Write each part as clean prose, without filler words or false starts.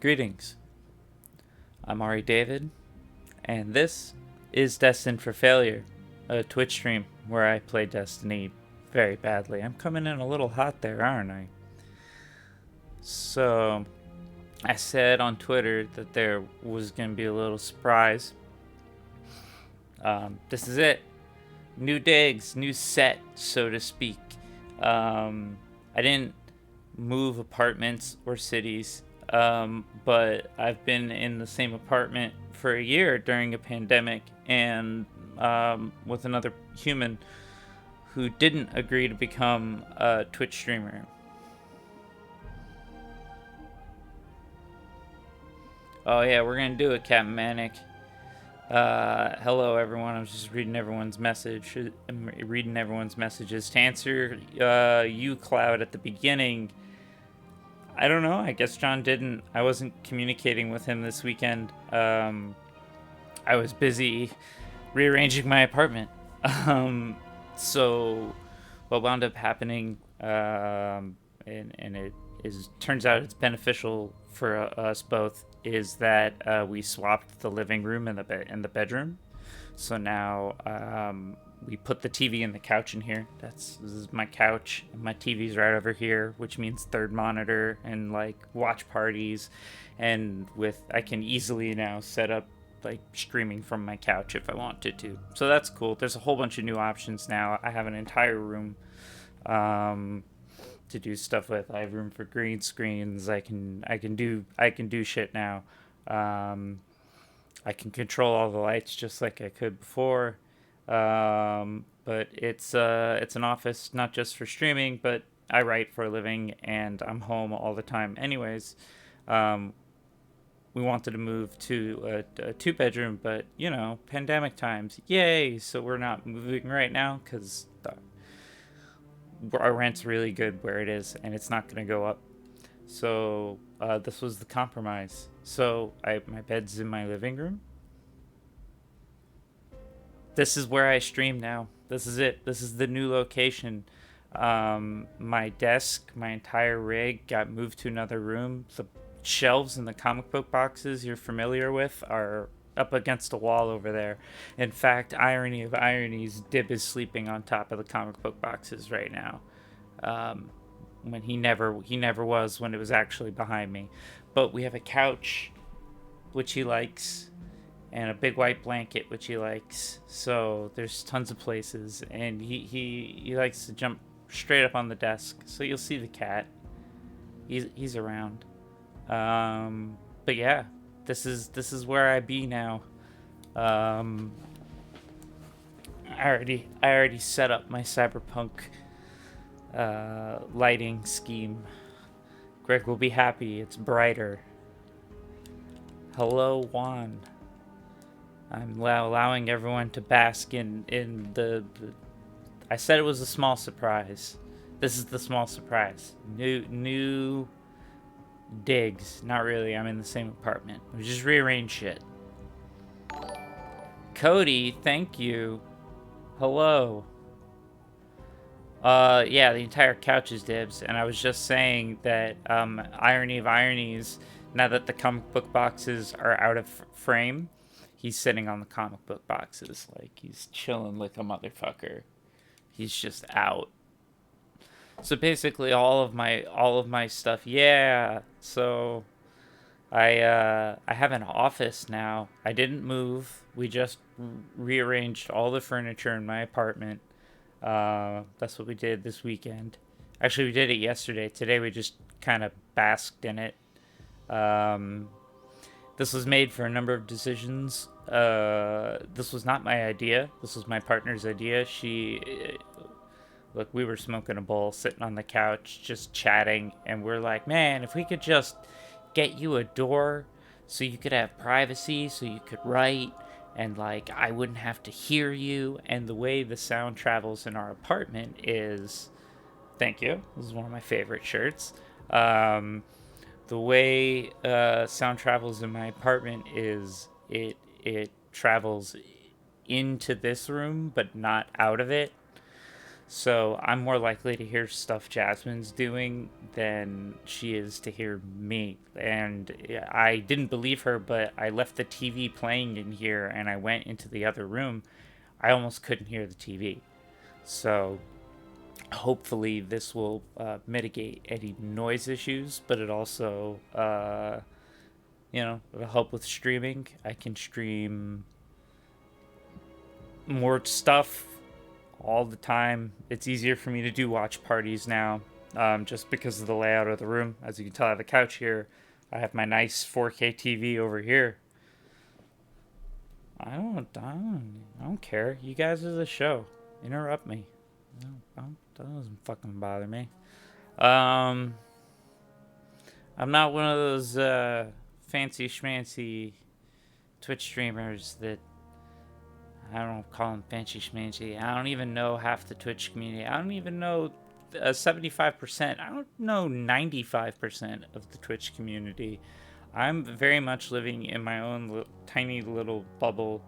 Greetings. I'm Ari David, and this is Destined for Failure, a Twitch stream where I play Destiny very badly. I'm coming in a little hot there, aren't I? So, I said on Twitter that there was going to be a little surprise. This is it. New digs, new set, so to speak. I didn't move apartments or cities, but I've been in the same apartment for a year during a pandemic and with another human who didn't agree to become a Twitch streamer. Oh yeah, we're gonna do it, Captain Manic. Hello everyone. I was just reading everyone's message. I'm reading everyone's messages. To answer you, Cloud, at the beginning, I don't know. I guess John didn't. I wasn't communicating with him this weekend. I was busy rearranging my apartment. So what wound up happening, and it turns out it's beneficial for us both, is that we swapped the living room and the bedroom. So now we put the TV and the couch in here. This is my couch, and my TV's right over here, which means third monitor and like watch parties. And I can easily now set up like streaming from my couch if I wanted to. So that's cool. There's a whole bunch of new options now. I have an entire room to do stuff with. I have room for green screens. I can do shit now. I can control all the lights just like I could before. But it's an office not just for streaming, but I write for a living and I'm home all the time anyways. We wanted to move to a 2-bedroom, but pandemic times, yay! So we're not moving right now because our rent's really good where it is, and it's not going to go up. So this was the compromise. So my bed's in my living room. This is where I stream now. This is it. This is the new location. My desk, my entire rig got moved to another room. The shelves and the comic book boxes you're familiar with are up against a wall over there. In fact, irony of ironies, Dib is sleeping on top of the comic book boxes right now. When he never was when it was actually behind me. But we have a couch, which he likes, and a big white blanket, which he likes. So there's tons of places, and he likes to jump straight up on the desk. So you'll see the cat. He's around. But yeah, this is where I be now. I already set up my cyberpunk lighting scheme. Greg will be happy. It's brighter. Hello, Juan. I'm allowing everyone to bask in the. I said it was a small surprise. This is the small surprise. New digs. Not really. I'm in the same apartment. We just rearrange shit. Cody, thank you. Hello. Yeah, the entire couch is Dibs, and I was just saying that, irony of ironies, now that the comic book boxes are out of frame, he's sitting on the comic book boxes, like, he's chilling like a motherfucker. He's just out. So basically all of my stuff, yeah, so I have an office now. I didn't move, we just rearranged all the furniture in my apartment. That's what we did this weekend. Actually, we did it yesterday. Today we just kind of basked in it. This was made for a number of decisions. This was not my idea. This was my partner's idea. Look, we were smoking a bowl, sitting on the couch, just chatting, and we're like, man, if we could just get you a door so you could have privacy, so you could write, and like I wouldn't have to hear you. And the way the sound travels in our apartment is, thank you, this is one of my favorite shirts. The way sound travels in my apartment is it travels into this room but not out of it. So I'm more likely to hear stuff Jasmine's doing than she is to hear me. And I didn't believe her, but I left the TV playing in here and I went into the other room. I almost couldn't hear the TV. So hopefully this will mitigate any noise issues, but it also, it'll help with streaming. I can stream more stuff all the time. It's easier for me to do watch parties now, just because of the layout of the room. As you can tell, I have a couch here. I have my nice 4K TV over here. I don't care. You guys are the show. Interrupt me. That doesn't fucking bother me. I'm not one of those fancy schmancy Twitch streamers that I don't call them fancy schmancy. I don't even know half the Twitch community. I don't even know 75%. I don't know 95% of the Twitch community. I'm very much living in my own tiny little bubble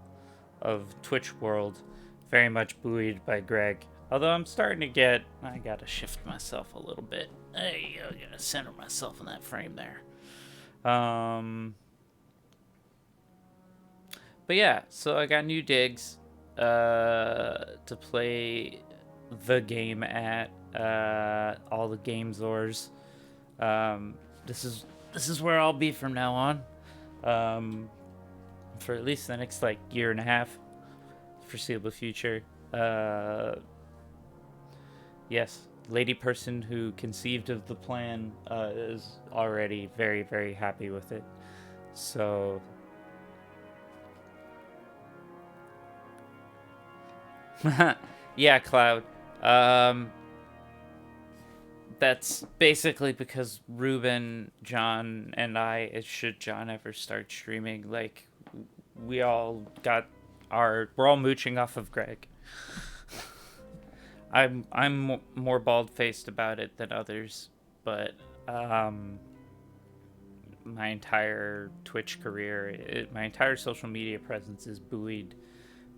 of Twitch world, very much buoyed by Greg. Although I'm starting to get, I gotta shift myself a little bit. Hey, I gotta center myself in that frame there. But yeah, so I got new digs to play the game at all the game zors. This is where I'll be from now on, for at least the next like year and a half, foreseeable future. Yes, lady person who conceived of the plan is already very, very happy with it. So yeah, Cloud. That's basically because Ruben, John, and I, should John ever start streaming, like, we're all mooching off of Greg. I'm more bald-faced about it than others, but my entire Twitch career, my entire social media presence is buoyed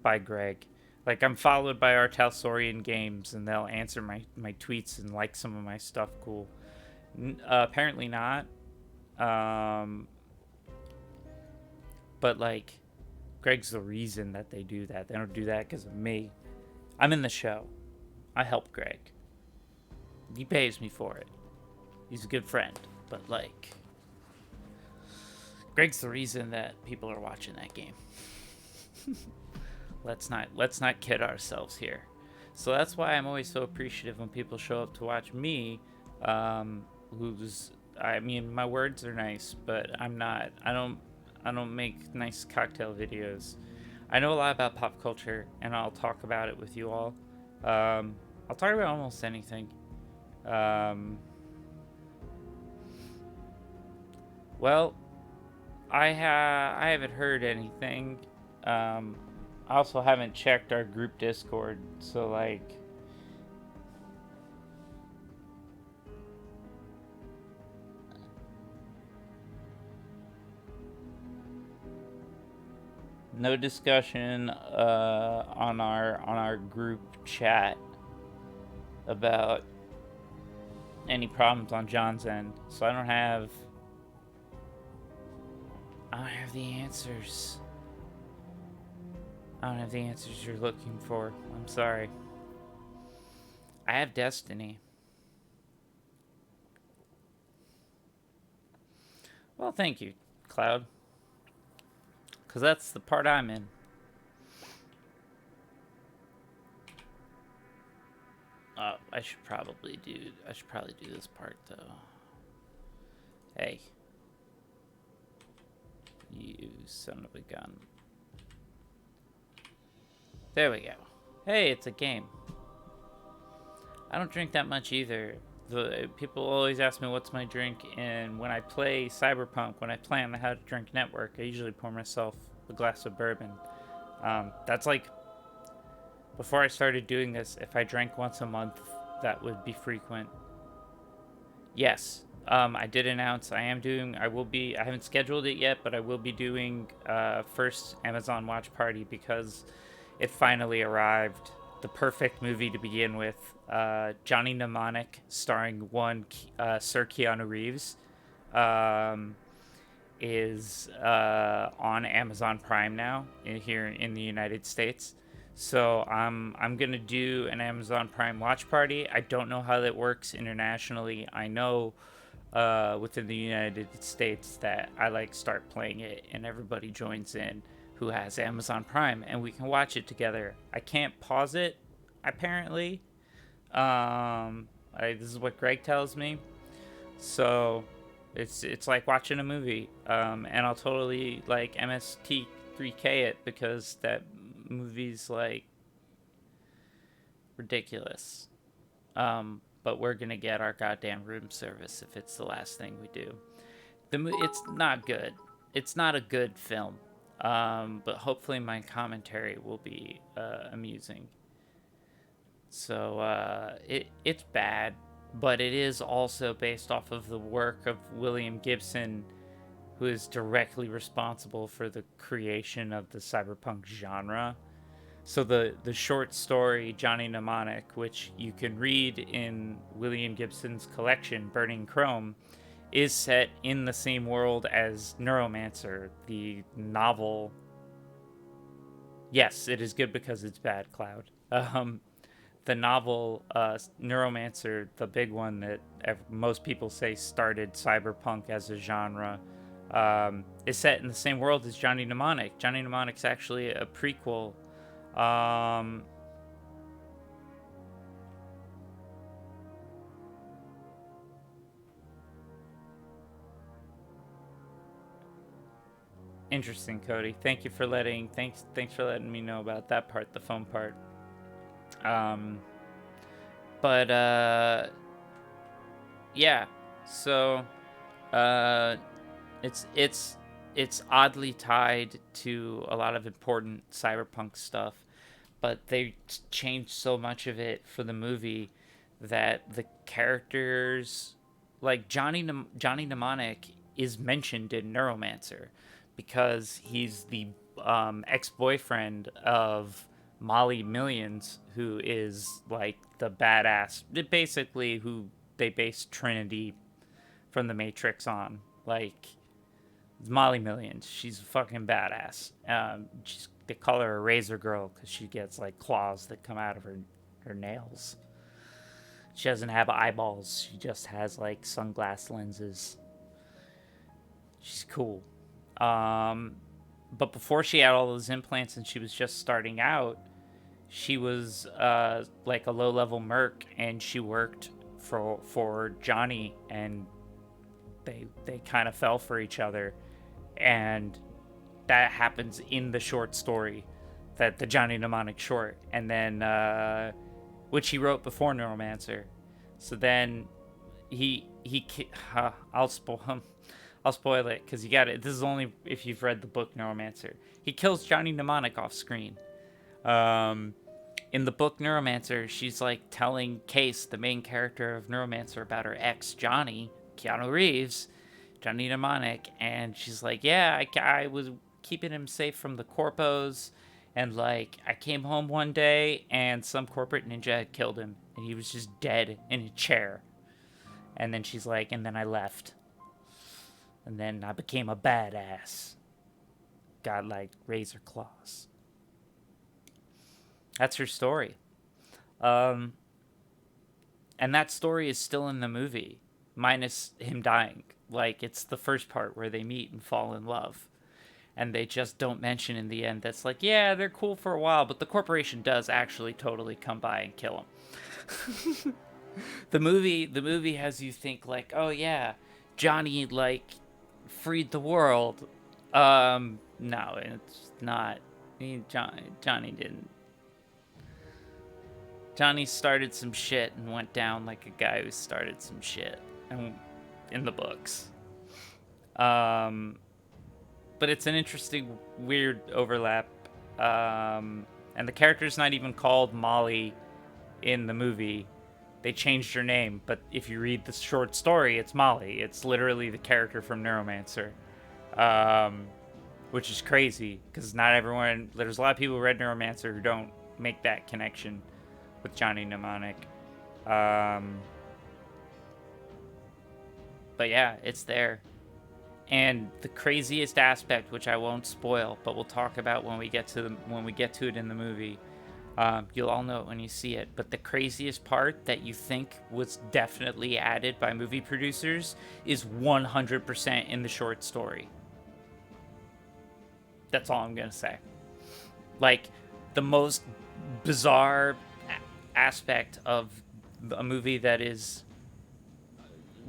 by Greg. Like, I'm followed by our Talsorian Games, and they'll answer my tweets and like some of my stuff. Cool. Apparently not. But, like, Greg's the reason that they do that. They don't do that because of me. I'm in the show. I help Greg. He pays me for it. He's a good friend. But, like, Greg's the reason that people are watching that game. Let's not kid ourselves here. So that's why I'm always so appreciative when people show up to watch me. I mean, my words are nice, but I don't make nice cocktail videos. I know a lot about pop culture, and I'll talk about it with you all. I'll talk about almost anything. Well, I haven't heard anything. I also haven't checked our group Discord, so like, no discussion on our group chat about any problems on John's end. So I don't have the answers. I don't have the answers you're looking for. I'm sorry. I have Destiny. Well, thank you, Cloud. Because that's the part I'm in. I should probably do this part, though. Hey. You son of a gun. There we go. Hey, it's a game. I don't drink that much either. People always ask me what's my drink, and when I play Cyberpunk, when I play on the How to Drink Network, I usually pour myself a glass of bourbon. That's like, before I started doing this, if I drank once a month, that would be frequent. Yes, I did announce I haven't scheduled it yet, but I will be doing first Amazon Watch Party because it finally arrived. the perfect movie to begin with. Johnny Mnemonic, starring Sir Keanu Reeves, um, is on Amazon Prime now here in the United States. So I'm gonna do an Amazon Prime watch party. I don't know how that works internationally. I know within the United States that I like start playing it and everybody joins in who has Amazon Prime and we can watch it together. I can't pause it apparently. This is what Greg tells me. So it's like watching a movie. And I'll totally like MST3K it because that movie's like ridiculous. But we're gonna get our goddamn room service if it's the last thing we do. It's not good. It's not a good film. But hopefully my commentary will be amusing. So it's bad, but it is also based off of the work of William Gibson, who is directly responsible for the creation of the cyberpunk genre. So the short story Johnny Mnemonic, which you can read in William Gibson's collection Burning Chrome, is set in the same world as Neuromancer, the novel. Yes, it is good because it's bad, Cloud. The novel Neuromancer, the big one that most people say started cyberpunk as a genre, is set in the same world as Johnny Mnemonic. Johnny Mnemonic's actually a prequel. Interesting, Cody. Thanks for letting me know about that part, the phone part. Um, but yeah. So uh, it's oddly tied to a lot of important cyberpunk stuff, but they changed so much of it for the movie that the characters, like Johnny Mnemonic, is mentioned in Neuromancer because he's the ex-boyfriend of Molly Millions, who is like the badass, basically who they based Trinity from the Matrix on. Like, it's Molly Millions. She's a fucking badass. They call her a Razor Girl because she gets like claws that come out of her nails. She doesn't have eyeballs. She just has like sunglass lenses. She's cool. But before she had all those implants and she was just starting out, she was like a low-level merc, and she worked for Johnny, and they kind of fell for each other, and that happens in the short story, that the Johnny Mnemonic short, and then which he wrote before Neuromancer. So then I'll spoil him. I'll spoil it because you got it. This is only if you've read the book Neuromancer. He kills Johnny Mnemonic off screen. In the book Neuromancer, she's like telling Case, the main character of Neuromancer, about her ex Johnny, Keanu Reeves, Johnny Mnemonic, and she's like, yeah, I was keeping him safe from the corpos, and like I came home one day and some corporate ninja had killed him, and he was just dead in a chair. And then she's like, and then I left. And then I became a badass. Got like razor claws. That's her story. And that story is still in the movie, minus him dying. Like, it's the first part where they meet and fall in love. And they just don't mention in the end that's like, yeah, they're cool for a while, but the corporation does actually totally come by and kill him. The movie has you think like, oh yeah, Johnny like freed the world. No, it's not. Johnny didn't. Johnny started some shit and went down like a guy who started some shit in the books. But it's an interesting, weird overlap. And the character's not even called Molly in the movie. They changed her name, but if you read the short story, it's Molly. It's literally the character from Neuromancer. Which is crazy, because not everyone... There's a lot of people who read Neuromancer who don't make that connection with Johnny Mnemonic. But yeah, it's there. And the craziest aspect, which I won't spoil, but we'll talk about when we get to it in the movie. You'll all know it when you see it. But the craziest part that you think was definitely added by movie producers is 100% in the short story. That's all I'm gonna say. Like, the most bizarre aspect of a movie that is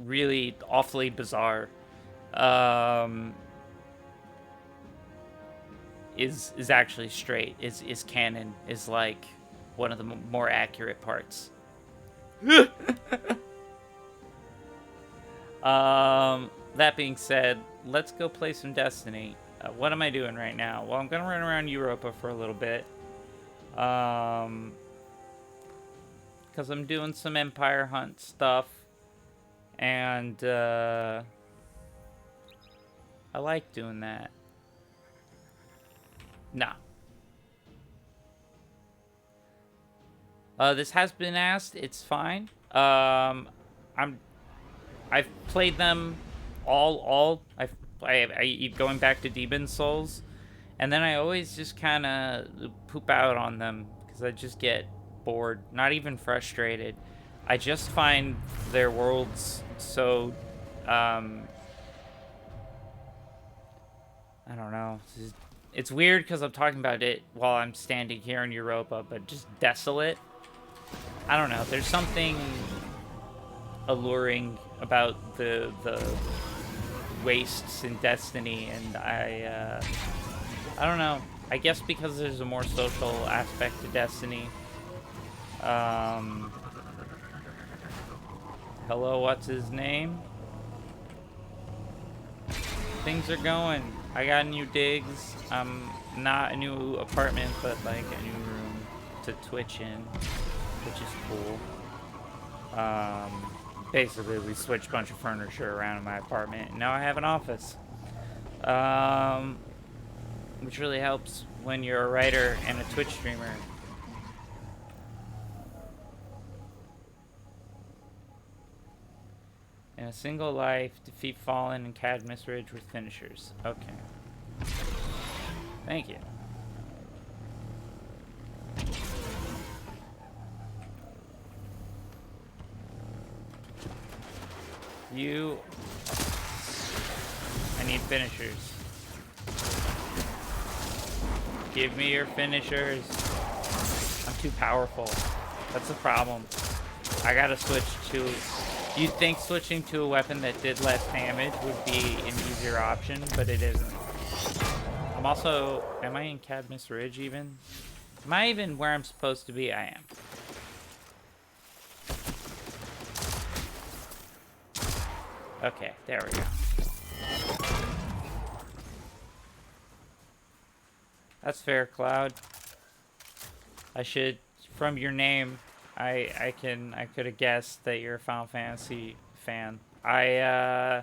really awfully bizarre is actually straight, is canon, is like one of the more accurate parts. That being said, let's go play some Destiny. What am I doing right now? Well, I'm gonna run around Europa for a little bit. Because I'm doing some Empire Hunt stuff. And, I like doing that. Nah. This has been asked. It's fine. I've played them all. I going back to Demon Souls, and then I always just kind of poop out on them because I just get bored. Not even frustrated. I just find their worlds so I don't know. It's weird because I'm talking about it while I'm standing here in Europa, but just desolate. I don't know. There's something alluring about the wastes in Destiny, and I don't know. I guess because there's a more social aspect to Destiny. Hello, what's his name? Things are going. I got new digs. Not a new apartment, but like a new room to Twitch in, which is cool. Basically, we switched a bunch of furniture around in my apartment, and now I have an office. Which really helps when you're a writer and a Twitch streamer. In a single life, defeat Fallen and Cadmus Ridge with finishers. Okay. Thank you. I need finishers. Give me your finishers. I'm too powerful. That's the problem. I gotta switch to... You'd think switching to a weapon that did less damage would be an easier option, but it isn't. I'm also... Am I in Cadmus Ridge even? Am I even where I'm supposed to be? I am. Okay, there we go. That's fair, Cloud. I should... From your name... I could have guessed that you're a Final Fantasy fan. I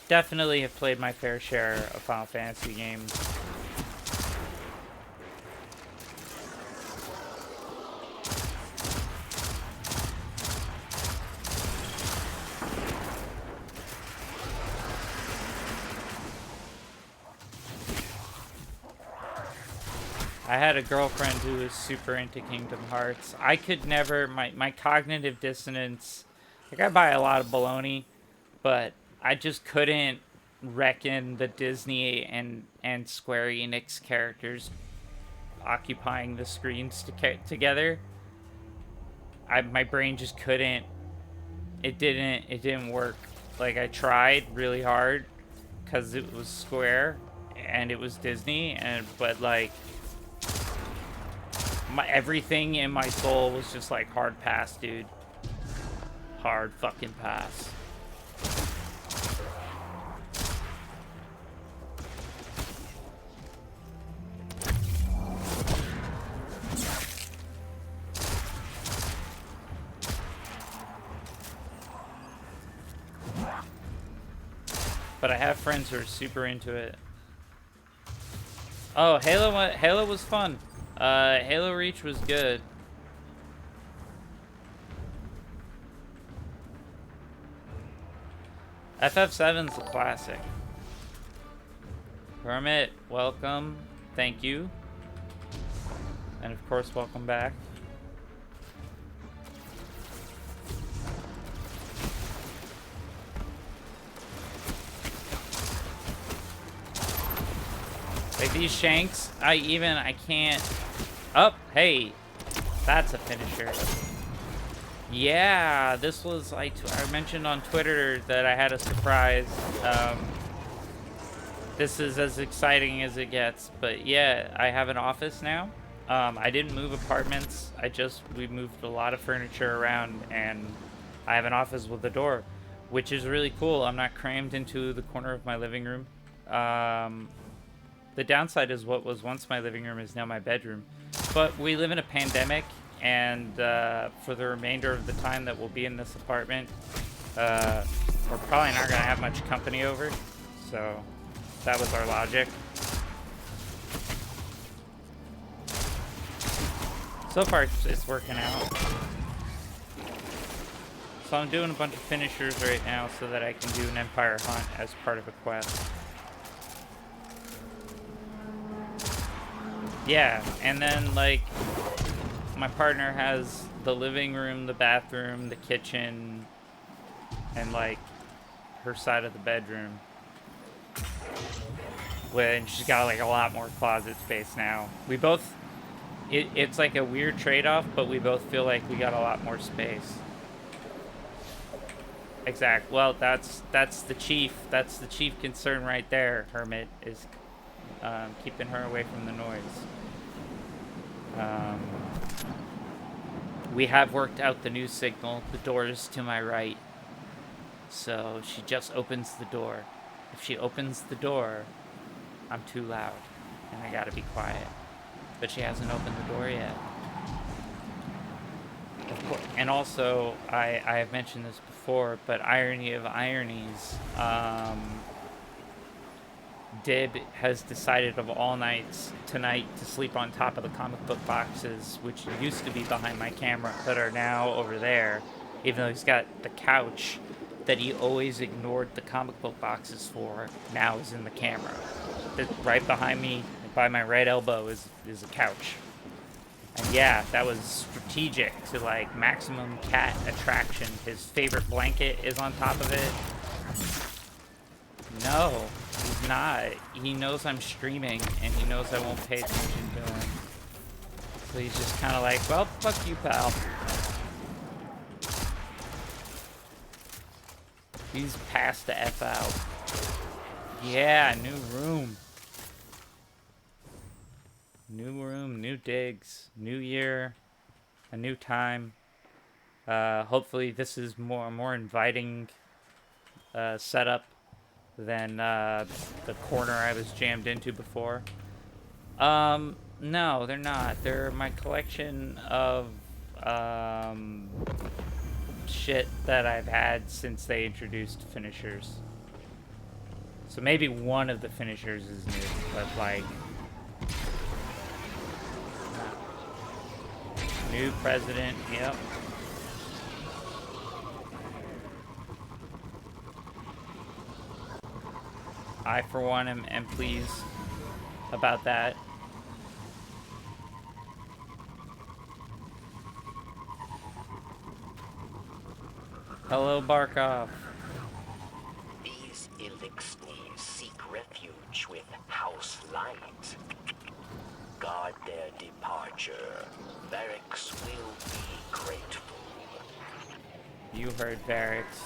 definitely have played my fair share of Final Fantasy games. I had a girlfriend who was super into Kingdom Hearts. I could never, my cognitive dissonance, like I buy a lot of baloney, but I just couldn't reckon the Disney and Square Enix characters occupying the screens together. My brain just couldn't, it didn't work. Like I tried really hard because it was Square and it was Disney, but like, everything in my soul was just like, hard pass, dude. Hard fucking pass. But I have friends who are super into it. Oh, Halo was fun. Halo Reach was good. FF7's a classic. Hermit, welcome. Thank you. And of course, welcome back. Like these shanks, I can't. Oh, hey, that's a finisher. Yeah, this was, I mentioned on Twitter that I had a surprise. This is as exciting as it gets, but yeah, I have an office now. I didn't move apartments. We moved a lot of furniture around, and I have an office with a door, which is really cool. I'm not crammed into the corner of my living room. The downside is what was once my living room is now my bedroom. But we live in a pandemic, and for the remainder of the time that we'll be in this apartment, we're probably not going to have much company over. So that was our logic. So far, it's working out. So I'm doing a bunch of finishers right now so that I can do an Empire hunt as part of a quest. Yeah, and then, like, my partner has the living room, the bathroom, the kitchen, and, like, her side of the bedroom. When she's got, like, a lot more closet space now. We both... It's like a weird trade-off, but we both feel like we got a lot more space. Exact. Well, that's the chief. That's the chief concern right there, Hermit, is keeping her away from the noise. We have worked out the new signal. The door is to my right. So she just opens the door. If she opens the door, I'm too loud, and I gotta be quiet. But she hasn't opened the door yet. Of course, and also, I have mentioned this before, but irony of ironies, Dib has decided of all nights tonight to sleep on top of the comic book boxes, which used to be behind my camera, but are now over there, even though he's got the couch that he always ignored the comic book boxes for, now is in the camera. Right behind me, by my right elbow, is a couch. And yeah, that was strategic to, like, maximum cat attraction. His favorite blanket is on top of it. No, he's not. He knows I'm streaming, and he knows I won't pay attention to him. So he's just kind of like, well, fuck you, pal. He's passed the F out. Yeah, new room. New room, new digs, new year, a new time. Hopefully this is more inviting setup than the corner I was jammed into before. No, they're not. They're my collection of shit that I've had since they introduced finishers. So maybe one of the finishers is new, but like... New president, yep. I, for one, am pleased about that. Hello, Barkov. These Elixni seek refuge with House Light. Guard their departure. Barracks will be grateful. You heard Barracks.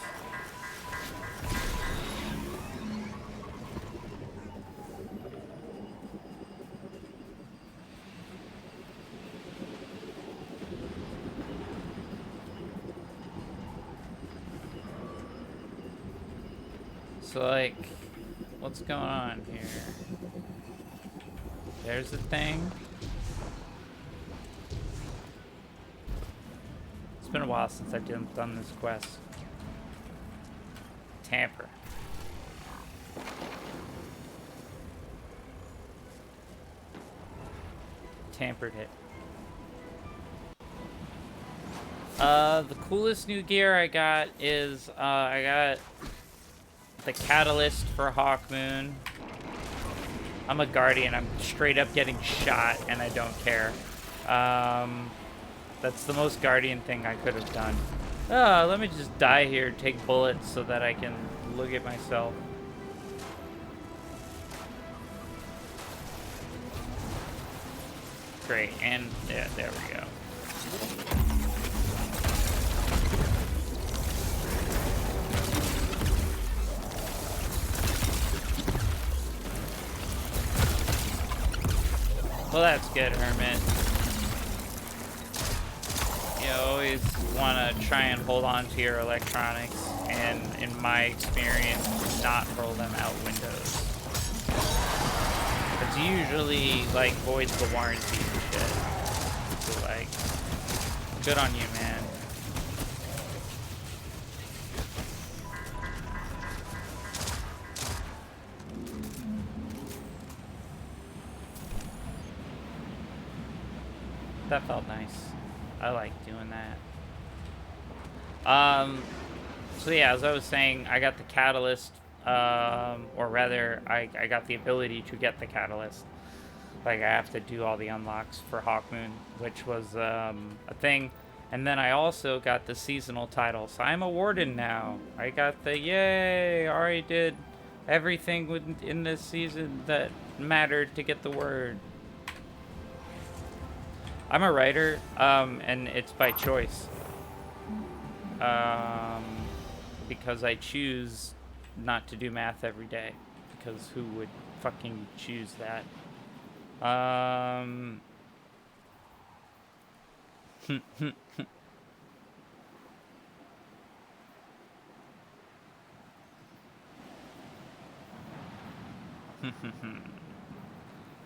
So, like, what's going on here? There's a thing. It's been a while since I've done this quest. Tamper. tampered it. The coolest new gear I got is, I got the catalyst for Hawkmoon. I'm a guardian. I'm straight up getting shot, and I don't care. That's the most guardian thing I could have done. Let me just die here, take bullets so that I can look at myself. Great, and yeah, there we go. Well, that's good, Hermit. You always want to try and hold on to your electronics, and in my experience, not roll them out windows. It's usually, like, voids the warranty and shit. So, like, good on you, man. That felt nice. I like doing that. So yeah, as I was saying, I got the catalyst, or rather, I got the ability to get the catalyst. Like, I have to do all the unlocks for Hawkmoon, which was a thing. And then I also got the seasonal title, so I'm a warden now. I got the, yay, I already did everything in this season that mattered to get the word. I'm a writer, and it's by choice. Because I choose not to do math every day. Because who would fucking choose that?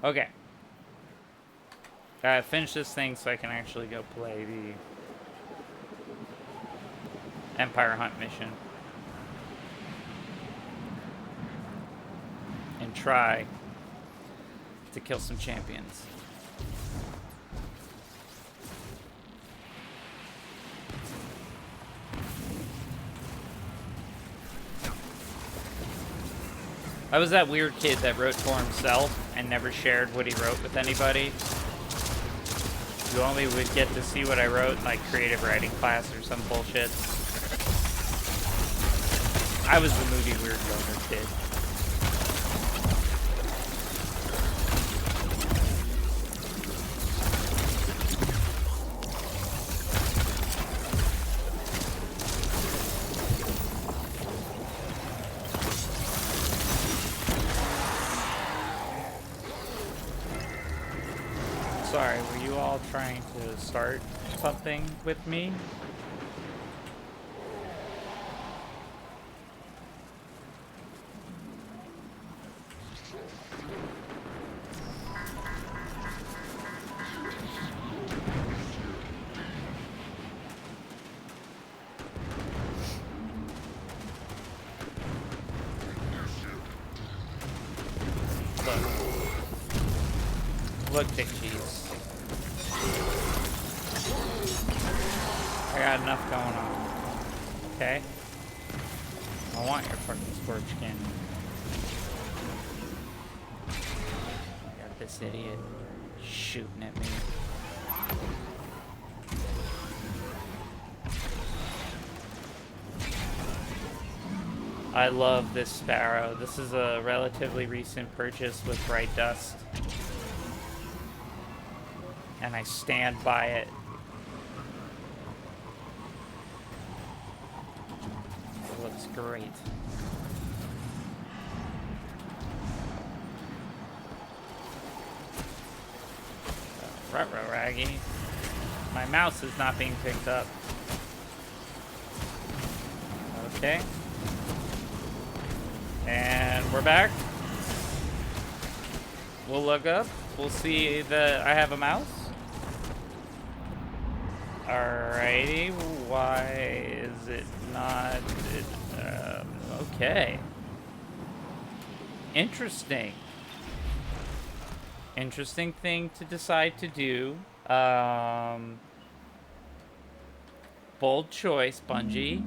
Okay. Gotta finish this thing so I can actually go play the Empire Hunt mission. And try to kill some champions. I was that weird kid that wrote for himself and never shared what he wrote with anybody. You only would get to see what I wrote in, like, creative writing class or some bullshit. I was the moody weird loner kid. Sorry, were you all trying to start something with me? Look, Big Cheese. I got enough going on. Okay? I want your fucking scorch skin. I got this idiot shooting at me. I love this sparrow. This is a relatively recent purchase with Bright Dust. And I stand by it. It looks great. Ruh-roh, Raggy. My mouse is not being picked up. Okay. And we're back. We'll look up. We'll see that I have a mouse. Alrighty, why is it not... okay. Interesting. Interesting thing to decide to do. Um, Bold choice, Bungie.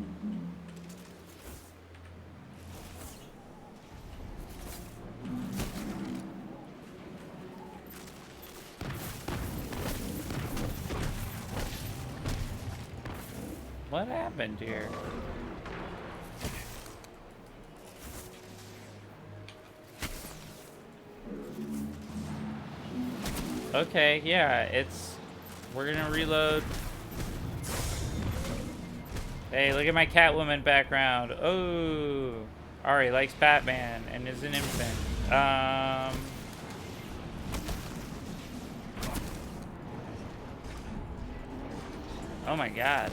What happened here? Okay, yeah, we're gonna reload. Hey, look at my Catwoman background. Oh, Ari likes Batman and is an infant. Oh my god.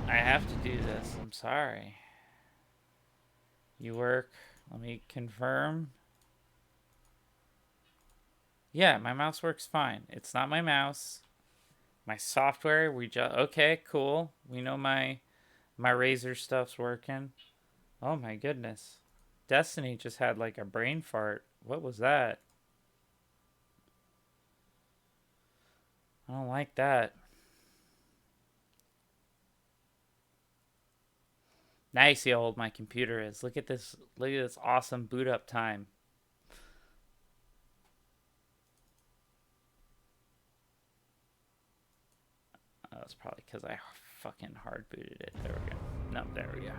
I have to do this. I'm sorry. You work. Let me confirm. Yeah, my mouse works fine. It's not my mouse. My software, we just okay, cool. We know my Razer stuff's working. Oh my goodness. Destiny just had like a brain fart. What was that? I don't like that. Now you see how old my computer is. Look at this. Look at this awesome boot up time. Oh, that's probably because I fucking hard booted it. There we go. No, there we go.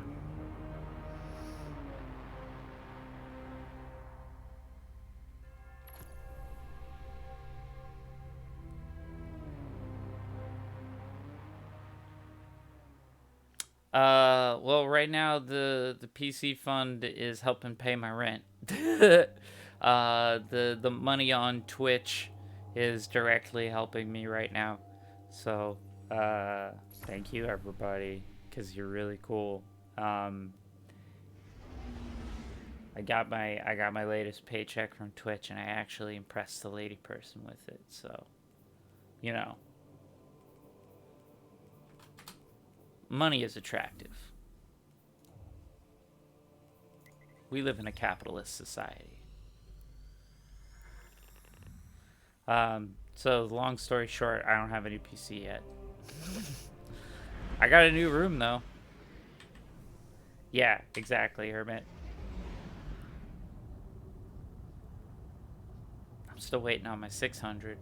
Well, right now the PC fund is helping pay my rent. The money on Twitch is directly helping me right now. So, thank you everybody, because you're really cool. I got my latest paycheck from Twitch, and I actually impressed the lady person with it. So, you know, money is attractive. We live in a capitalist society. So long story short, I don't have any PC yet. I got a new room though. Yeah, exactly, Hermit. I'm still waiting on my 600.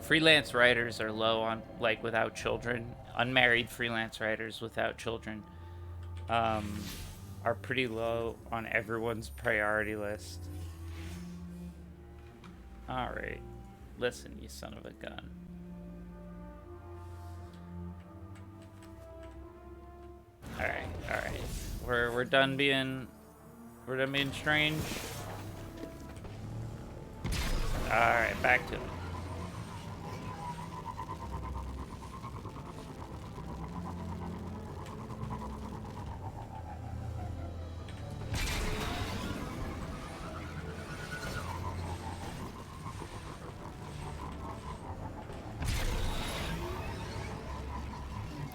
Freelance writers are low on, like, without children. Unmarried freelance writers without children are pretty low on everyone's priority list. Alright. Listen, you son of a gun. Alright. We're done being strange. Alright, back to it.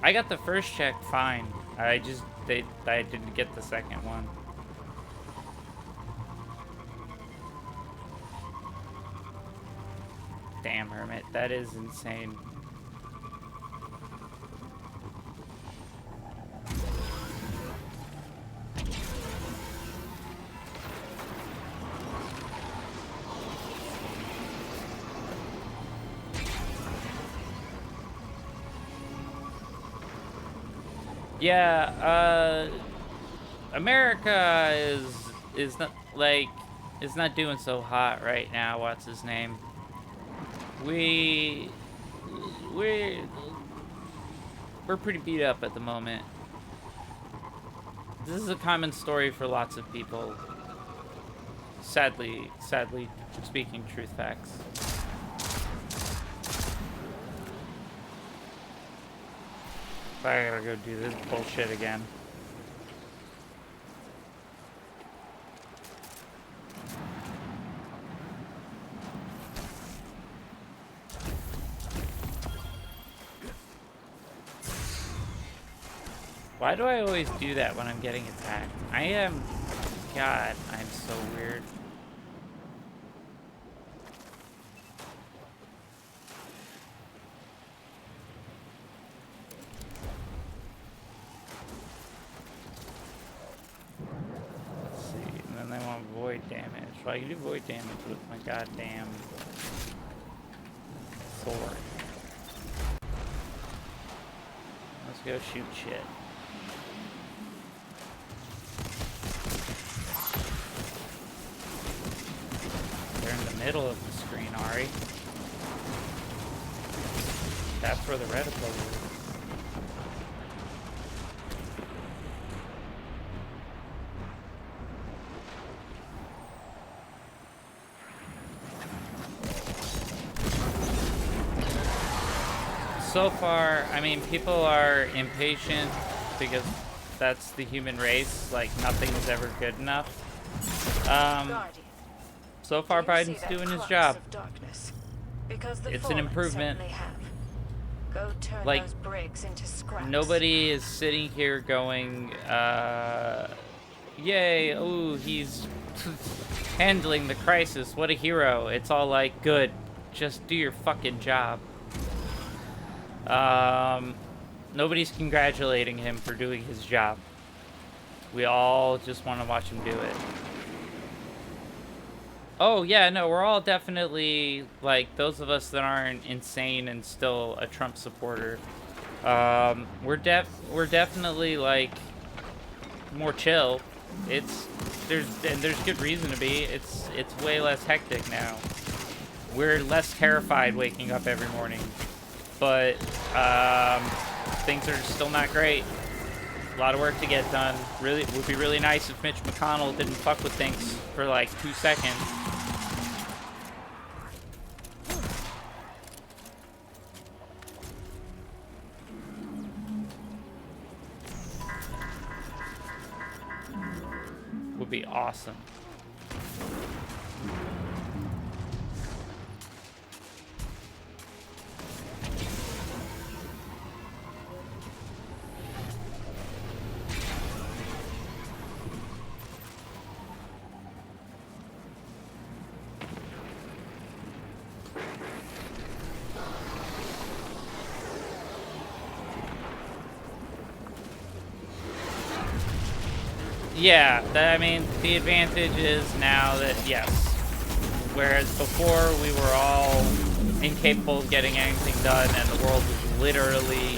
I got the first check fine. I didn't get the second one. Damn, Hermit, that is insane. Yeah, America is not like is not doing so hot right now. What's his name? We're pretty beat up at the moment. This is a common story for lots of people. Sadly, speaking truth facts. I gotta go do this bullshit again. Why do I always do that when I'm getting attacked? I am... God, I'm so weird. Let's see, and then they want void damage. Well, I can do void damage with my goddamn sword. Let's go shoot shit. They're in the middle of the screen, Ari. That's where the reticle is. So far, I mean, people are impatient because that's the human race. Like, nothing is ever good enough. So far, Biden's doing his job. It's an improvement. Go turn Like, those brigs into scraps. nobody is sitting here going, yay, oh, he's handling the crisis. What a hero. It's all like, good. Just do your fucking job. Nobody's congratulating him for doing his job. We all just want to watch him do it. Oh, yeah, no, we're all definitely, like, those of us that aren't insane and still a Trump supporter, we're definitely, like, more chill. There's good reason to be. It's way less hectic now. We're less terrified waking up every morning. But, things are still not great. A lot of work to get done. Really, it would be really nice if Mitch McConnell didn't fuck with things for like 2 seconds. Would be awesome. Yeah, I mean, the advantage is now that, yes, whereas before we were all incapable of getting anything done and the world was literally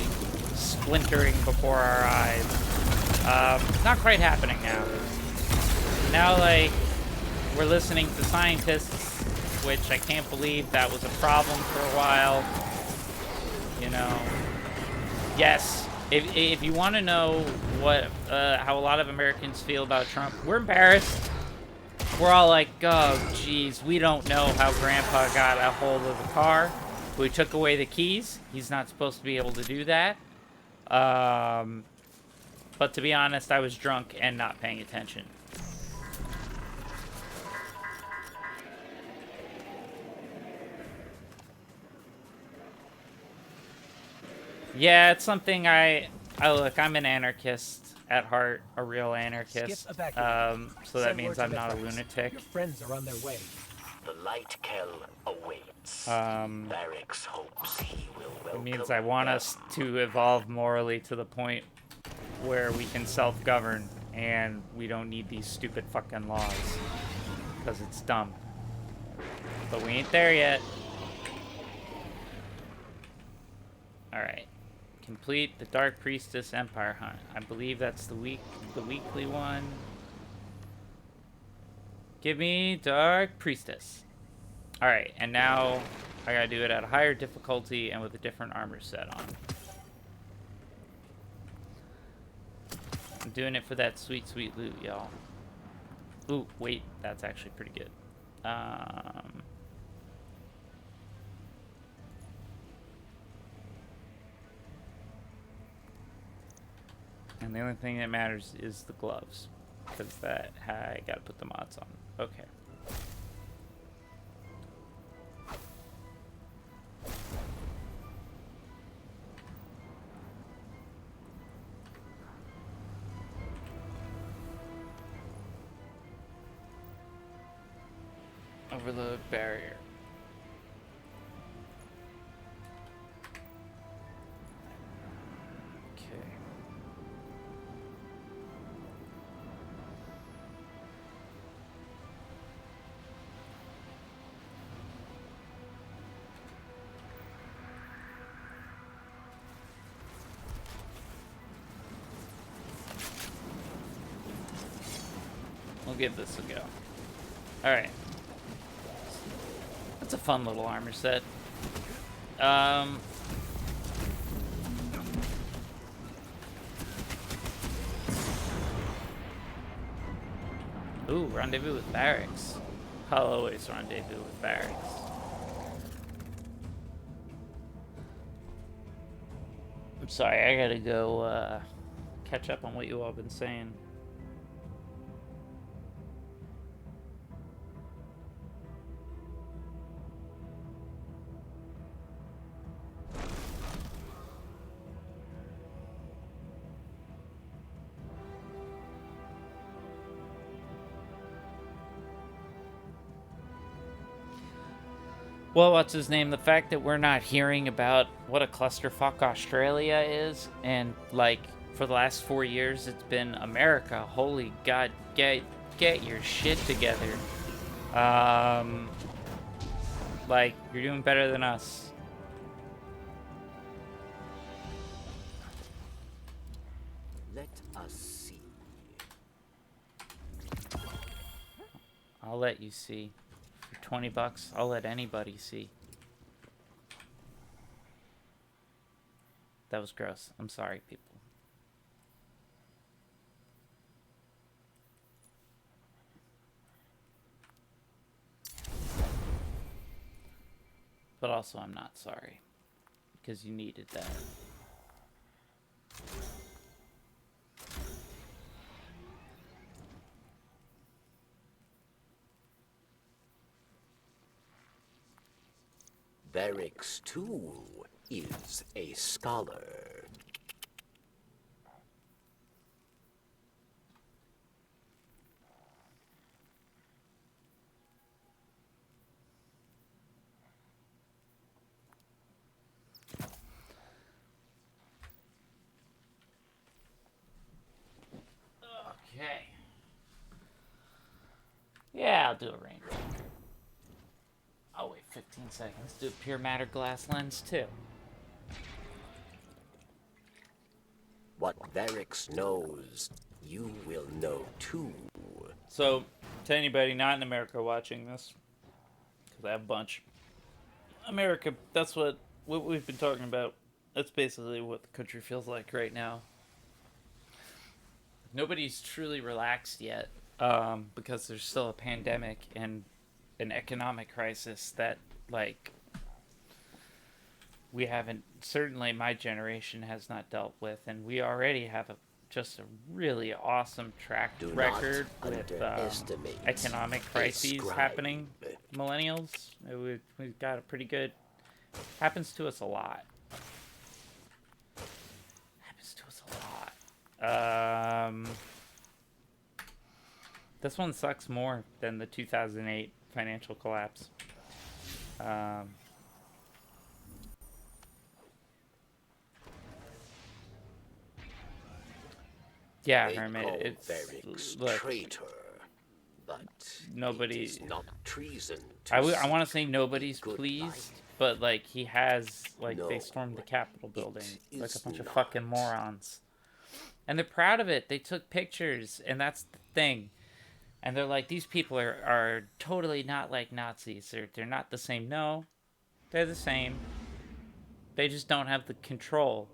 splintering before our eyes, not quite happening now. Now, like, we're listening to scientists, which I can't believe that was a problem for a while, you know. Yes. If you want to know what how a lot of Americans feel about Trump, we're embarrassed. We're all like, oh, geez, we don't know how Grandpa got a hold of the car. We took away the keys. He's not supposed to be able to do that. But to be honest, I was drunk and not paying attention. Yeah, it's something I look, I'm an anarchist at heart, a real anarchist. So that means I'm not a lunatic. Your friends are on their way. The light kell awaits. Barracks hopes he will welcome. It means I want us to evolve morally to the point where we can self-govern and we don't need these stupid fucking laws. Because it's dumb. But we ain't there yet. Alright. Complete the Dark Priestess Empire Hunt. I believe that's the weekly one. Give me Dark Priestess. Alright, and now I gotta do it at a higher difficulty and with a different armor set on. I'm doing it for that sweet, sweet loot, y'all. Ooh, wait, that's actually pretty good. And the only thing that matters is the gloves, because that I gotta put the mods on. Okay. overload barrier. Okay. We'll give this a go. Alright. That's a fun little armor set. Ooh, rendezvous with barracks. I'll always rendezvous with barracks. I'm sorry, I gotta go catch up on what you all been saying. Well, what's his name? The fact that we're not hearing about what a clusterfuck Australia is, and like for the last 4 years, it's been America. Holy God, get your shit together. Like you're doing better than us. Let us see. I'll let you see. For 20 bucks, I'll let anybody see. That was gross. I'm sorry, people. But also, I'm not sorry. Because you needed that. Barracks, too, is a scholar. Okay. Yeah, I'll do a range. Oh, wait, 15 seconds. Do a pure matter glass lens, too. What Barracks knows, you will know too. So, to anybody not in America watching this, because I have a bunch. America, that's what we've been talking about. That's basically what the country feels like right now. Nobody's truly relaxed yet, because there's still a pandemic and an economic crisis that, like, we haven't, certainly my generation has not dealt with, and we already have just a really awesome track record with economic crises happening. Millennials, we've got a pretty good, happens to us a lot. This one sucks more than the 2008 financial collapse. Yeah, They Hermit, call it's Barracks traitor, but nobody. it is not treason. I want to say nobody's pleased, but like he has, like, they stormed the Capitol building like a bunch of fucking morons, and they're proud of it. They took pictures, and that's the thing. And they're like, these people are totally not like Nazis. They're not the same. No, they're the same. They just don't have the control.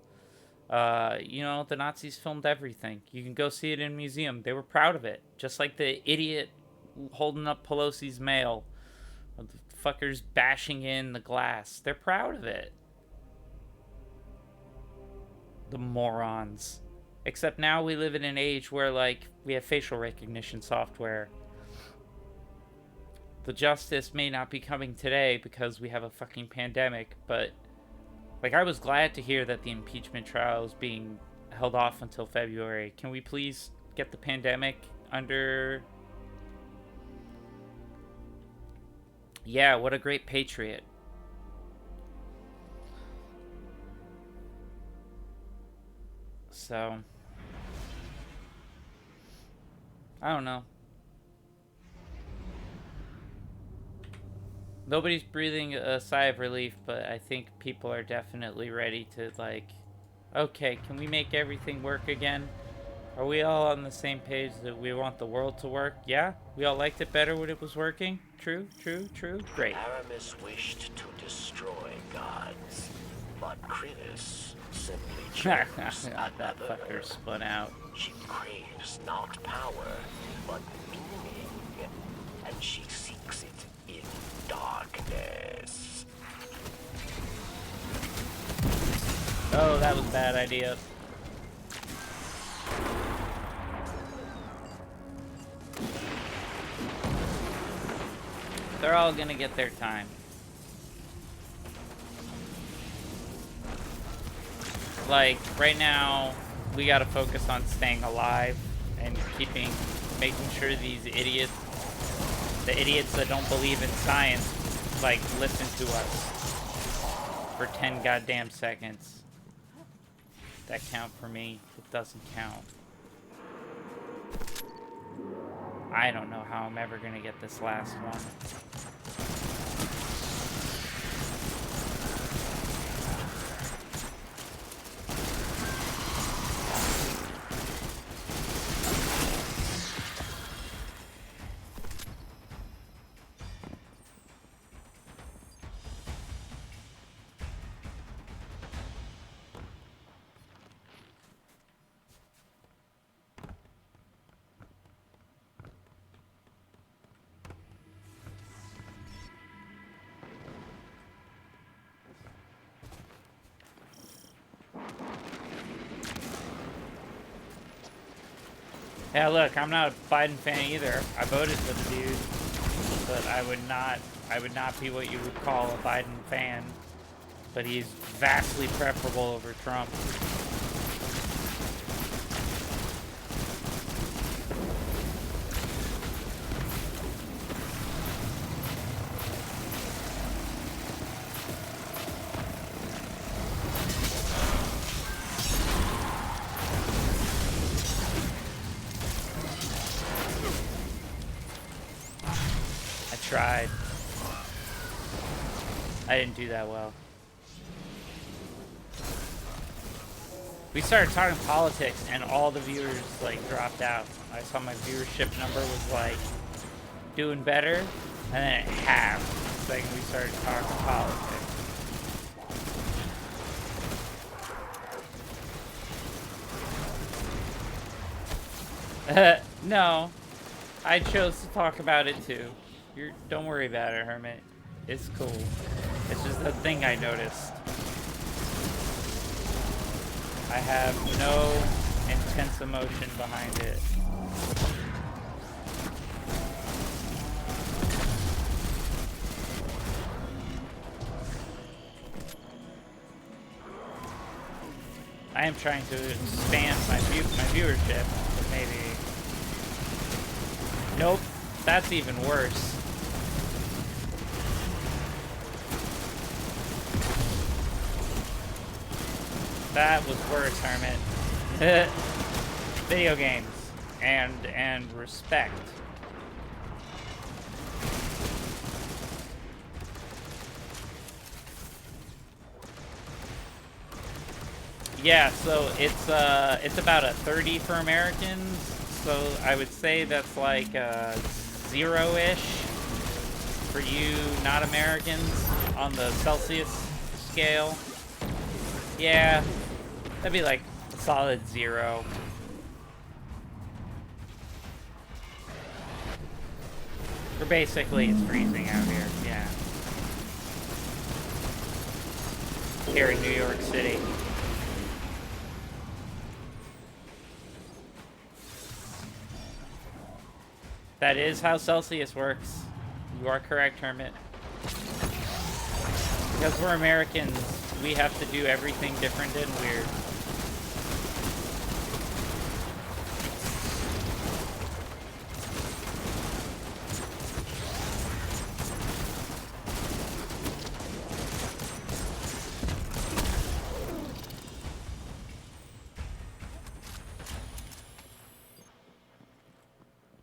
You know, the Nazis filmed everything. You can go see it in a museum. They were proud of it. Just like the idiot holding up Pelosi's mail. The fuckers bashing in the glass. They're proud of it. The morons. Except now we live in an age where, like, we have facial recognition software. The justice may not be coming today because we have a fucking pandemic, but, like, I was glad to hear that the impeachment trial is being held off until February. Can we please get the pandemic under Yeah, what a great patriot. So, I don't know. Nobody's breathing a sigh of relief, but I think people are definitely ready to, like, okay, can we make everything work again? Are we all on the same page that we want the world to work? Yeah? We all liked it better when it was working? True, true, true. Great. Aramis wished to destroy gods, but Krivis simply chose That fucker spun out. She craves not power, but meaning, and she seeks it in darkness. Oh, that was a bad idea. They're all gonna get their time. Like, right now, we gotta focus on staying alive and making sure these idiots, the idiots that don't believe in science, like, listen to us for 10 goddamn seconds. That count for me? It doesn't count. I don't know how I'm ever gonna get this last one. Yeah, look, I'm not a Biden fan either. I voted for the dude, but I would not be what you would call a Biden fan. But he's vastly preferable over Trump. Tried. I didn't do that well. We started talking politics and all the viewers like dropped out. I saw my viewership number was like doing better and then it halved the second we started talking politics. No, I chose to talk about it too. Don't worry about it, Hermit. It's cool. It's just a thing I noticed. I have no intense emotion behind it. I am trying to expand my viewership, but maybe... Nope, that's even worse. That was worse, Hermit. Video games and respect. Yeah, so it's about a 30 for Americans. So I would say that's like a 0-ish for you not Americans on the Celsius scale. Yeah. That'd be like a solid 0. Or basically, it's freezing out here. Yeah. Here in New York City. That is how Celsius works. You are correct, Hermit. Because we're Americans, we have to do everything different and weird.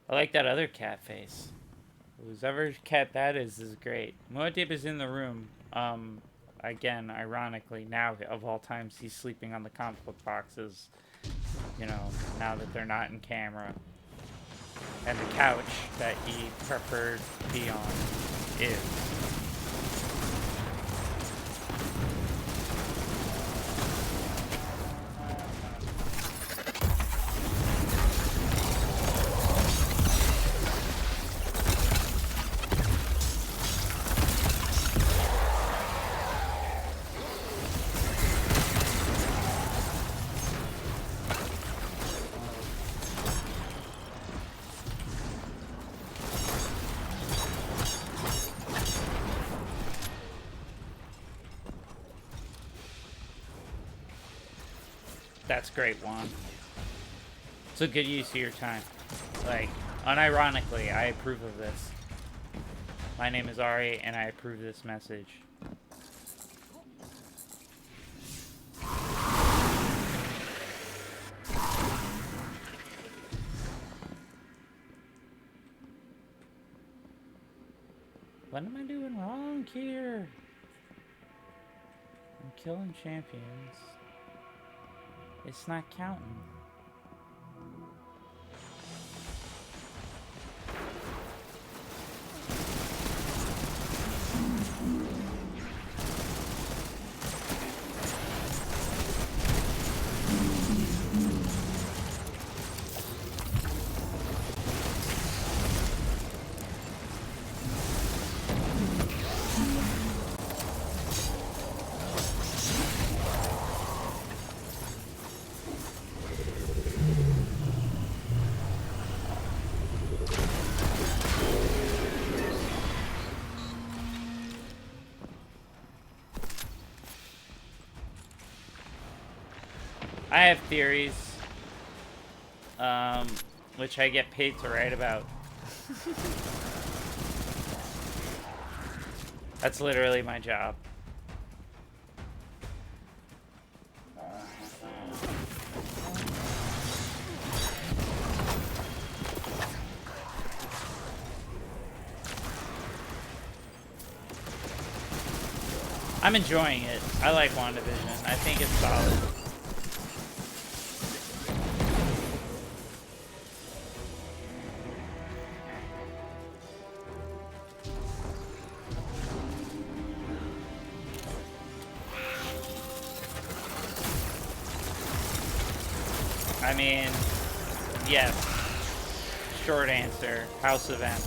I like that other cat face. Whoever cat that is great. Muad'Dib is in the room. Again, ironically, now of all times, he's sleeping on the comic book boxes. You know, now that they're not in camera. And the couch that he preferred to be on is. That's great, Juan. It's a good use of your time. Like, unironically, I approve of this. My name is Ari, and I approve this message. What am I doing wrong here? I'm killing champions. It's not counting. I have theories, which I get paid to write about. That's literally my job. I'm enjoying it. I like WandaVision. I think it's solid. I mean, yes. Short answer. House of M.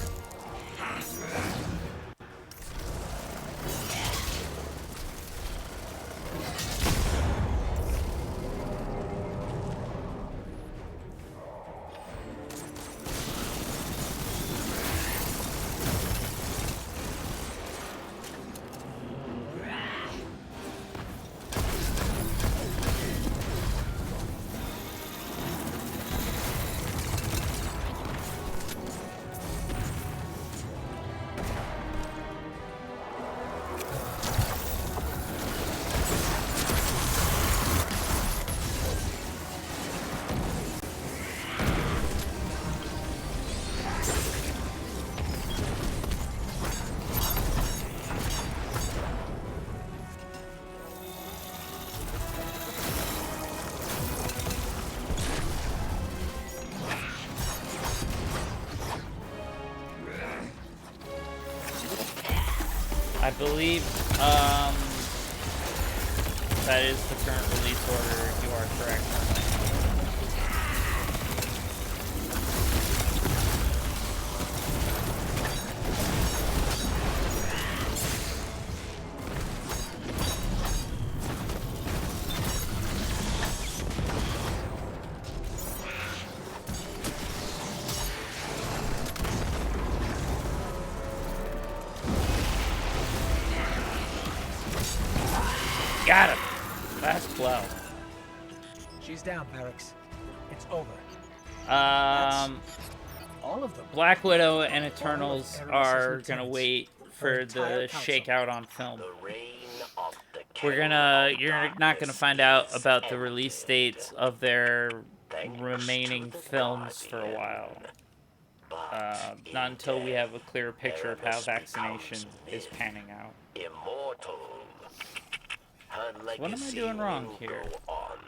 I believe that is the current release order. You are correct. Got him. Last blow. She's down, Barracks. It's over. All of them. Black Widow and Eternals are gonna wait for the shakeout on film. You're not gonna find out about the release dates of their remaining films for a while. Not until we have a clearer picture of how vaccination is panning out. Immortal. Her So what am I legacy doing wrong will here? go on.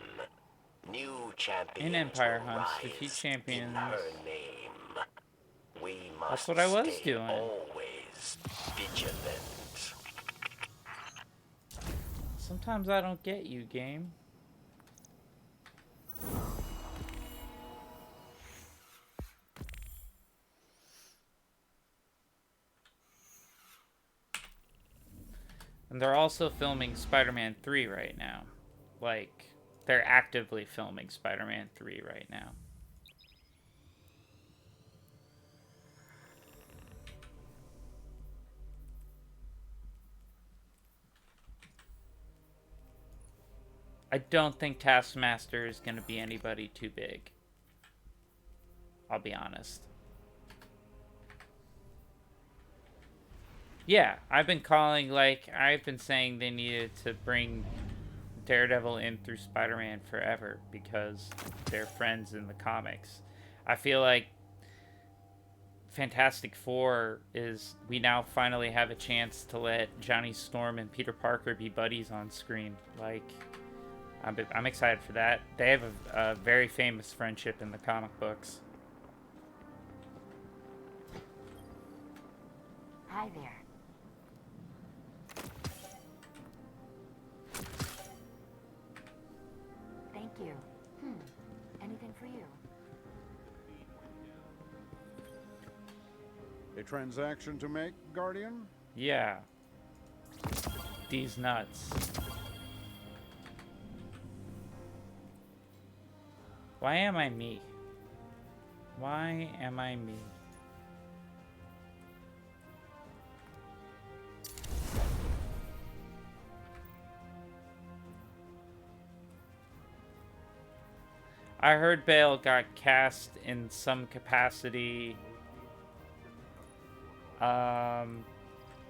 New champions In Empire will Hunts, rise defeat in champions. her name. We must That's what I was stay doing. always vigilant. Sometimes I don't get you, game. And they're also filming Spider-Man 3 right now. Like, they're actively filming Spider-Man 3 right now. I don't think Taskmaster is going to be anybody too big. I'll be honest. Yeah, I've been saying they needed to bring Daredevil in through Spider-Man forever because they're friends in the comics. I feel like Fantastic Four is, we now finally have a chance to let Johnny Storm and Peter Parker be buddies on screen. Like, I'm excited for that. They have a very famous friendship in the comic books. Hi there. Thank you. Anything for you? A transaction to make, Guardian? Yeah. These nuts. Why am I me? Why am I me? I heard Bale got cast in some capacity.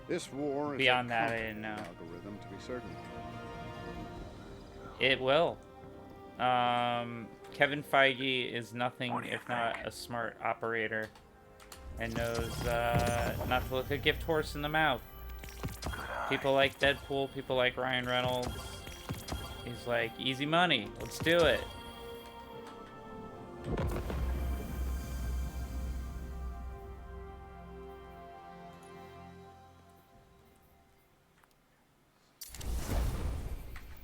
This war is Beyond a that, I didn't know. algorithm, to be certain. It will. Kevin Feige is nothing if not a smart operator and knows not to look a gift horse in the mouth. People like Deadpool, people like Ryan Reynolds. He's like, easy money, let's do it.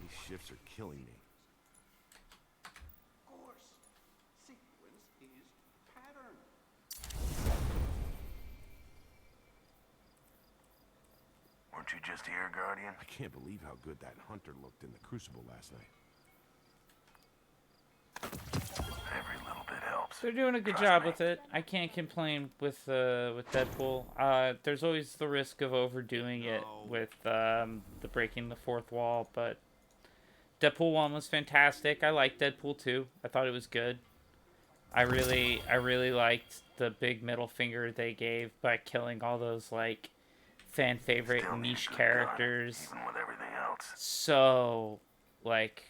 These shifts are killing me. Of course. Sequence is pattern. Weren't you just here, Guardian? I can't believe how good that hunter looked in the Crucible last night. Every little bit helps. They're doing a good job with it. I can't complain with Deadpool. There's always the risk of overdoing it with the breaking the fourth wall, but Deadpool 1 was fantastic. I liked Deadpool 2. I thought it was good. I really liked the big middle finger they gave by killing all those like fan favorite Still need a niche good characters gun, even with everything else. so like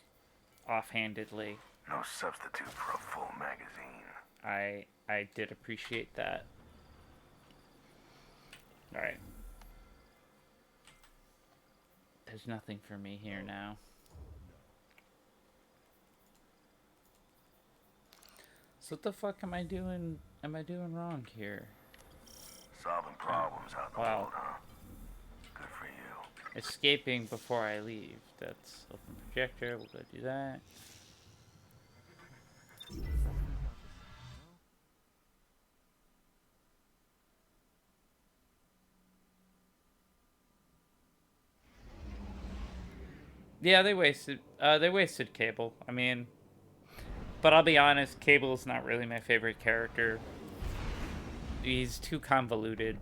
offhandedly. No substitute for a full magazine. I did appreciate that. Alright. There's nothing for me here now. So what the fuck am I doing wrong here? Solving problems out in the Wow. world, huh? Good for you. Escaping before I leave. That's open projector. We'll go do that. Yeah, they wasted Cable. I mean, but I'll be honest, Cable is not really my favorite character. He's too convoluted.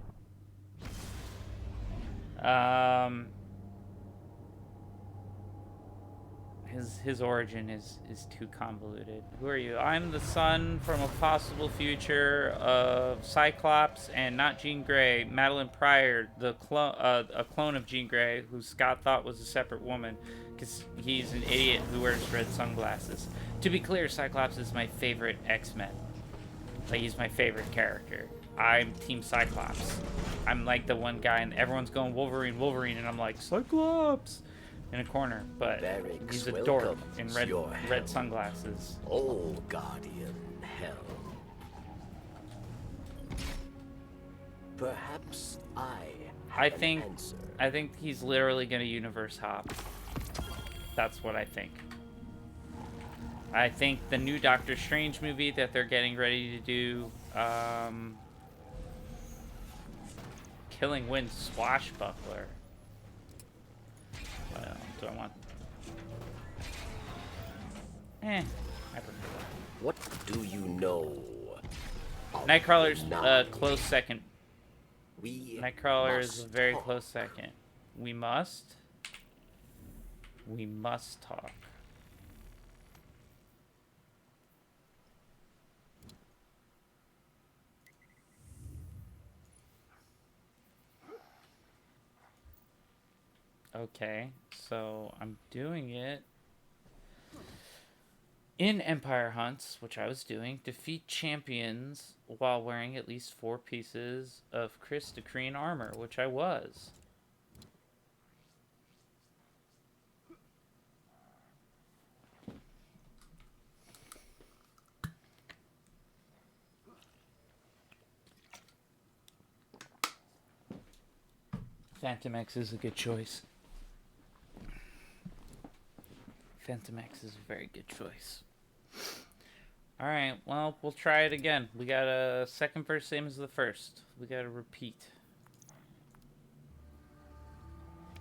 His origin is too convoluted. Who are you? I'm the son from a possible future of Cyclops and not Jean Grey, Madeline Pryor, a clone of Jean Grey, who Scott thought was a separate woman, because he's an idiot who wears red sunglasses. To be clear, Cyclops is my favorite X-Men. Like, he's my favorite character. I'm Team Cyclops. I'm like the one guy, and everyone's going Wolverine, Wolverine, and I'm like Cyclops in a corner. But Barracks he's a dork welcomes in red your red help. sunglasses. Oh, Guardian, hell. Perhaps I have an answer. I think he's literally gonna universe hop. That's what I think. I think the new Doctor Strange movie that they're getting ready to do, Killing Wind Swashbuckler. Well, do I want? I prefer that. What do you know? of Nightcrawler's the a Nine? close second. We Nightcrawler is a must very talk. close second. We must. We must talk. Okay, so I'm doing it in Empire Hunts, which I was doing. Defeat champions while wearing at least 4 pieces of Chris Decreen armor, which I was. Phantom X is a good choice. Phantom X is a very good choice. Alright, well, we'll try it again. We got a second verse, same as the first. We gotta repeat.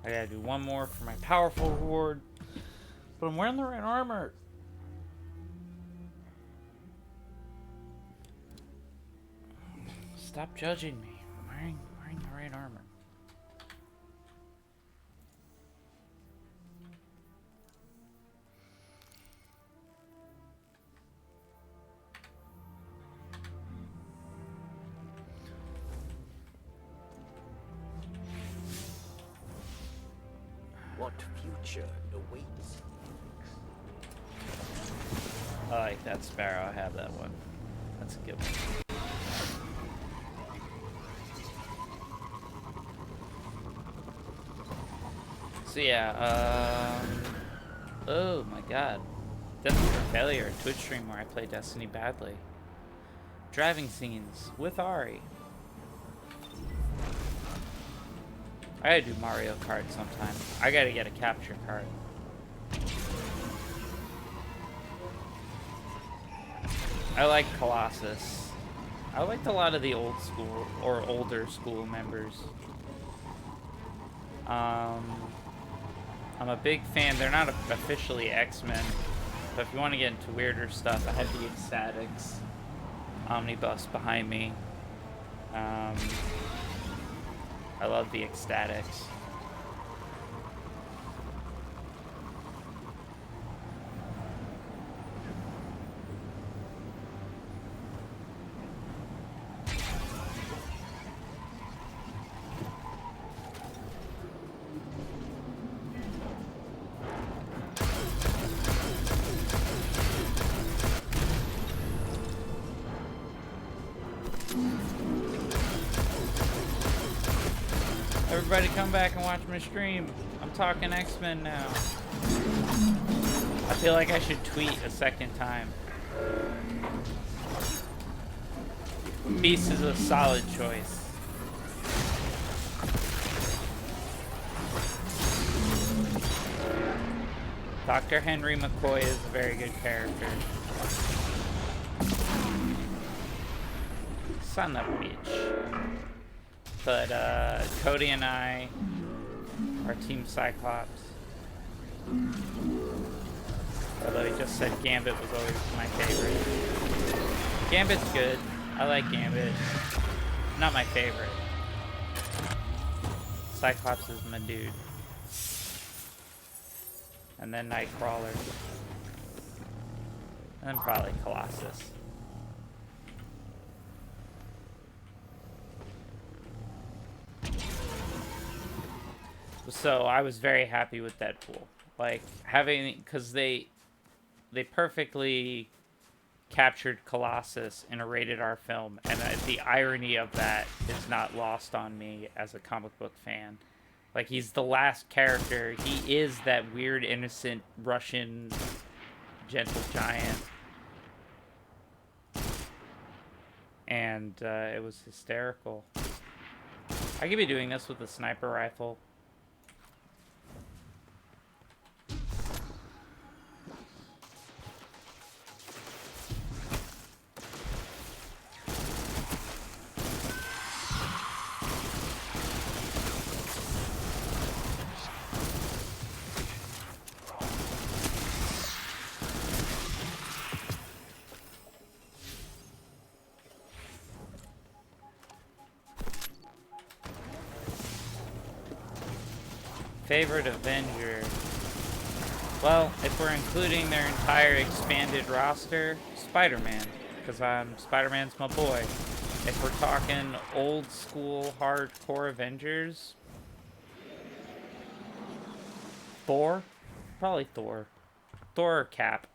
I gotta do one more for my powerful reward. But I'm wearing the right armor. Stop judging me. I'm wearing the right armor. What future awaits? I like that Sparrow. I have that one. That's a good one. So yeah, oh my god. Destiny for Failure, a Twitch stream where I play Destiny badly. Driving scenes with Ari. I gotta do Mario Kart sometime. I gotta get a capture card. I like Colossus. I liked a lot of the old school or older school members. I'm a big fan. They're not officially X-Men, but if you want to get into weirder stuff, I have the Ecstatics omnibus behind me. I love the Ecstatics. Everybody come back and watch my stream. I'm talking X-Men now. I feel like I should tweet a second time. Beast is a solid choice. Dr. Henry McCoy is a very good character. Son of a bitch. But Cody and I are Team Cyclops. Although he just said Gambit was always my favorite. Gambit's good. I like Gambit. Not my favorite. Cyclops is my dude. And then Nightcrawler. And then probably Colossus. So I was very happy with Deadpool. Like having, because they perfectly captured Colossus in a rated R film, and the irony of that is not lost on me as a comic book fan. Like, he's the last character. He is that weird, innocent Russian gentle giant. And it was hysterical. I could be doing this with a sniper rifle. Favorite Avenger? Well, if we're including their entire expanded roster, Spider-Man, because Spider-Man's my boy. If we're talking old school hardcore Avengers, Thor? Probably Thor. Thor or Cap.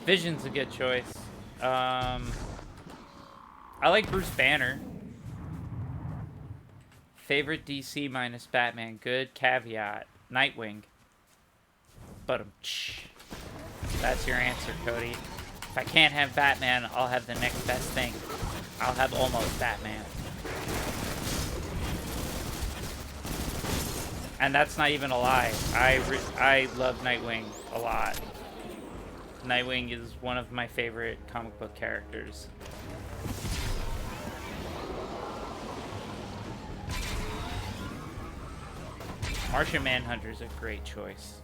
Vision's a good choice. I like Bruce Banner. Favorite DC minus Batman. Good caveat. Nightwing. But that's your answer, Cody. If I can't have Batman, I'll have the next best thing. I'll have almost Batman. And that's not even a lie. I love Nightwing a lot. Nightwing is one of my favorite comic book characters. Martian Manhunter's a great choice.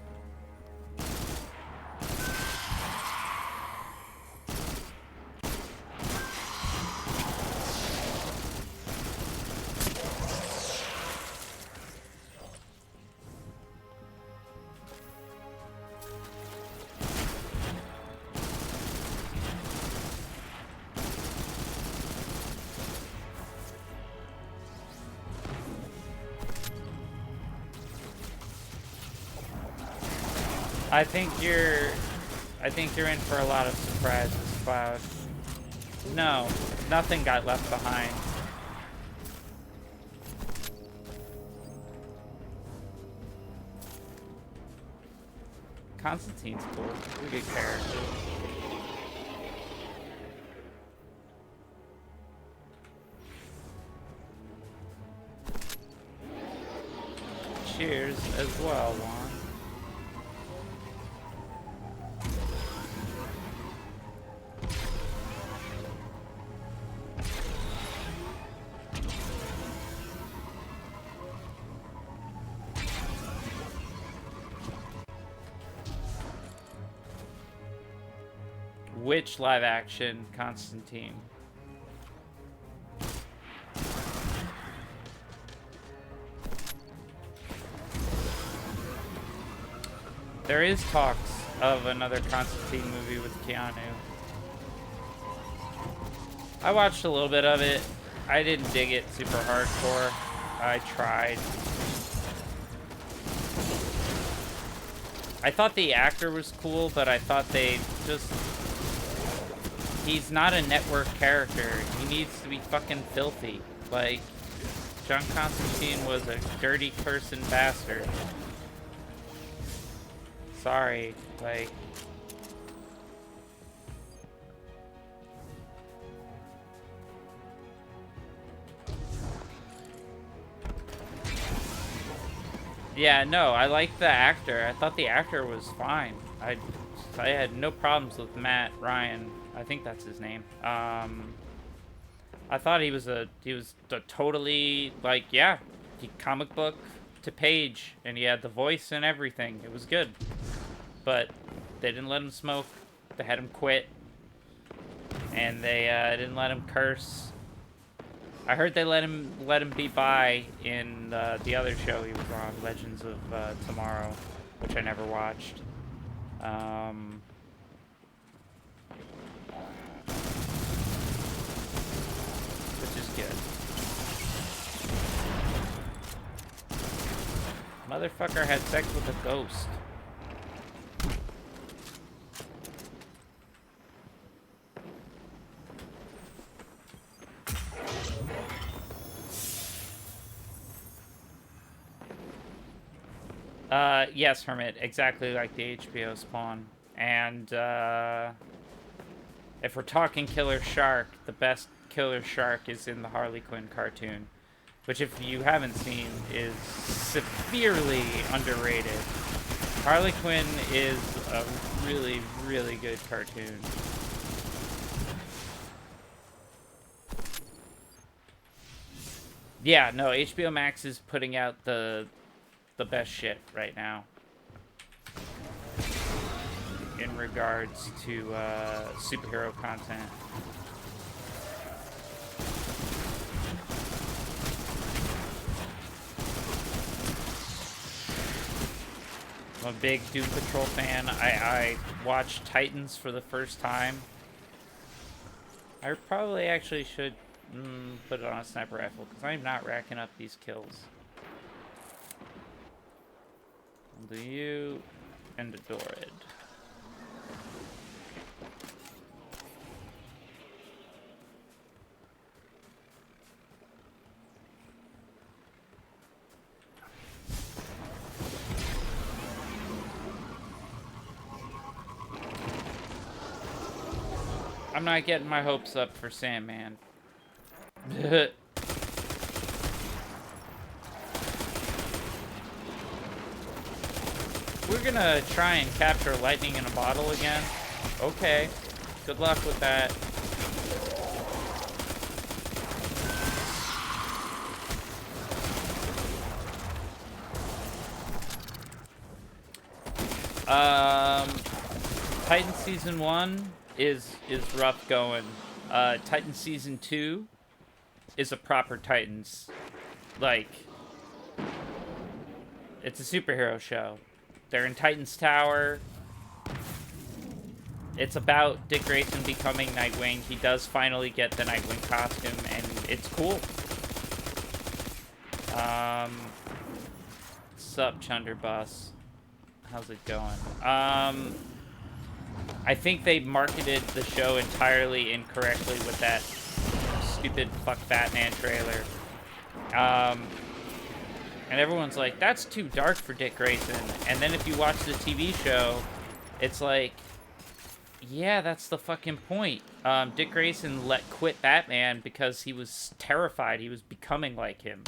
I think you're in for a lot of surprises, Cloud. No, nothing got left behind. Constantine's cool. He's a good character. Cheers as well, Juan. Which live action Constantine? There is talks of another Constantine movie with Keanu. I watched a little bit of it. I didn't dig it super hardcore. I tried. I thought the actor was cool, but I thought they just... He's not a network character. He needs to be fucking filthy. Like, John Constantine was a dirty person bastard. Sorry, like... Yeah, no, I liked the actor. I thought the actor was fine. I had no problems with Matt Ryan. I think that's his name. I thought he was a totally, like, yeah, he comic book to page, and he had the voice and everything. It was good. But they didn't let him smoke. They had him quit. And they didn't let him curse. I heard they let him be by in the other show he was on, Legends of Tomorrow, which I never watched. Which is good. Motherfucker had sex with a ghost. Yes, Hermit, exactly like the HBO Spawn. And, if we're talking Killer Shark, the best Killer Shark is in the Harley Quinn cartoon. Which, if you haven't seen, is severely underrated. Harley Quinn is a really, really good cartoon. Yeah, no, HBO Max is putting out the best shit right now in regards to superhero content. I'm a big Doom Patrol fan. I watched Titans for the first time. I probably actually should put it on a sniper rifle because I'm not racking up these kills. I'll do you and Adorid. I'm not getting my hopes up for Sandman. We're gonna try and capture lightning in a bottle again. Okay. Good luck with that. Titan Season 1 is rough going. Titan Season 2 is a proper Titans. Like, it's a superhero show. They're in Titan's Tower. It's about Dick Grayson becoming Nightwing. He does finally get the Nightwing costume, and it's cool. Sup, Chunderbus? How's it going? I think they marketed the show entirely incorrectly with that stupid fuck Batman trailer. And everyone's like, that's too dark for Dick Grayson. And then if you watch the TV show, it's like, yeah, that's the fucking point. Dick Grayson quit Batman because he was terrified. He was becoming like him.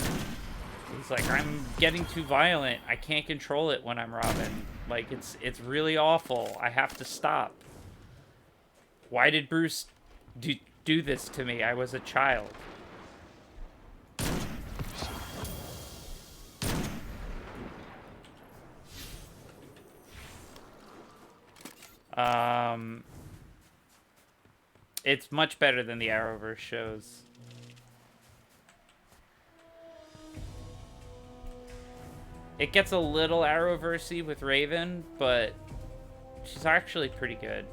He's like, I'm getting too violent. I can't control it when I'm Robin. Like, it's really awful. I have to stop. Why did Bruce do this to me? I was a child. It's much better than the Arrowverse shows. It gets a little Arrowverse-y with Raven, but she's actually pretty good.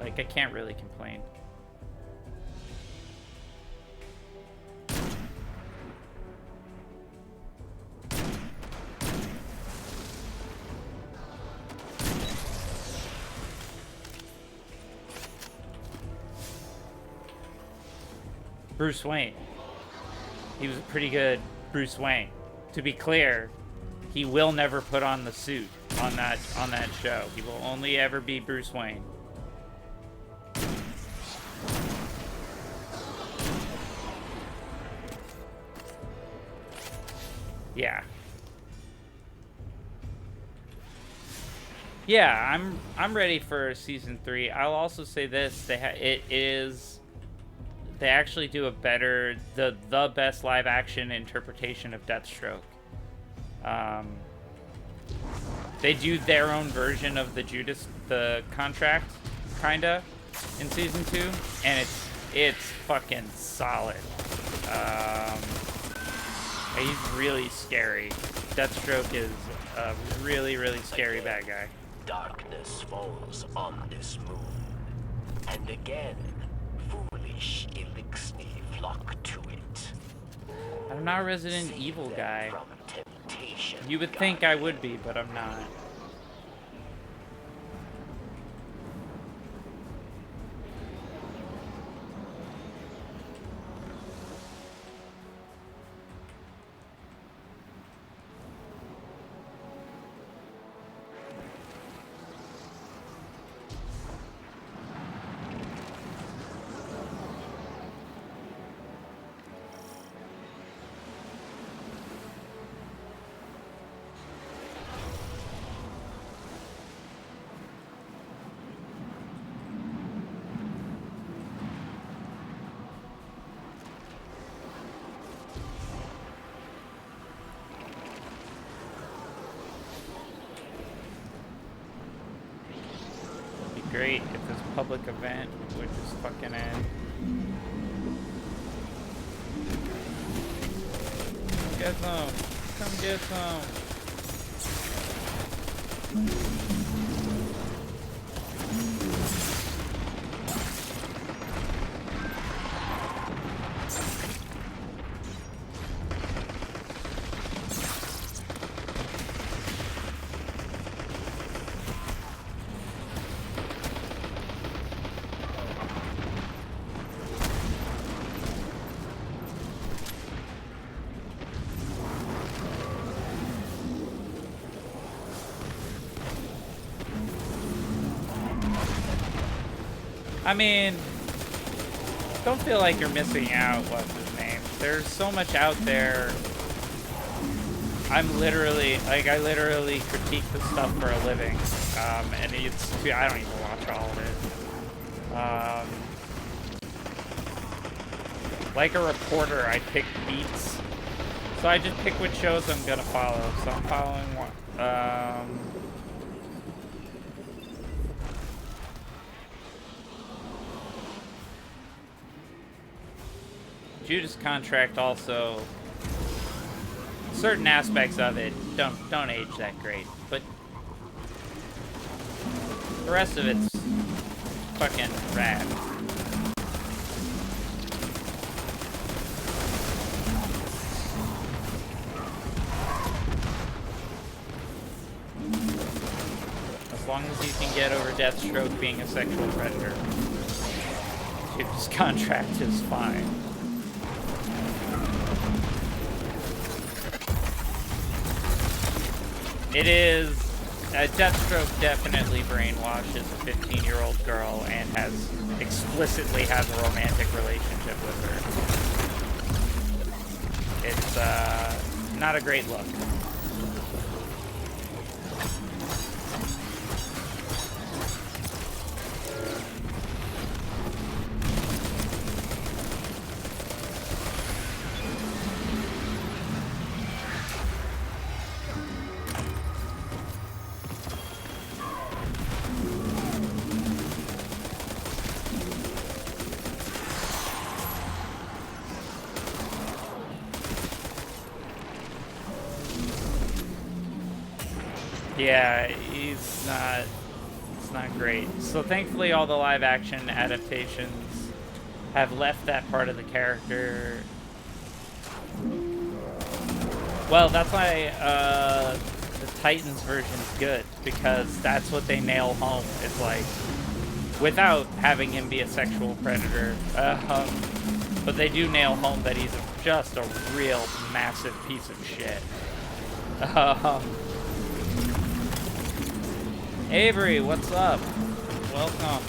Like, I can't really complain. Bruce Wayne. He was a pretty good Bruce Wayne. To be clear, he will never put on the suit on that show. He will only ever be Bruce Wayne. Yeah. Yeah, I'm ready for season 3. I'll also say this: they actually do a better, the best live action interpretation of Deathstroke. They do their own version of the contract, kinda, in season 2, and it's fucking solid. He's really scary. Deathstroke is a really, really scary bad guy. Darkness falls on this moon. And again, foolish Elixni flock to it. I'm not a Resident Evil Save them guy. from temptation, You would think I would be, but I'm not. Great if this public event would just fucking end. Get some! Come get some! I mean, don't feel like you're missing out, what's his name. There's so much out there. I literally critique the stuff for a living. And I don't even watch all of it. Like a reporter, I pick beats. So I just pick which shows I'm gonna follow. So I'm following one. Judas Contract also, certain aspects of it don't age that great, but the rest of it's fucking rad. As long as you can get over Deathstroke being a sexual predator, Judas Contract is fine. It is, Deathstroke definitely brainwashes a 15-year-old girl and explicitly has a romantic relationship with her. It's, not a great look. Yeah, it's not great. So thankfully all the live action adaptations have left that part of the character. Well, that's why the Titans version is good, because that's what they nail home. It's like, without having him be a sexual predator, but they do nail home that he's just a real massive piece of shit. Avery, what's up? Welcome.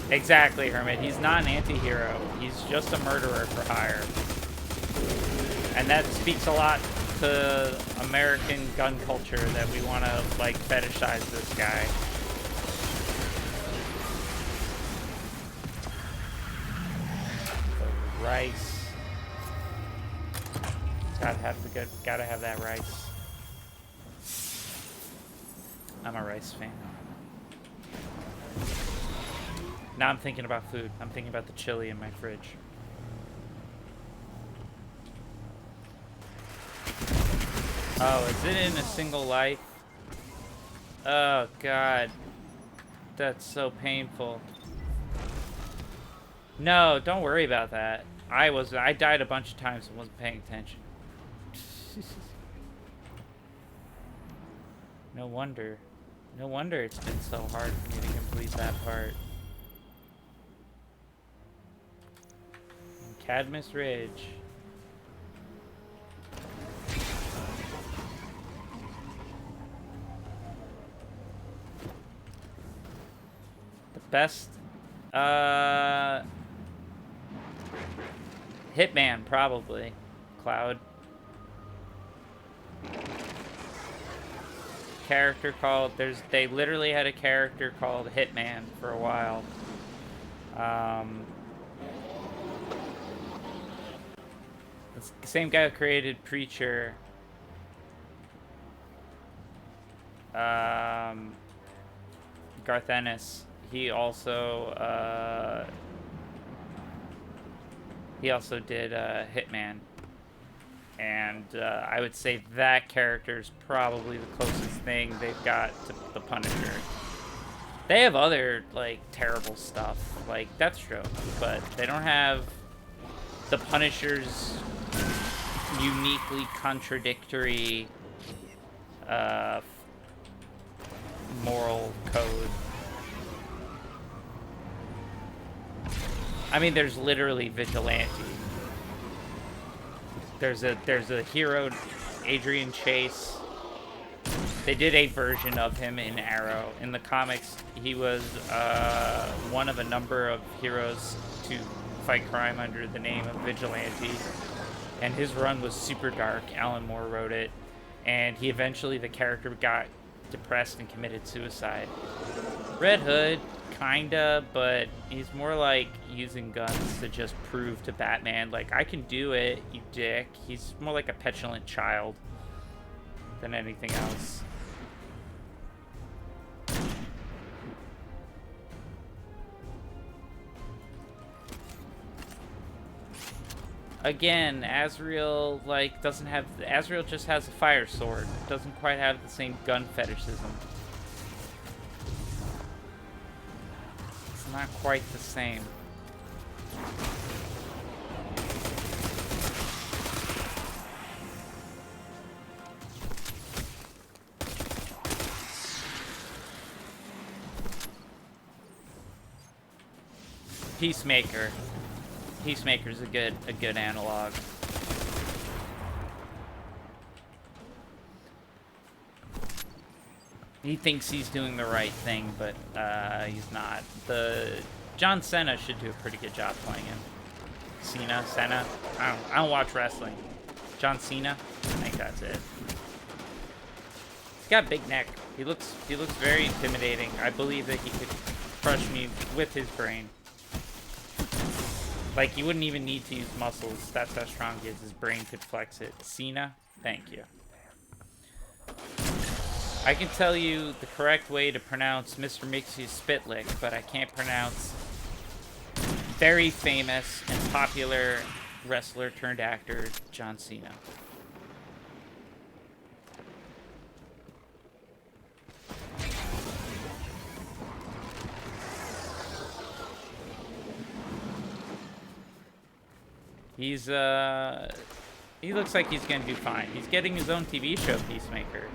Exactly, Hermit. He's not an anti-hero. He's just a murderer for hire. And that speaks a lot to American gun culture, that we want to, like, fetishize this guy. Rice. Gotta have that rice. I'm a rice fan. Now I'm thinking about food. I'm thinking about the chili in my fridge. Oh, is it in a single life? Oh, God. That's so painful. No, don't worry about that. I died a bunch of times and wasn't paying attention. No wonder. No wonder it's been so hard for me to complete that part. Cadmus Ridge. The best, Hitman, probably. Cloud. Character called, they literally had a character called Hitman for a while. The same guy who created Preacher. Garth Ennis. He also did Hitman. And I would say that character is probably the closest thing they've got to the Punisher. They have other, like, terrible stuff, like Deathstroke, but they don't have the Punisher's uniquely contradictory moral code. I mean, there's literally Vigilante. There's a hero, Adrian Chase. They did a version of him in Arrow. In the comics, he was one of a number of heroes to fight crime under the name of Vigilante. And his run was super dark. Alan Moore wrote it. And the character got depressed and committed suicide. Red Hood, kinda, but he's more like using guns to just prove to Batman, like, I can do it, you dick. He's more like a petulant child than anything else. Again, Azrael, like, Azrael just has a fire sword. Doesn't quite have the same gun fetishism. It's not quite the same. Peacemaker. Peacemaker's a good analog. He thinks he's doing the right thing, but he's not. John Cena should do a pretty good job playing him. Senna. I don't watch wrestling. John Cena. I think that's it. He's got a big neck. He looks very intimidating. I believe that he could crush me with his brain. Like, he wouldn't even need to use muscles. That's how strong he is. His brain could flex it. Cena, thank you. I can tell you the correct way to pronounce Mr. Mixie's spit lick, but I can't pronounce very famous and popular wrestler turned actor John Cena. He looks like he's gonna do fine. He's getting his own TV show, Peacemaker.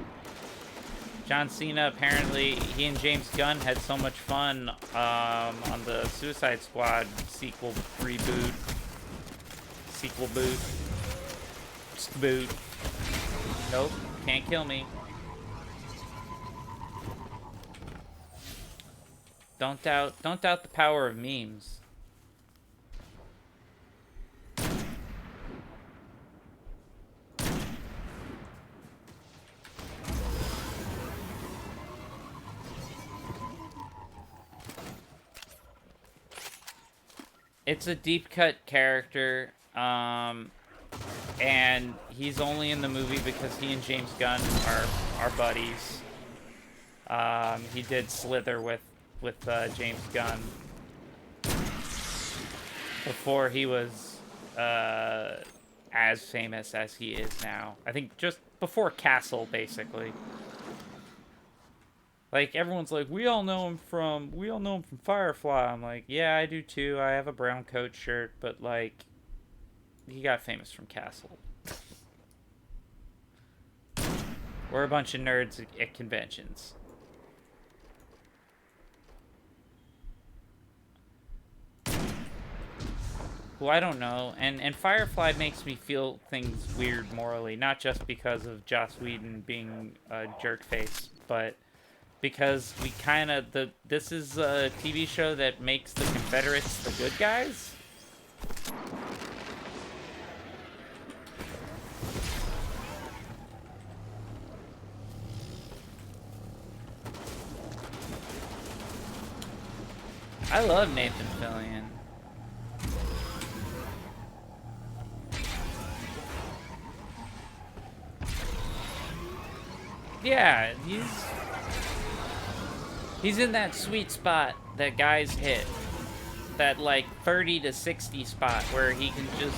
John Cena, apparently, he and James Gunn had so much fun on the Suicide Squad sequel reboot. Sequel boot. Boot. Nope, can't kill me. Don't doubt the power of memes. It's a deep cut character, and and he's only in the movie because he and James Gunn are buddies. He did Slither with James Gunn before he was as famous as he is now. I think just before Castle, basically. Like, everyone's like, we all know him from Firefly. I'm like, yeah, I do too. I have a brown coat shirt, but like, he got famous from Castle. We're a bunch of nerds at conventions. Who I don't know, and Firefly makes me feel things weird morally, not just because of Joss Whedon being a jerk face, but because we kind of this is a TV show that makes the Confederates the good guys. I love Nathan Fillion. Yeah, he's in that sweet spot that guys hit. That like 30 to 60 spot where he can just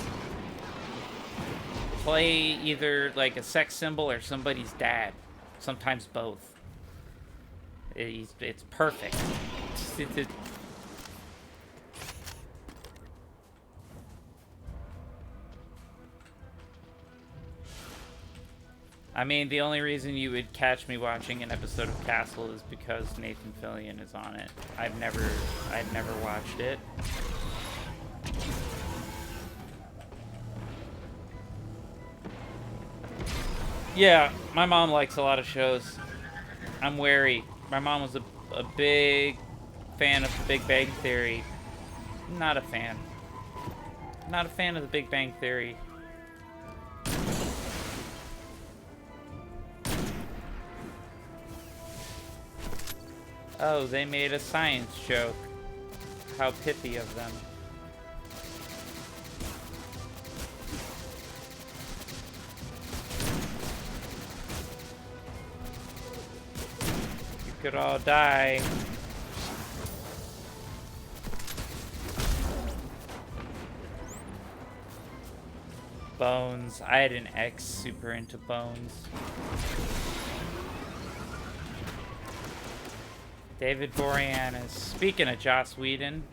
play either like a sex symbol or somebody's dad. Sometimes both. It's perfect. I mean, the only reason you would catch me watching an episode of Castle is because Nathan Fillion is on it. I've never watched it. Yeah, my mom likes a lot of shows. I'm wary. My mom was a big fan of The Big Bang Theory. Not a fan. Not a fan of The Big Bang Theory. Oh, they made a science joke. How pithy of them. You could all die. Bones. I had an ex super into Bones. David Boreanaz. Speaking of Joss Whedon,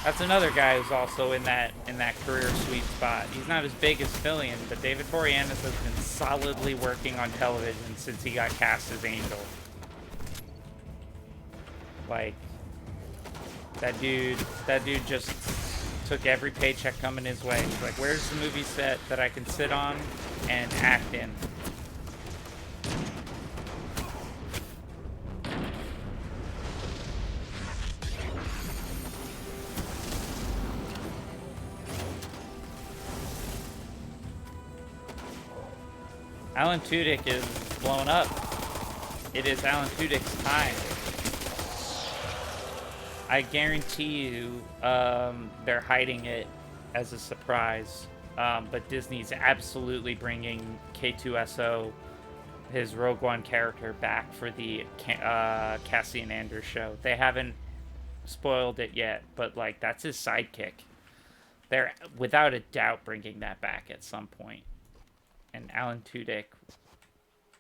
that's another guy who's also in that career sweet spot. He's not as big as Fillion, but David Boreanaz has been solidly working on television since he got cast as Angel. Like, that dude just took every paycheck coming his way. He's like, where's the movie set that I can sit on and act in? Alan Tudyk is blown up. It is Alan Tudyk's time. I guarantee you they're hiding it as a surprise. But Disney's absolutely bringing K2SO, his Rogue One character, back for the Cassian Andor show. They haven't spoiled it yet, but like that's his sidekick. They're without a doubt bringing that back at some point. And Alan Tudyk,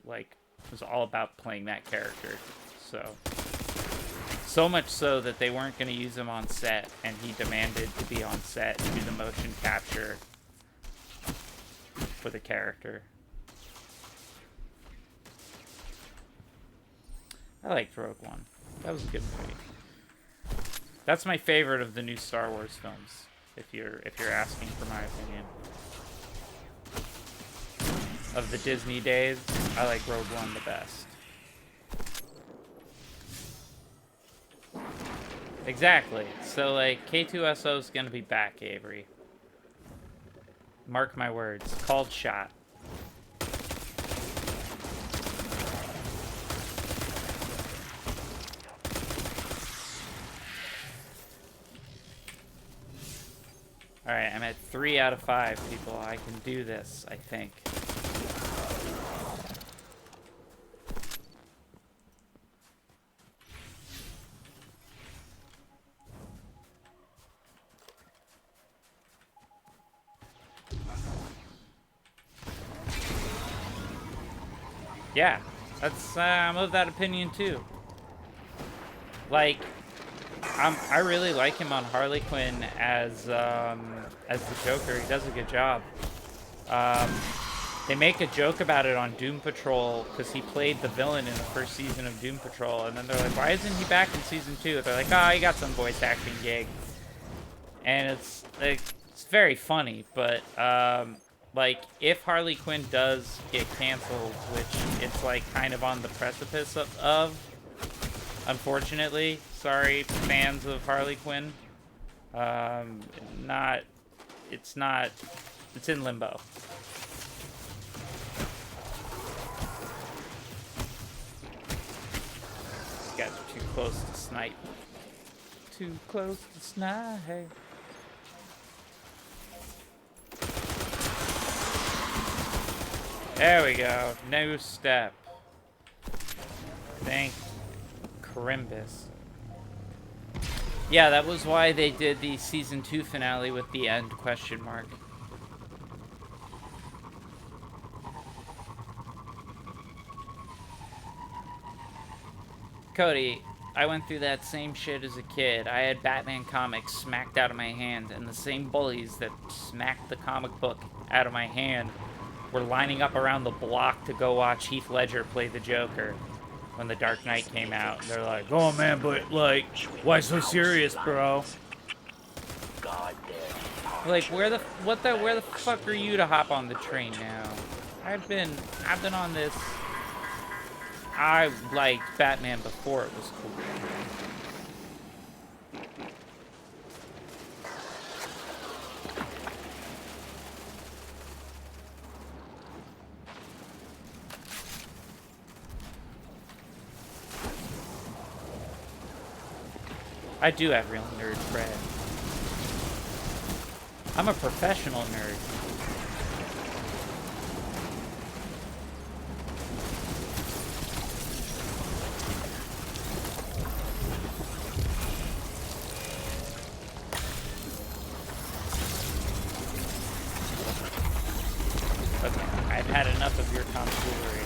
like, was all about playing that character. So much so that they weren't going to use him on set, and he demanded to be on set and do the motion capture for the character. I liked Rogue One. That was a good movie. That's my favorite of the new Star Wars films, if you're asking for my opinion. Of the Disney days, I like Rogue One the best. Exactly. So, like, K2SO is gonna be back, Avery. Mark my words. Called shot. Alright, I'm at 3 out of 5, people. I can do this, I think. Yeah, that's I'm of that opinion too. Like, I really like him on Harley Quinn as the Joker. He does a good job. They make a joke about it on Doom Patrol because he played the villain in the first season of Doom Patrol, and then they're like, "Why isn't he back in season 2?" They're like, "Oh, he got some voice acting gig," and it's like, it's very funny. But like, if Harley Quinn does get canceled, which it's like kind of on the precipice of unfortunately, sorry fans of Harley Quinn, it's in limbo. These guys are too close to snipe. Too close to snipe. There we go. No step. Thank Carimbus. Yeah, that was why they did the season 2 finale with the end question mark. Cody, I went through that same shit as a kid. I had Batman comics smacked out of my hand, and the same bullies that smacked the comic book out of my hand were lining up around the block to go watch Heath Ledger play the Joker when The Dark Knight came out. They're like, "Oh man, but like, why so serious, bro?" Like, where the fuck are you to hop on the train now? I've been on this. I liked Batman before it was cool. I do have real nerd cred. I'm a professional nerd. Okay, I've had enough of your tomfoolery.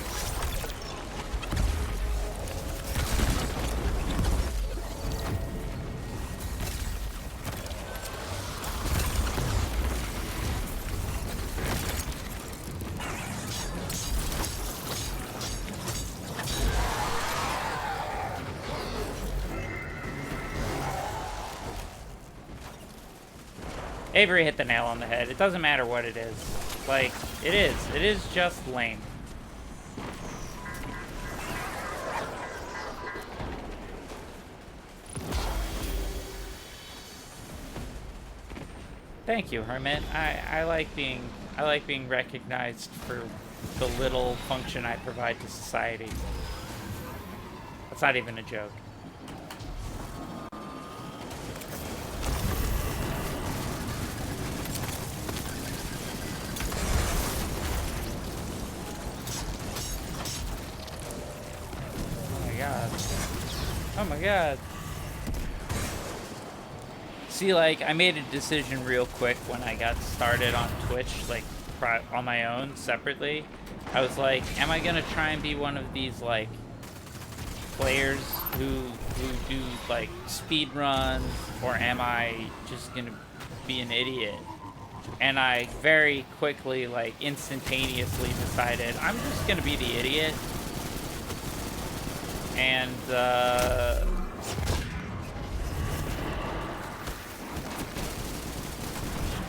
Avery hit the nail on the head. It doesn't matter what it is. Like, it is just lame. Thank you, Hermit. I like being recognized for the little function I provide to society. That's not even a joke. Oh my god. See, like, I made a decision real quick when I got started on Twitch, like, on my own, separately. I was like, am I gonna try and be one of these, like, players who do, like, speed runs, or am I just gonna be an idiot? And I very quickly, like, instantaneously decided, I'm just gonna be the idiot. And,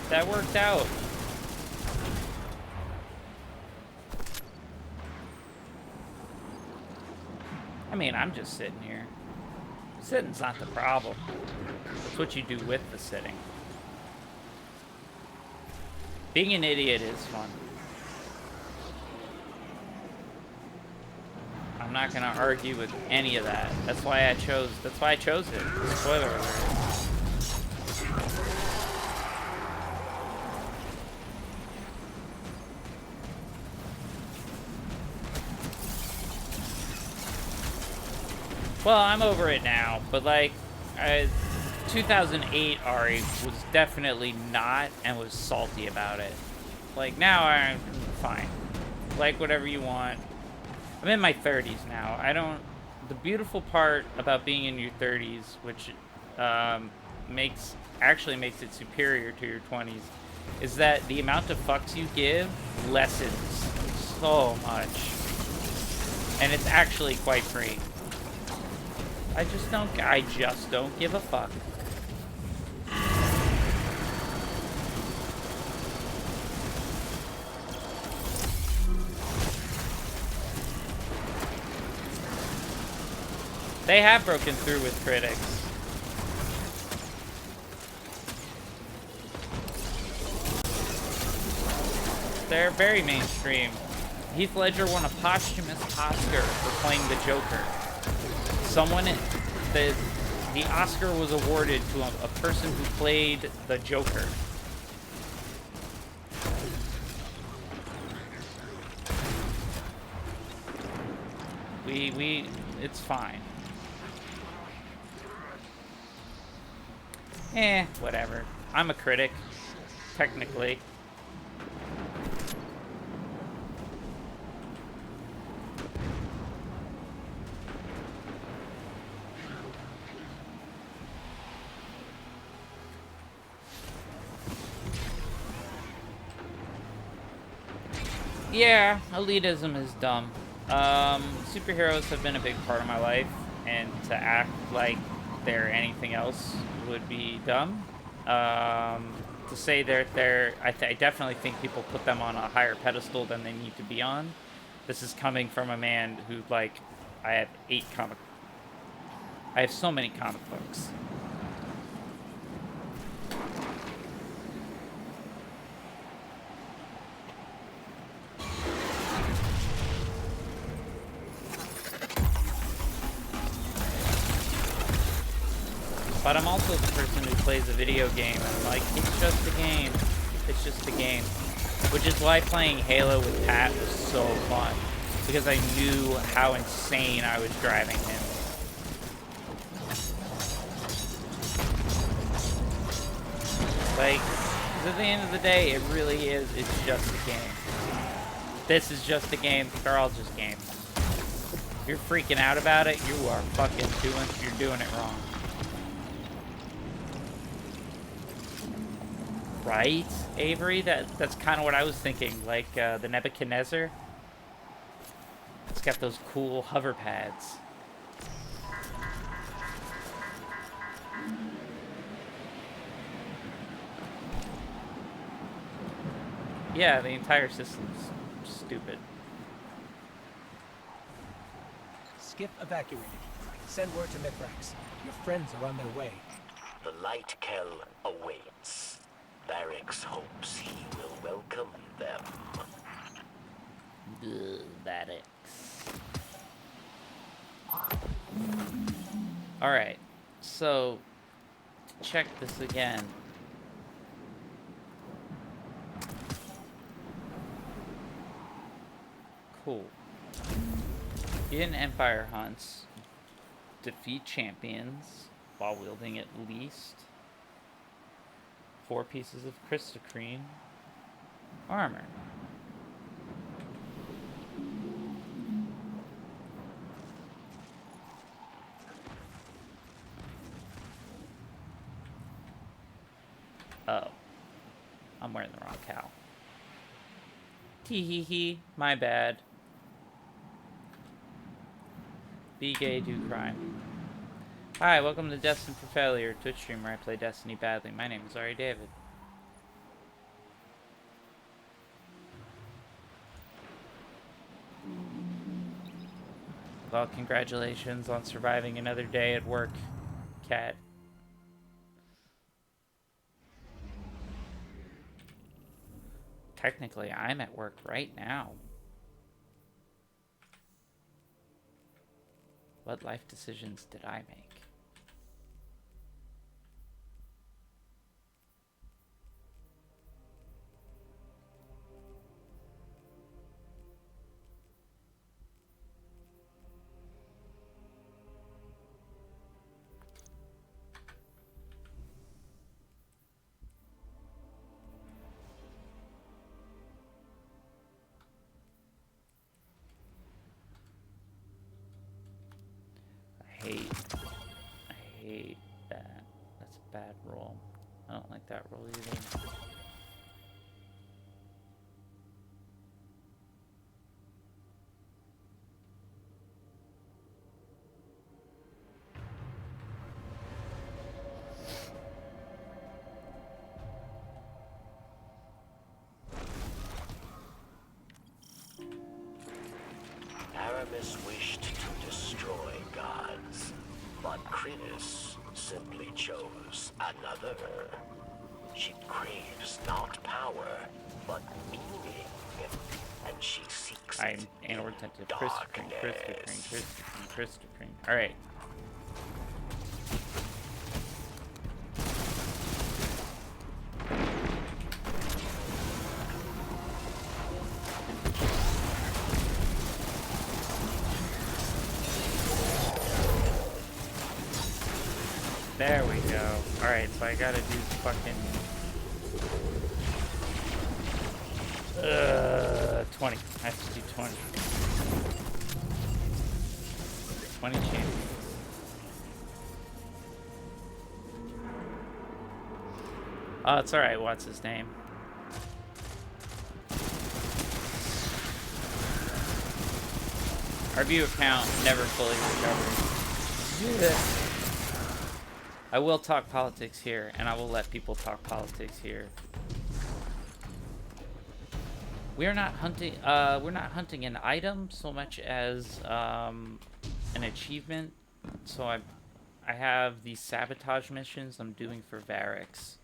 that worked out. I mean, I'm just sitting here. Sitting's not the problem. It's what you do with the sitting. Being an idiot is fun. I'm not gonna argue with any of that. That's why I chose it. Spoiler alert. Well, I'm over it now, but like, 2008 Ari was definitely not and was salty about it. Like, now I'm fine. Like, whatever you want. I'm in my 30s now. I don't... The beautiful part about being in your 30s, which actually makes it superior to your 20s, is that the amount of fucks you give lessens so much. And it's actually quite free. I just don't give a fuck. They have broken through with critics. They're very mainstream. Heath Ledger won a posthumous Oscar for playing the Joker. The Oscar was awarded to a person who played the Joker. It's fine. Whatever. I'm a critic, technically. Yeah, elitism is dumb. Superheroes have been a big part of my life, and to act like they're anything else would be dumb. To say I definitely think people put them on a higher pedestal than they need to be on. This is coming from a man who, like, I have so many comic books. But I'm also the person who plays a video game, and I'm like, it's just a game. It's just a game. Which is why playing Halo with Pat was so fun. Because I knew how insane I was driving him. Like, 'cause at the end of the day, it really is, it's just a game. This is just a game, they're all just games. If you're freaking out about it, you are fucking you're doing it wrong. Right, Avery? That's kind of what I was thinking. Like, the Nebuchadnezzar. It's got those cool hover pads. Yeah, the entire system's stupid. Skip evacuated. Send word to Mithrax. Your friends are on their way. The Light Kell awaits. Barracks hopes he will welcome them. Barracks. Alright, so check this again. Cool. In Empire hunts, defeat champions while wielding at least 4 pieces of crystocrene armor. Oh. I'm wearing the wrong cow. Tee hee hee. My bad. Be gay, do crime. Hi, welcome to Destined for Failure, Twitch stream where I play Destiny badly. My name is Ari David. Well, congratulations on surviving another day at work, Cat. Technically, I'm at work right now. What life decisions did I make? hate that. That's a bad roll. I don't like that roll either. Aramis wished to destroy gods, but Krinis simply chose another. She craves not power, but meaning, and she seeks I'm it in anal retentive. darkness. Christopher. Alright. There we go. Alright, so I gotta do fucking 20. I have to do 20. 20 champions. Oh, it's alright. What's his name? Our view account never fully recovered. I will talk politics here, and I will let people talk politics here. We're not hunting. We're not hunting an item so much as an achievement. So I have these sabotage missions I'm doing for Varix,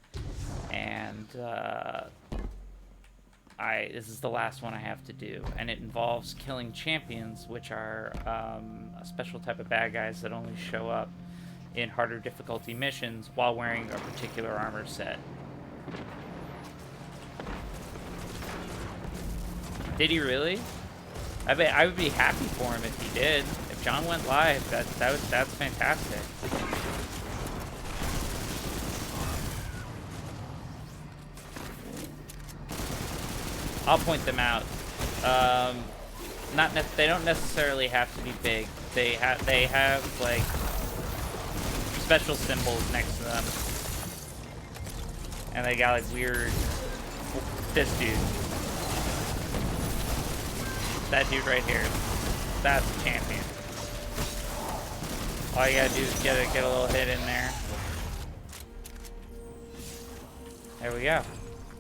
and this is the last one I have to do, and it involves killing champions, which are a special type of bad guys that only show up in harder difficulty missions while wearing a particular armor set. Did he really? I would be happy for him if he did. If John went live, that's fantastic. I'll point them out. They don't necessarily have to be big. They have like special symbols next to them, and they got like weird. This dude. That dude right here. That's the champion. All you gotta do is get a little hit in there. There we go.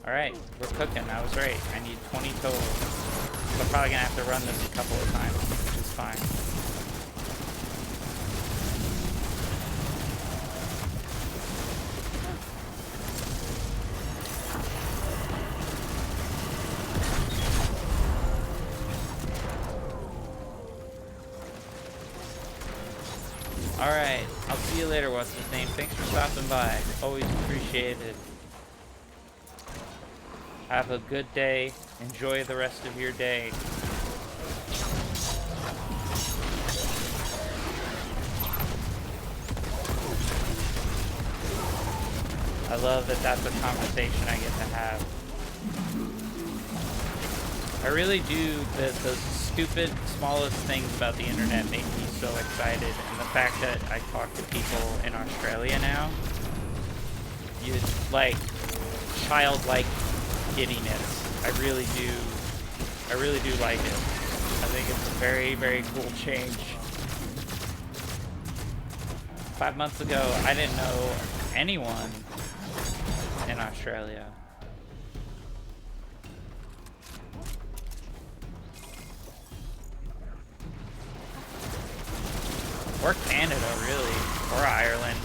Alright, we're cooking. That was right. I need 20 total. So I'm probably gonna have to run this a couple of times, which is fine. Alright, I'll see you later, what's his name? Thanks for stopping by. Always appreciated. Have a good day. Enjoy the rest of your day. I love that that's a conversation I get to have. I really do. The stupid, smallest things about the internet make me so excited. And the fact that I talk to people in Australia now, you like childlike giddiness. I really do like it. I think it's a very, very cool change. 5 months ago, I didn't know anyone in Australia. Or Canada, really. Or Ireland.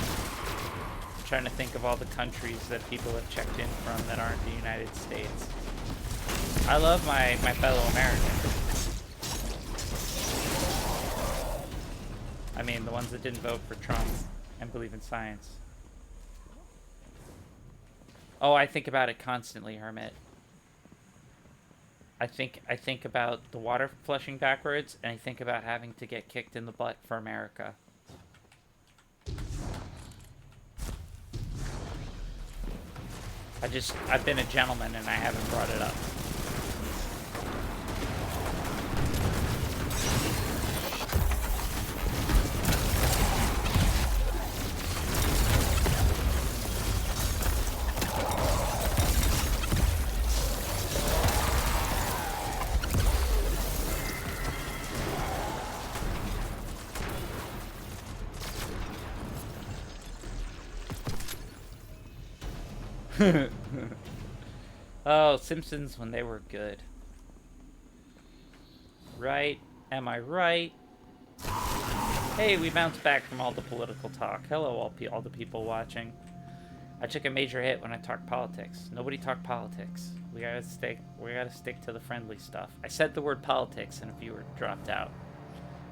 I'm trying to think of all the countries that people have checked in from that aren't the United States. I love my fellow Americans. I mean, the ones that didn't vote for Trump and believe in science. Oh, I think about it constantly, Hermit. I think about the water flushing backwards, and I think about having to get kicked in the butt for America. I've been a gentleman and I haven't brought it up. Oh, Simpsons when they were good. Right? Am I right? Hey, we bounced back from all the political talk. Hello, all the people watching. I took a major hit when I talked politics. Nobody talk politics. We gotta stick to the friendly stuff. I said the word politics and a viewer dropped out.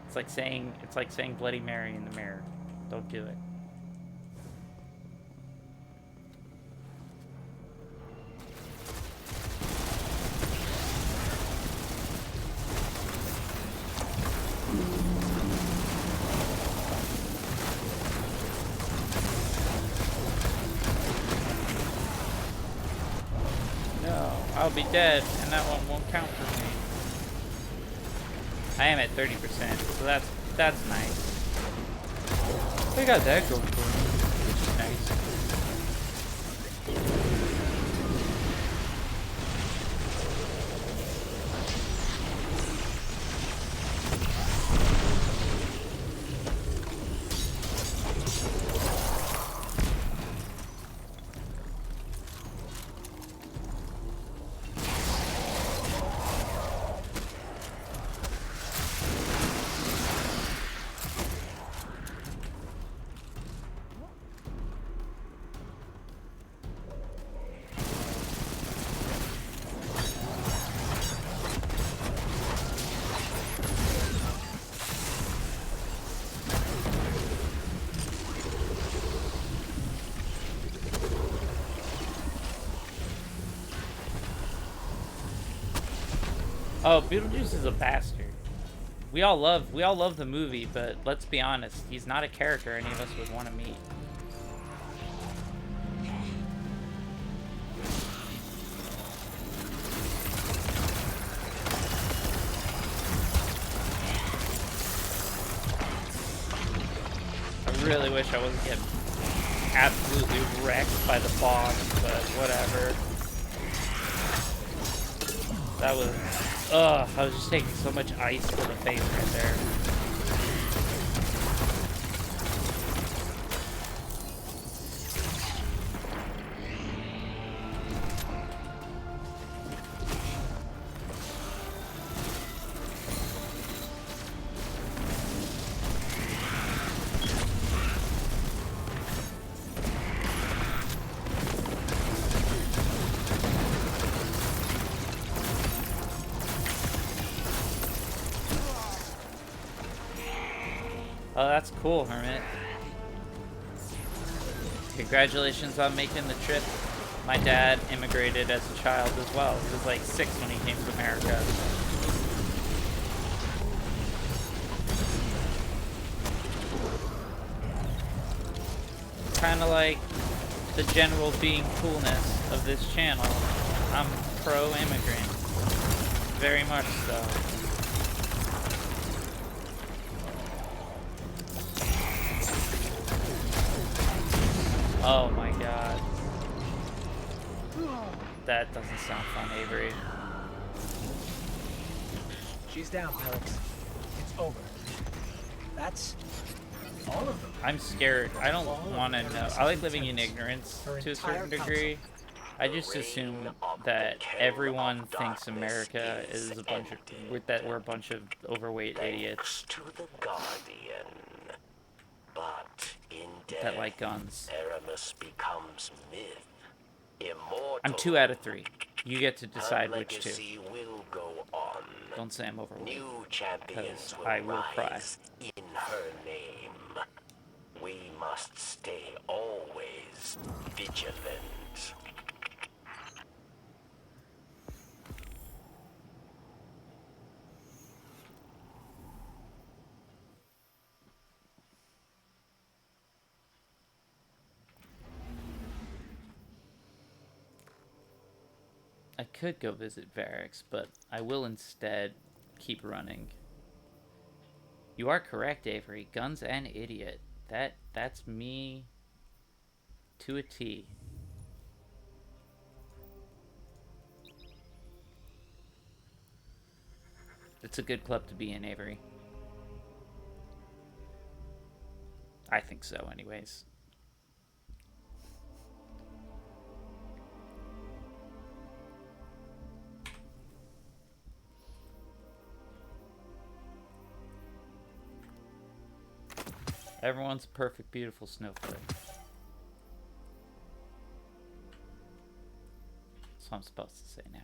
It's like saying Bloody Mary in the mirror. Don't do it. No, I'll be dead, and that one won't count for me. I am at 30%, so that's nice. I got that going for me, which is nice. Oh, Beetlejuice is a bastard. We all love the movie, but let's be honest, he's not a character any of us would want to meet. I really wish I wasn't getting absolutely wrecked by the boss, but whatever. That was... Ugh, I was just taking so much ice to the face right there. Oh, that's cool, Hermit. Congratulations on making the trip. My dad immigrated as a child as well. He was like 6 when he came to America. Kind of like the general being coolness of this channel. I'm pro-immigrant. Very much so. Oh my god. That doesn't sound fun, Avery. She's down, Alex. It's over. That's all of them. I'm scared. I don't want to know. I like living in ignorance to a certain degree. I just assume that everyone thinks America is a bunch of that we're a bunch of overweight idiots To the Guardian. But in death, that like guns. Aramis becomes myth. Immortal. I'm 2 out of 3. You get to Her decide which 2. legacy will go on. Don't say I'm overweight. New champions will I will cry. rise in her name. We must stay always vigilant. I could go visit Varix, but I will instead keep running. You are correct, Avery. Guns and idiot. That's me to a T. It's a good club to be in, Avery. I think so, anyways. Everyone's a perfect, beautiful snowflake. That's what I'm supposed to say now.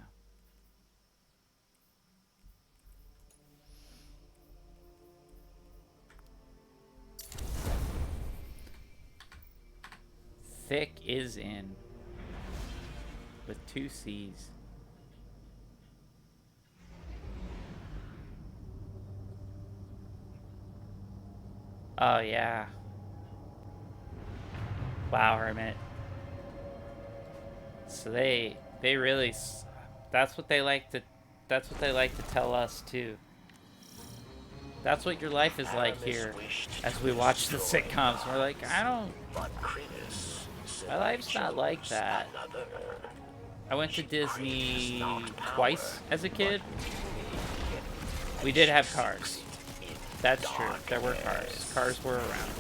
Thick is in with 2 C's. Oh yeah. Wow, Hermit. So they really that's what they like to tell us too. That's what your life is like here as we watch the sitcoms. We're like, my life's not like that. I went to Disney twice as a kid. We did have cars. That's true. There were cars. Cars were around.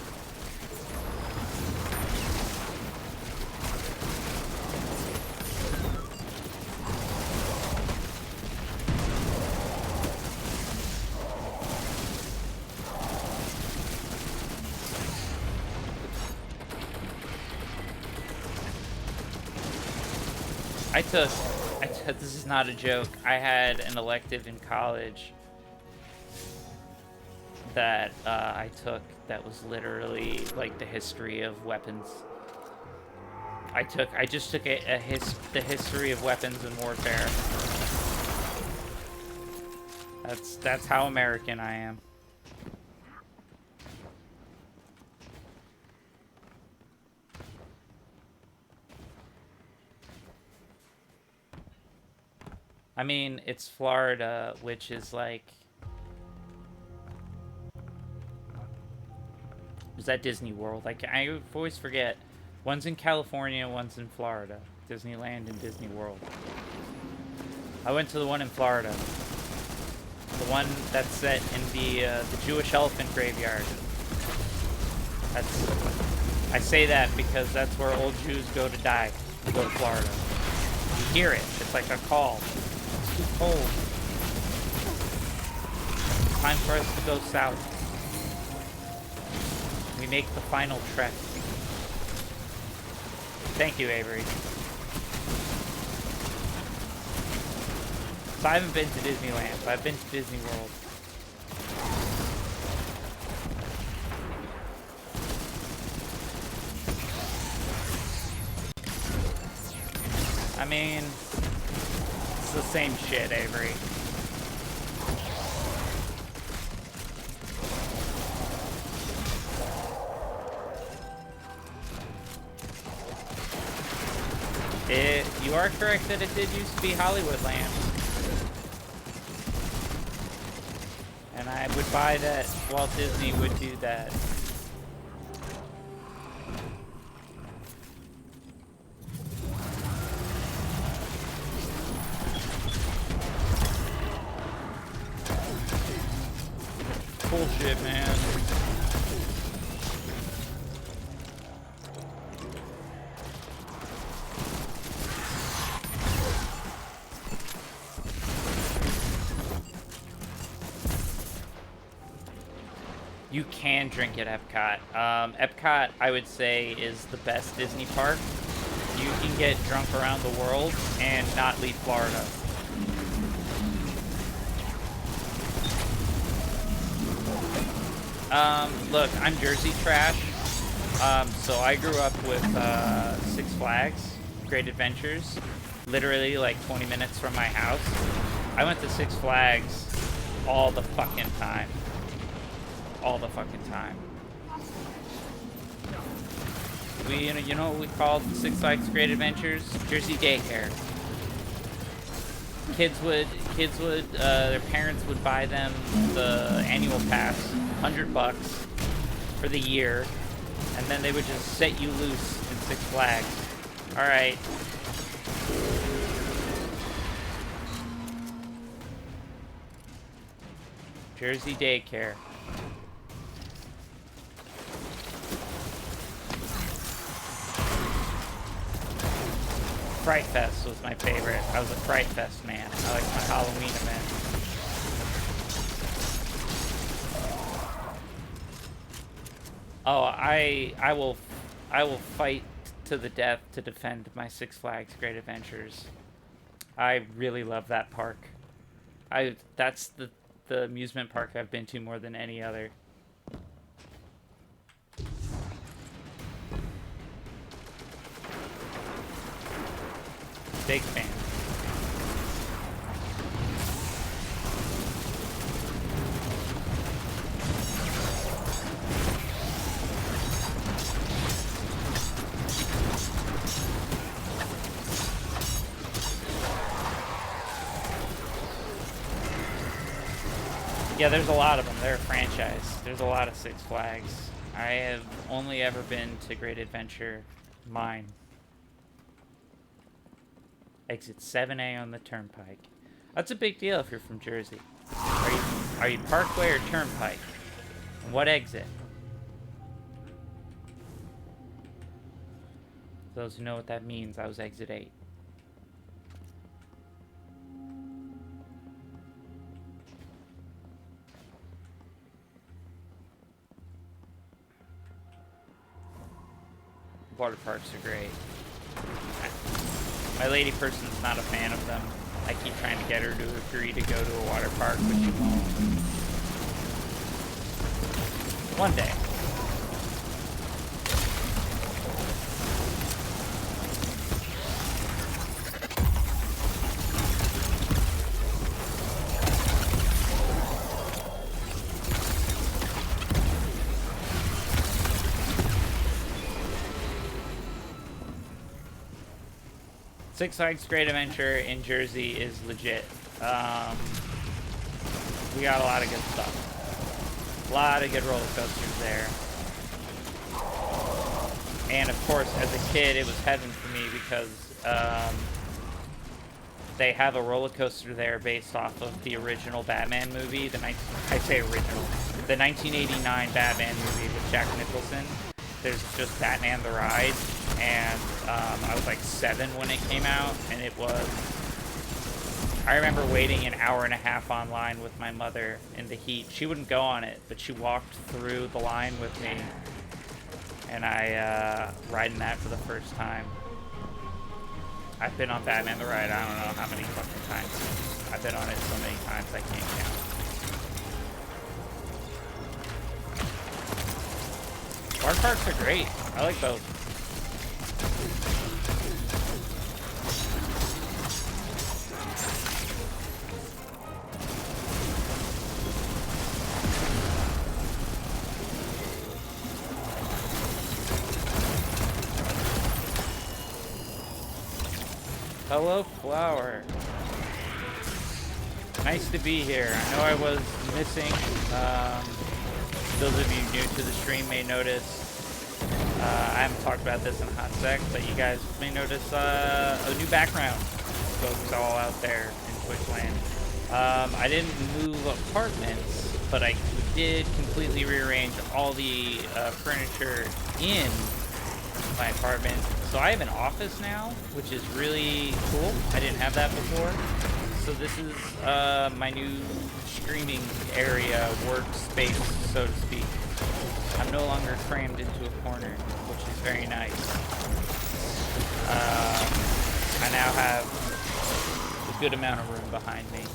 This is not a joke. I had an elective in college that I took that was literally like the history of weapons. I just took the history of weapons and warfare. That's how American I am. I mean, it's Florida, which is like... Is that Disney World? Like, I always forget. One's in California, one's in Florida. Disneyland and Disney World. I went to the one in Florida. The one that's set in the Jewish elephant graveyard. I say that because that's where old Jews go to die. They go to Florida. You hear it. It's like a call. It's too cold. It's time for us to go south. We make the final trek. Thank you, Avery. So I haven't been to Disneyland, but I've been to Disney World. I mean, it's the same shit, Avery. You are correct that it did used to be Hollywoodland. And I would buy that Walt Disney would do that. Bullshit, man. You can drink at Epcot. Epcot, I would say, is the best Disney park. You can get drunk around the world and not leave Florida. Look, I'm Jersey trash. So I grew up with Six Flags, Great Adventures, literally like 20 minutes from my house. I went to Six Flags all the fucking time. All the fucking time. You know what we called Six Flags Great Adventures? Jersey daycare. Their parents would buy them the annual pass, $100 for the year, and then they would just set you loose in Six Flags. All right. Jersey daycare. Fright Fest was my favorite. I was a Fright Fest man. I liked my Halloween event. Oh, I will fight to the death to defend my Six Flags Great Adventures. I really love that park. That's the amusement park I've been to more than any other. Big fan. Yeah, there's a lot of them. They're a franchise. There's a lot of Six Flags. I have only ever been to Great Adventure, mine. Exit 7A on the Turnpike. That's a big deal if you're from Jersey. Are you Parkway or Turnpike? And what exit? For those who know what that means, I was exit 8. Water parks are great. My lady person's not a fan of them. I keep trying to get her to agree to go to a water park, but she won't. One day. Six Flags Great Adventure in Jersey is legit. We got a lot of good stuff. A lot of good roller coasters there. And of course, as a kid, it was heaven for me because they have a roller coaster there based off of the original Batman movie. I say original. The 1989 Batman movie with Jack Nicholson. There's just Batman the Ride. And I was like 7 when it came out, and it was... I remember waiting an hour and a half online with my mother in the heat. She wouldn't go on it, but she walked through the line with me, and I riding that for the first time. I've been on Batman the Ride, I don't know how many fucking times. I've been on it so many times I can't count. Water parks are great. I like both. Hello, Flower. Nice to be here. I know I was missing. Those of you new to the stream may notice. I haven't talked about this in a hot sec, but you guys may notice a new background. Folks all out there in Twitchland. I didn't move apartments, but I did completely rearrange all the furniture in my apartment. So I have an office now, which is really cool. I didn't have that before. So this is my new streaming area, workspace, so to speak. I'm no longer crammed into a corner, which is very nice. I now have a good amount of room behind me. In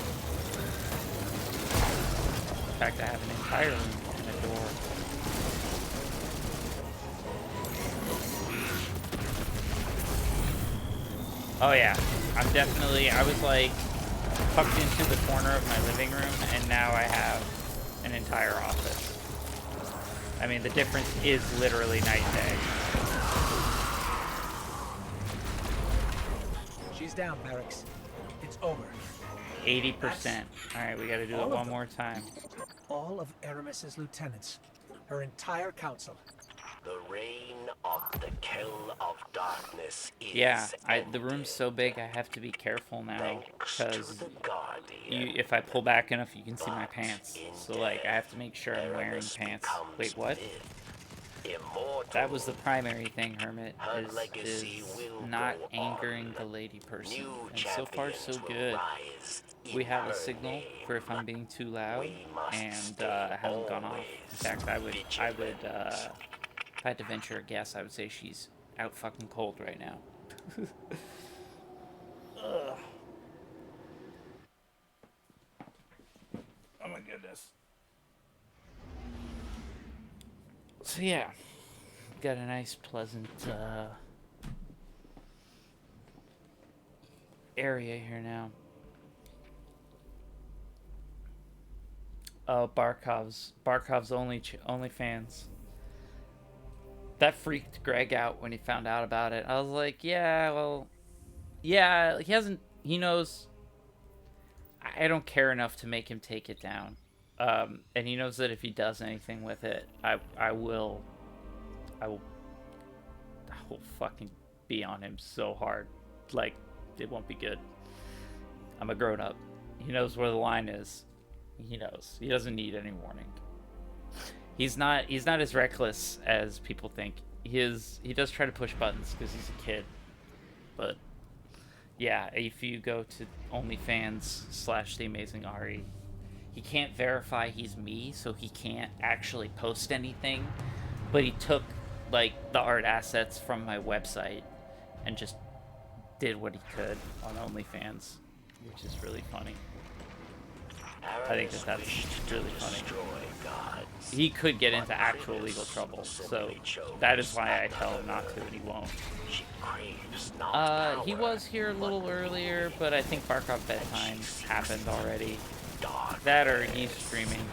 fact, I have an entire room and a door. Oh yeah, I was like tucked into the corner of my living room, and now I have an entire office. I mean, the difference is literally night and day. She's down, Barracks. It's over. 80%. Alright, we gotta do it one more time. All of Aramis's lieutenants. Her entire council. The reign of the Kill of Darkness is Yeah, the ended. room's so big I have to be careful now, Thanks to because the Guardian, if I pull back enough, you can see my but pants. in So, like, I have to make sure I'm wearing Aramis pants. becomes Wait, what? myth, immortal. That was the primary thing, Hermit, Her is legacy will not go angering on. the lady person. New And so far, so champions will good. rise in We have a her signal name. for if I'm being too loud, We must and stay it hasn't gone off. In always fact, I would I had to venture a guess, I would say she's out fucking cold right now. Ugh. Oh my goodness. So yeah, got a nice, pleasant area here now. Oh, Barkov's OnlyFans. That freaked Greg out when he found out about it. I was like, yeah, well, yeah, he knows I don't care enough to make him take it down. And he knows that if he does anything with it, I will fucking be on him so hard. Like, it won't be good. I'm a grown up. He knows where the line is. He knows. He doesn't need any warning. He's not as reckless as people think. He does try to push buttons because he's a kid. But yeah, if you go to OnlyFans / The Amazing Ari, he can't verify he's me, so he can't actually post anything. But he took like the art assets from my website and just did what he could on OnlyFans, which is really funny. I think that's really funny. He could get into actual legal trouble, so that is why I tell him not to, and he won't. He was here a little earlier, but I think Barkov bedtime happened already. That or he's streaming.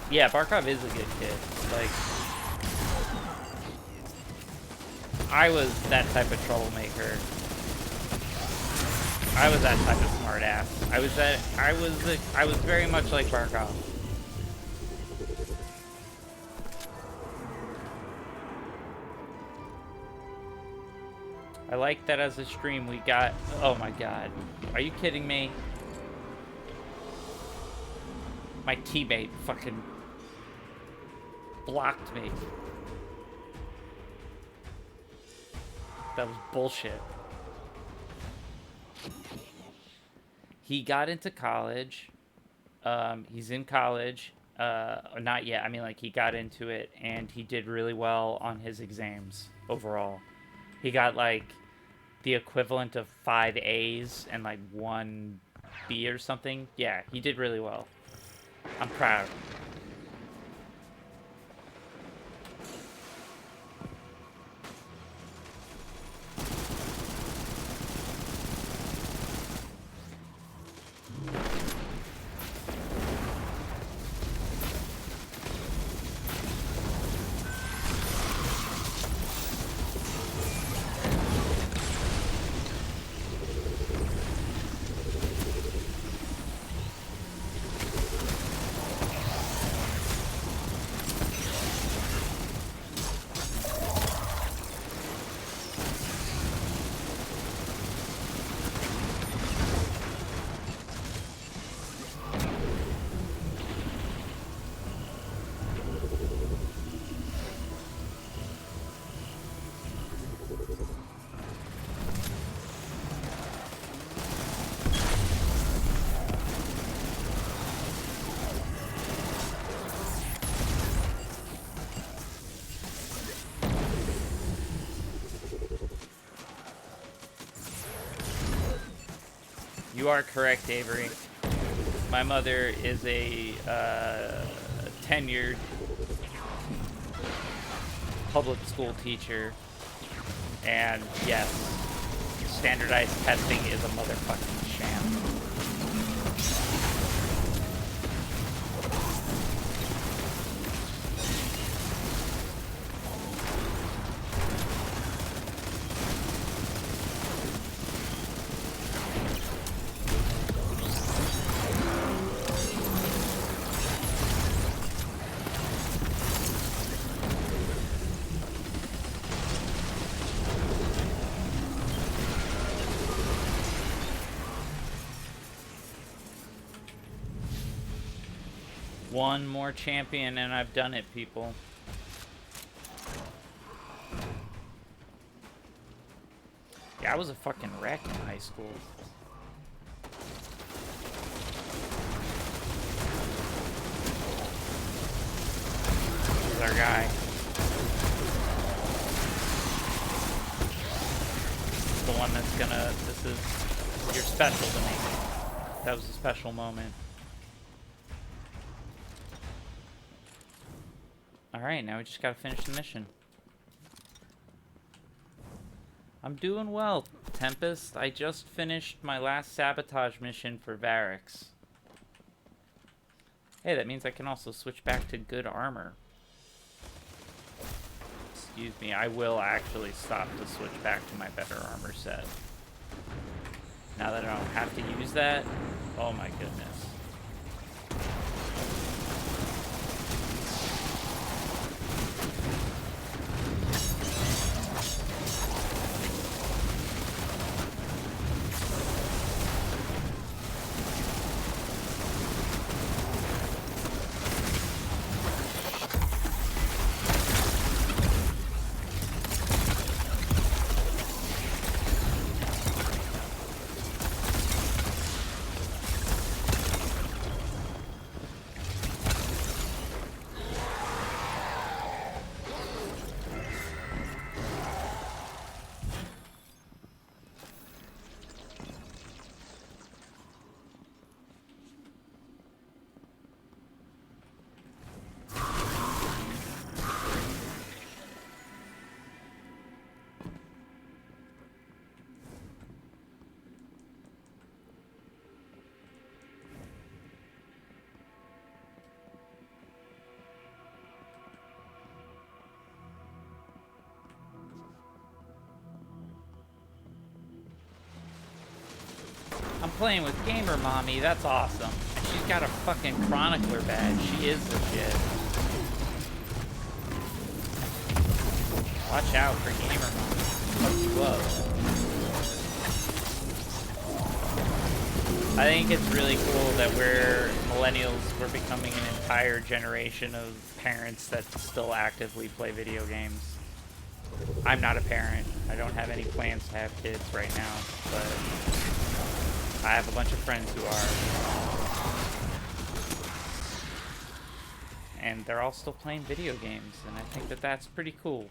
Yeah, Barkov is a good kid. Like, I was that type of troublemaker. I was that type of smart ass. I was very much like Barkov. I like that as a stream we got, oh my god. Are you kidding me? My teammate fucking blocked me. That was bullshit. He got into college. He's in college. Not yet. I mean, like, he got into it, and he did really well on his exams overall. He got, like, the equivalent of 5 A's and, like, 1 B or something. Yeah, he did really well. I'm proud. You are correct, Avery. My mother is a tenured public school teacher, and yes, standardized testing is a motherfucking sham. One more champion and I've done it, people. Yeah, I was a fucking wreck in high school. This is our guy. one that's gonna. This is. You're special to me. That was a special moment. Alright, now we just gotta finish the mission. I'm doing well, Tempest. I just finished my last sabotage mission for Varix. Hey, that means I can also switch back to good armor. Excuse me, I will actually stop to switch back to my better armor set. Now that I don't have to use that, oh my goodness. I'm playing with Gamer Mommy, that's awesome. And she's got a fucking Chronicler badge. She is the shit. Watch out for Gamer Mommy. Fuck you up. I think it's really cool that we're becoming an entire generation of parents that still actively play video games. I'm not a parent. I don't have any plans to have kids right now, but I have a bunch of friends who are. And they're all still playing video games, and I think that that's pretty cool.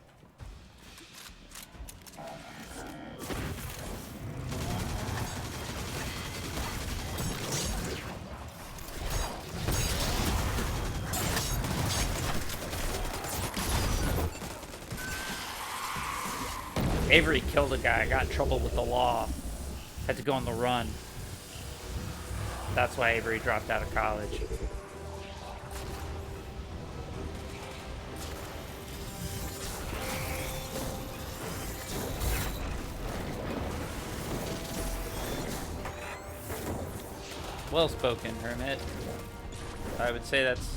Avery killed a guy, got in trouble with the law, had to go on the run. That's why Avery dropped out of college. Well spoken, Hermit. I would say that's...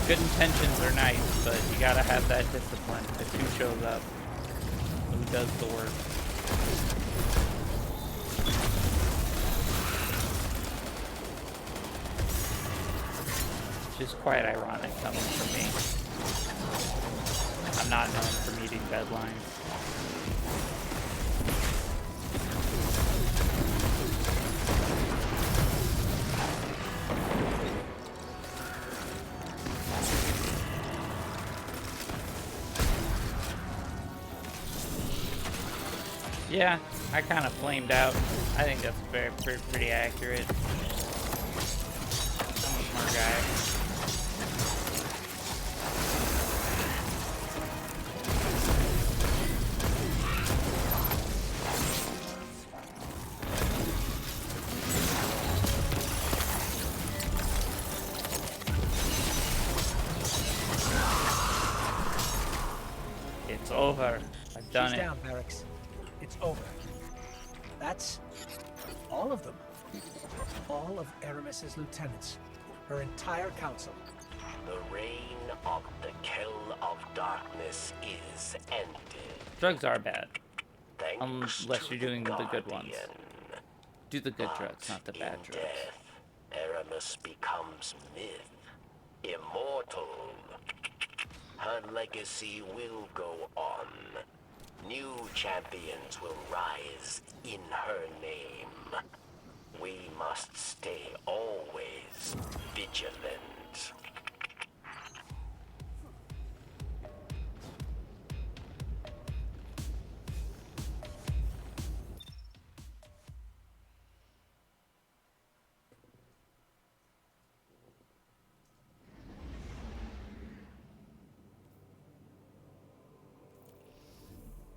Good intentions are nice, but you gotta have that discipline. It's who shows up, who does the work. Which is quite ironic coming from me. I'm not known for meeting deadlines. Yeah, I kind of flamed out. I think that's pretty accurate. I'm a smart guy. It's over. I've done She's it. down, Barracks. It's over. That's all of them. All of Aramis's lieutenants. Her entire council. The reign of the Kell of Darkness is ended. Drugs are bad. Thanks Unless to you're doing the good ones. Guardian. Do the good But drugs, not the bad in drugs. death, Aramis becomes myth, immortal. Her legacy will go on. New champions will rise in her name. We must stay always vigilant.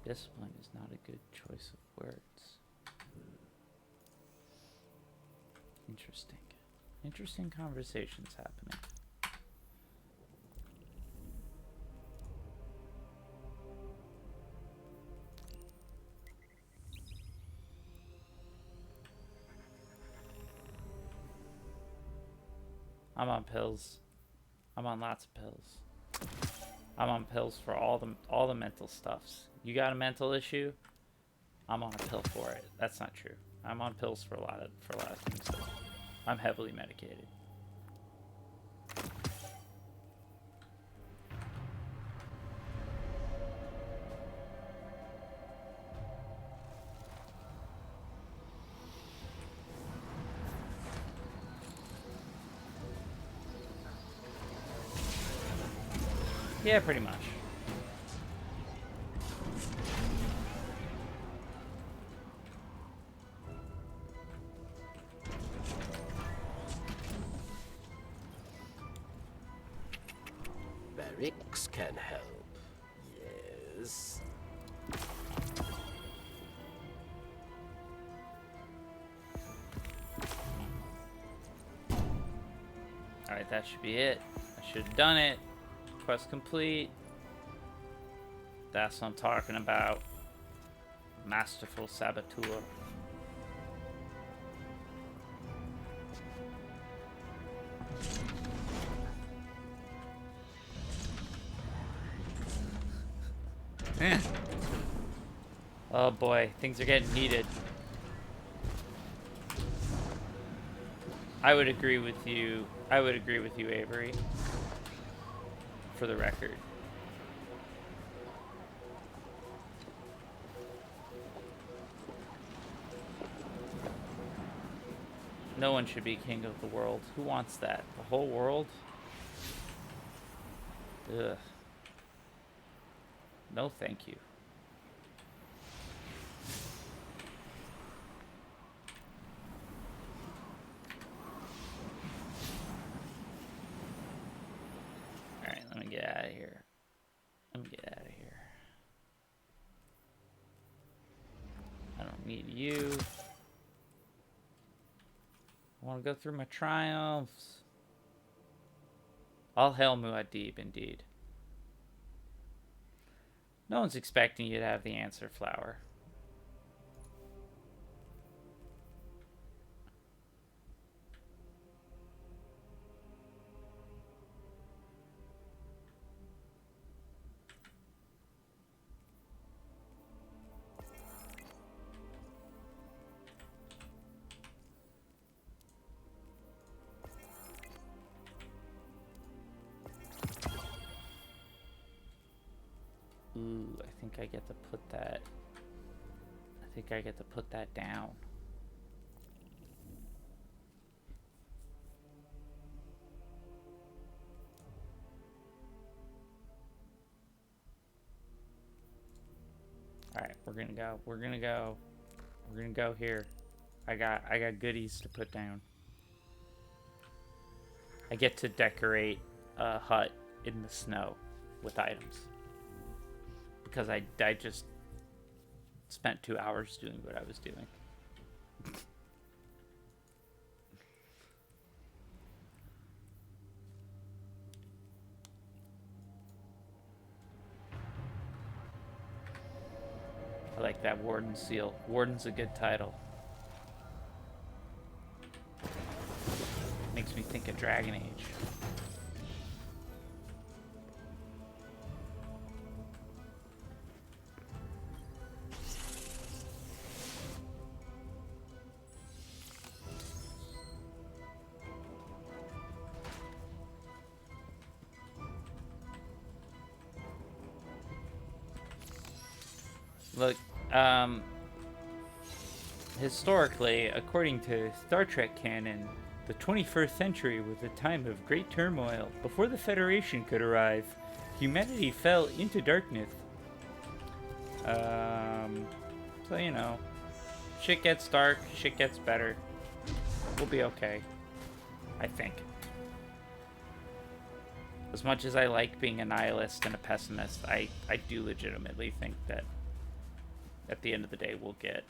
Discipline is not a good choice of words. Interesting. Interesting conversations happening. I'm on pills. I'm on lots of pills. I'm on pills for all the mental stuffs. You got a mental issue? I'm on a pill for it. That's not true. I'm on pills for a lot of things. So I'm heavily medicated. Yeah, pretty much. Barracks can help. Yes. Alright, that should be it. I should have done it. Quest complete. That's what I'm talking about. Masterful saboteur. Oh boy, things are getting heated. I would agree with you. I would agree with you, Avery. For the record. No one should be king of the world. Who wants that? The whole world? Ugh. No, thank you. Alright, let me get out of here. Let me get out of here. I don't need you. I want to go through my triumphs. All hail Muad'Dib, indeed. No one's expecting you to have the answer, Flower. Ooh, I think I get to put that. I think I get to put that down. All right, we're gonna go. We're gonna go. We're gonna go here. I got goodies to put down. I get to decorate a hut in the snow with items. Because I just spent 2 hours doing what I was doing. I like that Warden seal. Warden's a good title. Makes me think of Dragon Age. Look, historically, according to Star Trek canon, the 21st century was a time of great turmoil. Before the Federation could arrive, humanity fell into darkness. So, you know, shit gets dark, shit gets better. We'll be okay. I think. As much as I like being a nihilist and a pessimist, I do legitimately think that at the end of the day, we'll get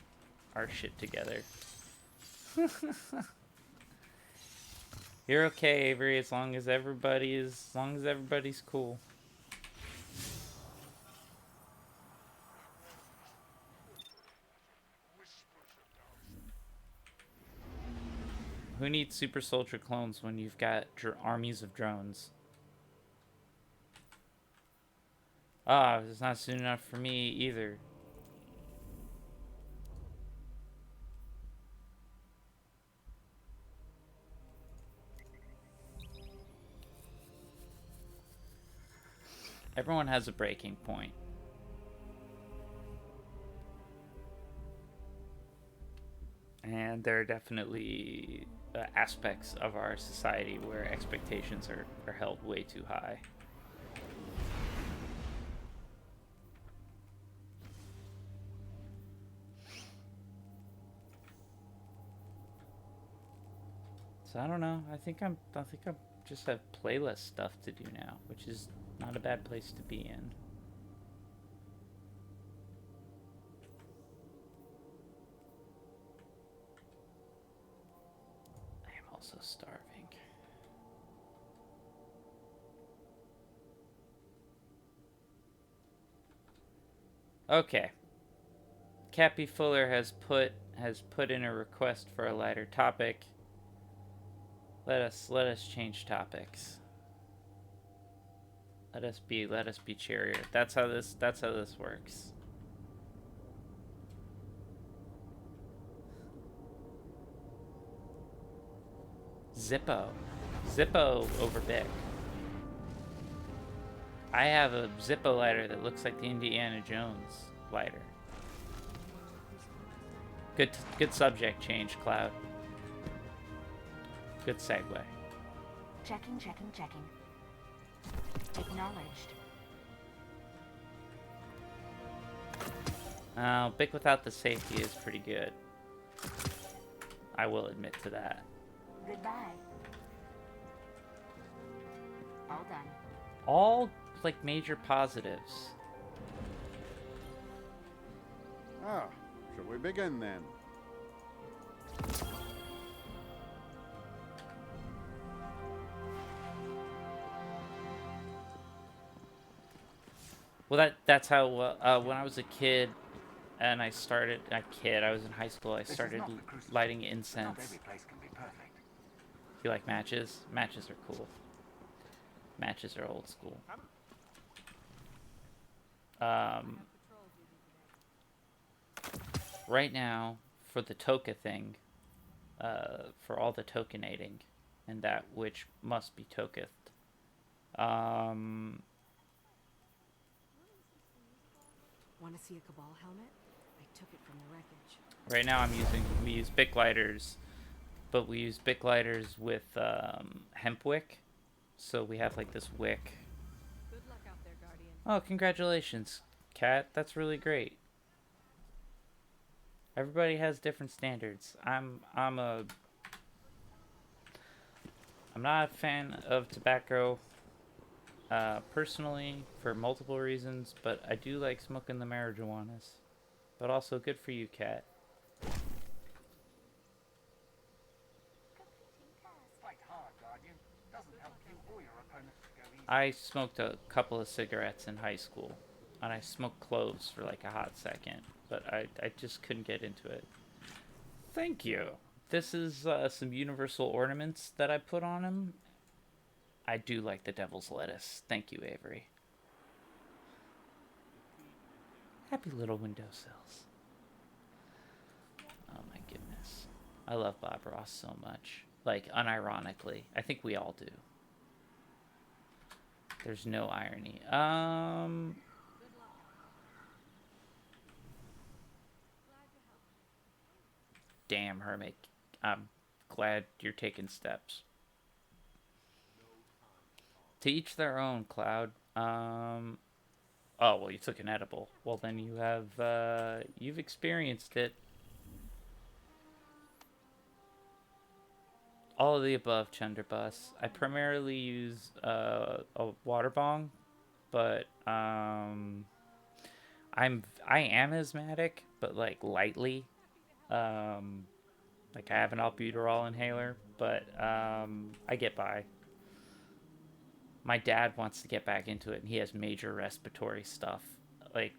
our shit together. You're okay, Avery, as long as everybody's cool. Who needs super soldier clones when you've got armies of drones? Ah, it's not soon enough for me either. Everyone has a breaking point. And there are definitely aspects of our society where expectations are held way too high. So I don't know. I think I'm just have playlist stuff to do now, which is not a bad place to be in. I am also starving. Okay. Cappy Fuller has put in a request for a lighter topic. Let us change topics. Let us be cheerier. That's how this works. Zippo over Bic. I have a Zippo lighter that looks like the Indiana Jones lighter. Good subject change, Cloud. Good segue. Checking. Acknowledged. Bic without the safety is pretty good. I will admit to that. Goodbye. All done. All, like, major positives. Ah, shall we begin then? Well, that's how, when I was a kid, and I was in high school, I started lighting incense. Not every place can be perfect. You like matches? Matches are cool. Matches are old school. Right now, for the Toka thing, for all the tokenating, and that which must be toketh, Want to see a Cabal helmet? I took it from the wreckage. right now we use Bic lighters, but we use Bic lighters with hemp wick, so we have like this wick. Good luck out there, Guardian. Oh, congratulations, Kat. That's really great. Everybody has different standards. I'm not a fan of tobacco, personally, for multiple reasons, but I do like smoking the marijuanas. But also good for you, Kat. Fight hard, Guardian. Doesn't help you or your opponent to go easy. I smoked a couple of cigarettes in high school, and I smoked cloves for like a hot second, but I just couldn't get into it. Thank you. This is some universal ornaments that I put on him. I do like the devil's lettuce. Thank you, Avery. Happy little windowsills. Oh my goodness. I love Bob Ross so much. Like, unironically. I think we all do. There's no irony. Damn, Hermit. I'm glad you're taking steps. To each their own, Cloud. Oh, well, you took an edible. Well, then you have, you've experienced it. All of the above, Chunderbus. I primarily use, a water bong, but, I am asthmatic, but like lightly. Like I have an albuterol inhaler, but I get by. My dad wants to get back into it, and he has major respiratory stuff. Like,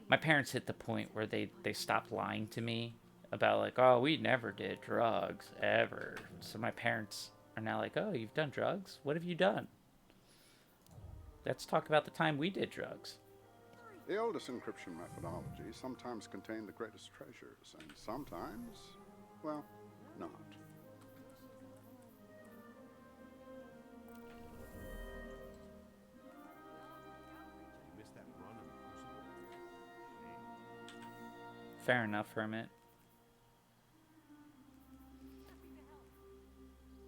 my parents hit the point where they stopped lying to me about, like, oh, we never did drugs, ever. So my parents are now like, oh, you've done drugs? What have you done? Let's talk about the time we did drugs. The oldest encryption methodology sometimes contain the greatest treasures, and sometimes, well, not. You missed that run on the Crucible? Fair enough, Hermit.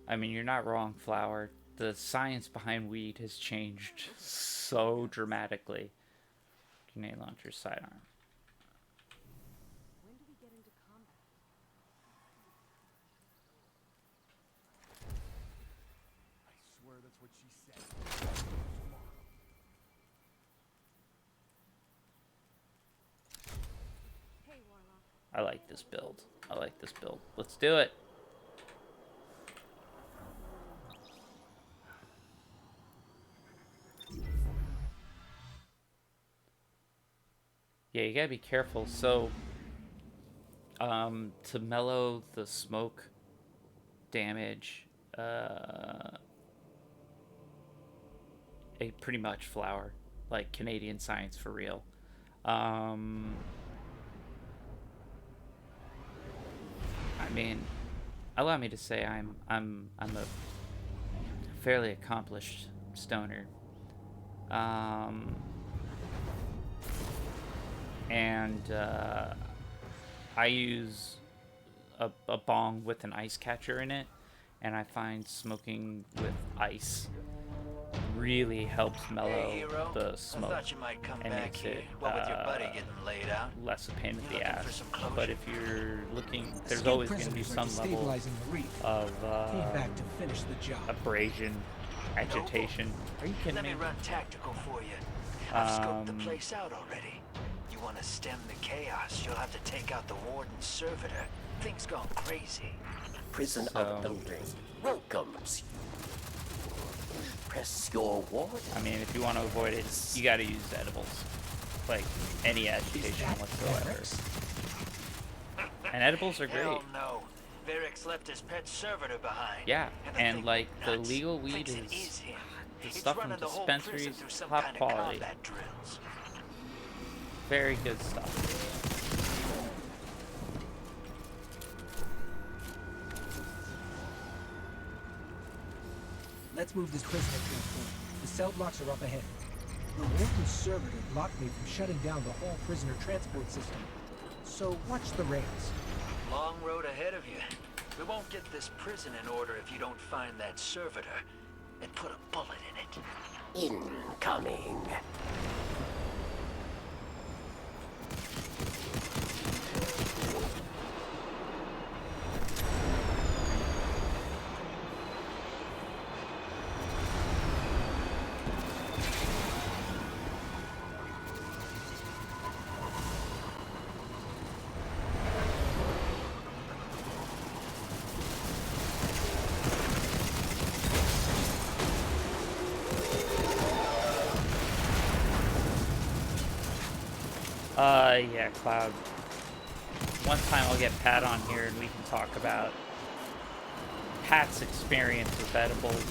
I mean, you're not wrong, Flower. The science behind weed has changed so dramatically. Grenade launcher sidearm. When do we get into combat? I swear that's what she said. Tomorrow. Hey, Warlock. I like this build. I like this build. Let's do it. Yeah, you gotta be careful. So, to mellow the smoke damage, a pretty much Flower, like Canadian science for real. I mean, allow me to say I'm a fairly accomplished stoner. And I use a bong with an ice catcher in it, and I find smoking with ice really helps mellow Hey, hero. the I smoke thought you might come and back makes here. it What with your buddy getting laid out? less a pain in You the looking ass. for some closure? But if you're looking, there's Skilled always going to be prisoners some are level destabilizing the reef. of Came back to finish the job. abrasion, agitation. Are you kidding Let me? me run tactical for you. I've scoped the Um, place out already. You want to stem the chaos, you'll have to take out the warden's servitor. Things gone crazy. Prison So- of Elders welcomes you. Press your ward. I mean, if you want to avoid it, you got to use edibles. Like, any agitation whatsoever. And edibles are great. Hell no. Varric's left his pet servitor behind. Yeah, the and thing like the nuts. legal weed Thinks it is him. the It's stuff from running the whole prison dispensaries, through some top kind of quality. combat drills. Very good stuff. Let's move this prisoner transport. The cell blocks are up ahead. The warden's servitor blocked me from shutting down the whole prisoner transport system. So watch the rails. Long road ahead of you. We won't get this prison in order if you don't find that servitor and put a bullet in it. Incoming. Yeah, Cloud. One time I'll get Pat on here and we can talk about Pat's experience with edibles.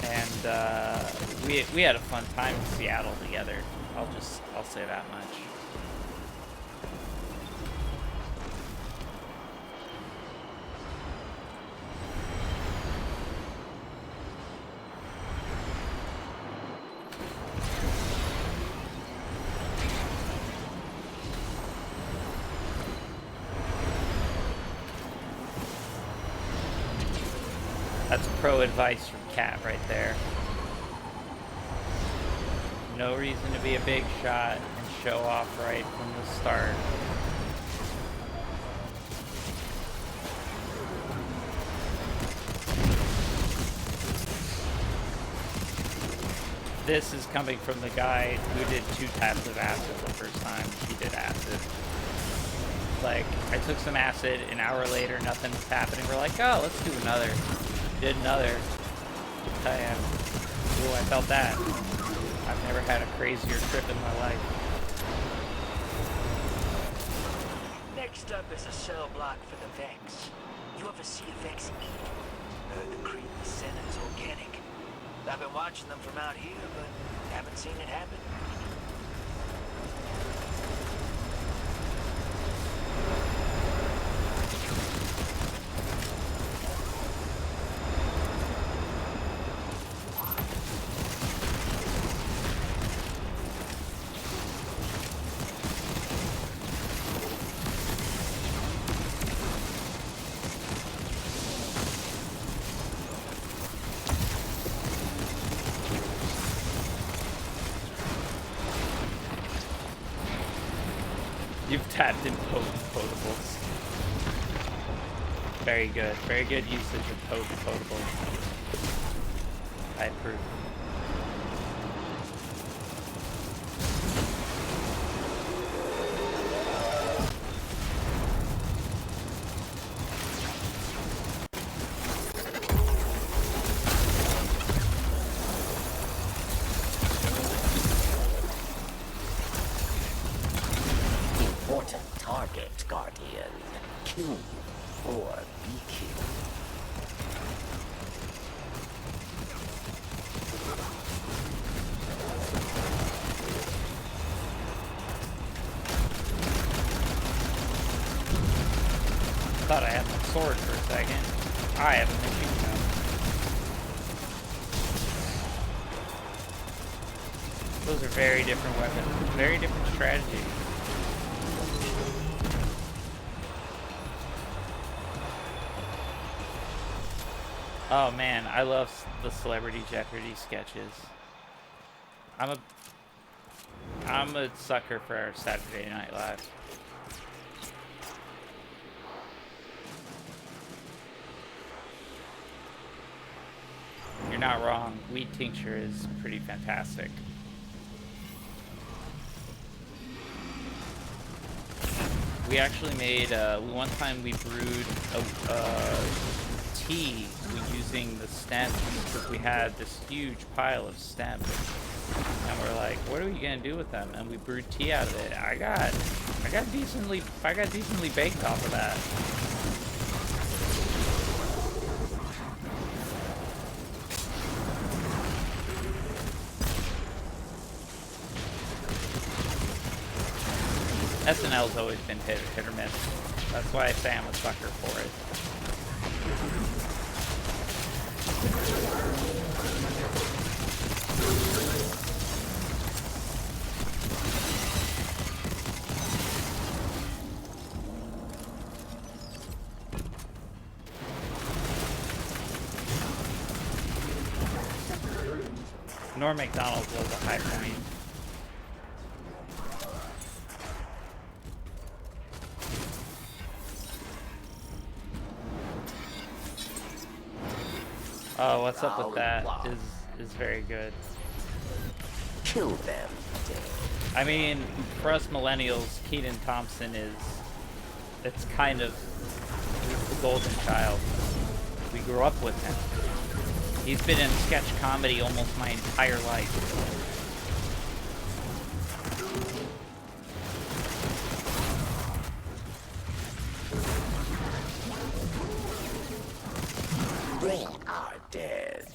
And we had a fun time in Seattle together. I'll say that much. That's pro advice from Cat right there. No reason to be a big shot and show off right from the start. This is coming from the guy who did 2 taps of acid the first time he did acid. Like, I took some acid, an hour later, nothing was happening. We're like, oh, let's do another. Did another. I am. Ooh, I felt that. I've never had a crazier trip in my life. Next up is a cell block for the Vex. You ever see a Vex eat? Heard the creep scent is organic. I've been watching them from out here, but haven't seen it happen. You've tapped in potables. Very good. Very good usage of potables. I approve. Important target, Guardian. Kill or be killed. Thought I had my sword for a second. I have a machine gun. Those are very different weapons. Very different strategy. Oh man, I love the Celebrity Jeopardy sketches. I'm a sucker for Saturday Night Live. You're not wrong. Weed tincture is pretty fantastic. We actually made one time we brewed a tea using the stems because we had this huge pile of stems, and we're like, what are we gonna do with them? And we brewed tea out of it. I got decently baked off of that. SNL's always been hit or miss. That's why I say I'm a sucker for it. Norm McDonald was a high point. Oh, what's up with that is very good. Kill them. I mean, for us millennials, Keaton Thompson it's kind of the golden child. We grew up with him. He's been in sketch comedy almost my entire life. They are dead.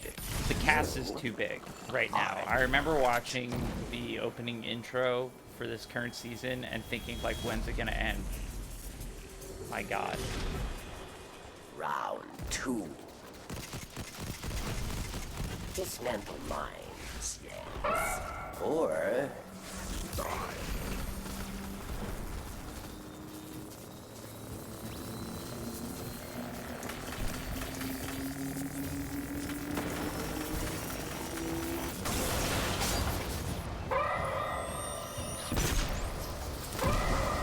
The cast is too big right now. I remember watching the opening intro for this current season and thinking, like, when's it gonna end? My God. Round 2. Dismantle mines, yes. Or die.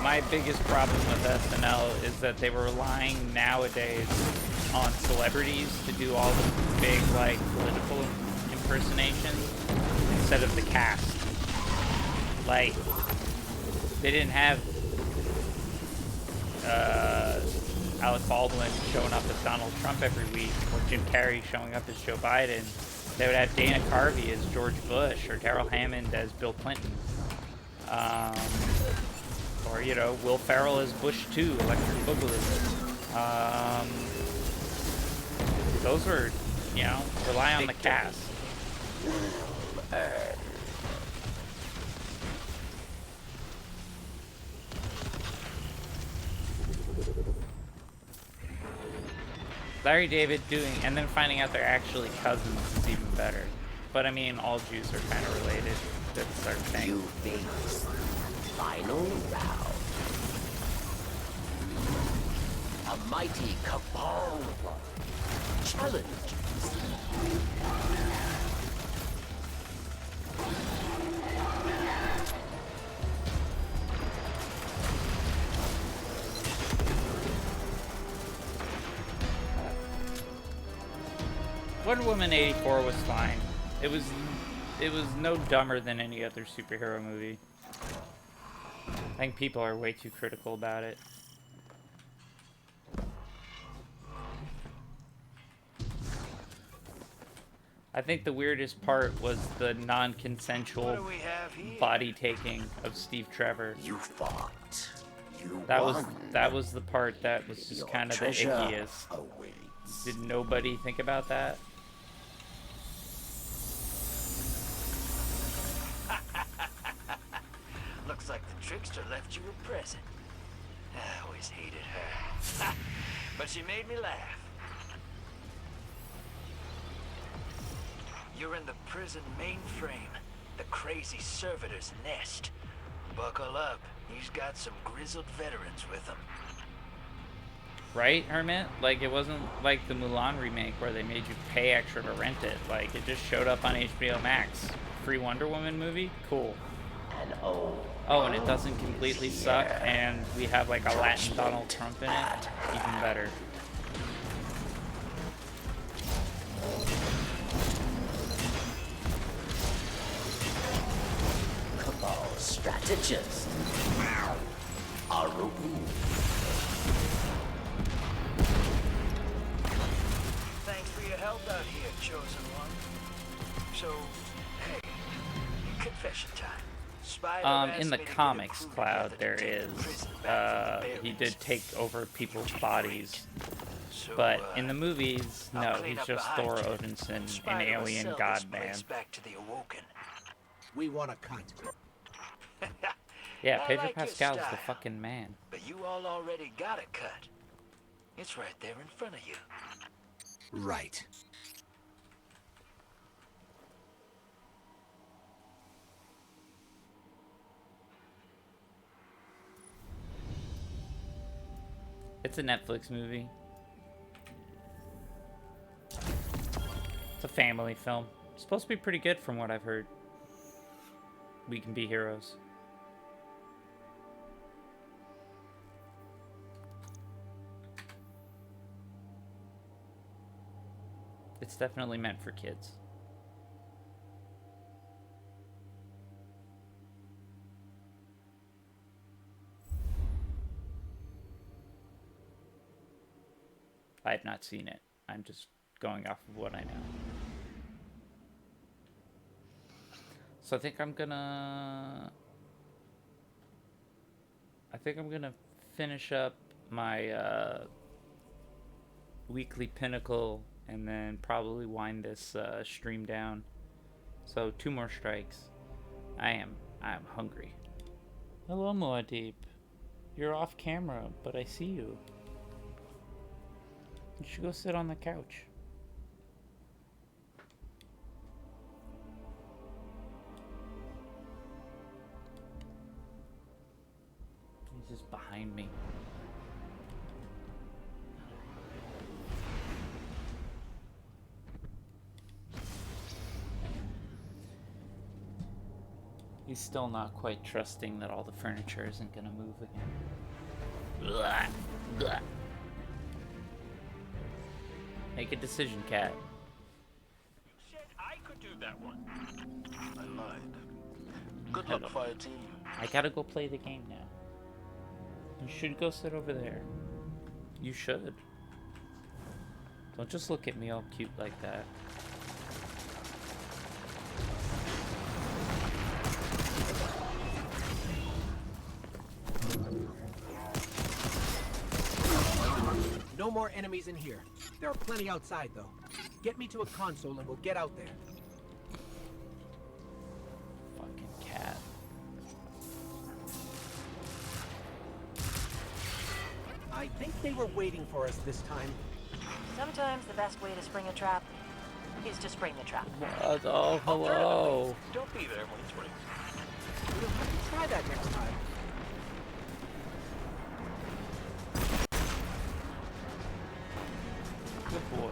My biggest problem with SNL is that they were relying nowadays on celebrities to do all the big, like, political impersonations instead of the cast. Like, they didn't have Alec Baldwin showing up as Donald Trump every week, or Jim Carrey showing up as Joe Biden. They would have Dana Carvey as George Bush, or Darrell Hammond as Bill Clinton. Or, you know, Will Ferrell as Bush 2, Electric Boogaloo. Those were, you know, rely on the cast. Larry David doing, and then finding out they're actually cousins is even better. But I mean, all Jews are kind of related. That's a certain thing. You face final round. A mighty cabal challenges. Wonder Woman 84 was fine. It was no dumber than any other superhero movie. I think people are way too critical about it. I think the weirdest part was the non-consensual body taking of Steve Trevor. You fought. You That won. was the part that was just Your kind of the treasure ickiest. awaits. Did nobody think about that? Looks like the trickster left you a present. I always hated her. But she made me laugh. You're in the prison mainframe, the crazy servitor's nest. Buckle up, he's got some grizzled veterans with him. Right, Hermit? Like, it wasn't like the Mulan remake where they made you pay extra to rent it. Like, it just showed up on HBO Max. Free Wonder Woman movie? Cool. Oh, and it doesn't completely suck, and we have like a Latin Donald Trump in it. Even better. Cabal strategist. Aru. Thanks for your help out here, chosen one. So, hey, confession time. In the comics, Cloud, there is, he did take over people's bodies. But in the movies, no, he's just Thor Odinson, an alien god man. We want a cut. Yeah, I Pedro like your Pascal's the style. fucking man. But you all already got a cut. It's right there in front of you. Right. It's a Netflix movie. It's a family film. It's supposed to be pretty good from what I've heard. We Can Be Heroes. It's definitely meant for kids. I have not seen it. I'm just going off of what I know. So I think I'm gonna finish up my weekly pinnacle and then probably wind this stream down. So 2 more strikes. I'm hungry. Hello, Muad'Dib. You're off camera, but I see you. You should go sit on the couch. He's just behind me. He's still not quite trusting that all the furniture isn't gonna move again. Blah, blah. Make a decision, cat. You said I could do that. that one. I lied. Good luck, fire team. I gotta go play the game now. You should go sit over there. You should. Don't just look at me all cute like that. No more enemies in here. There are plenty outside, though. Get me to a console and we'll get out there. Fucking cat. I think they were waiting for us this time. Sometimes the best way to spring a trap is to spring the trap. What? Oh, hello. Don't be there when it's ready. We'll have to try that next time. Good boy.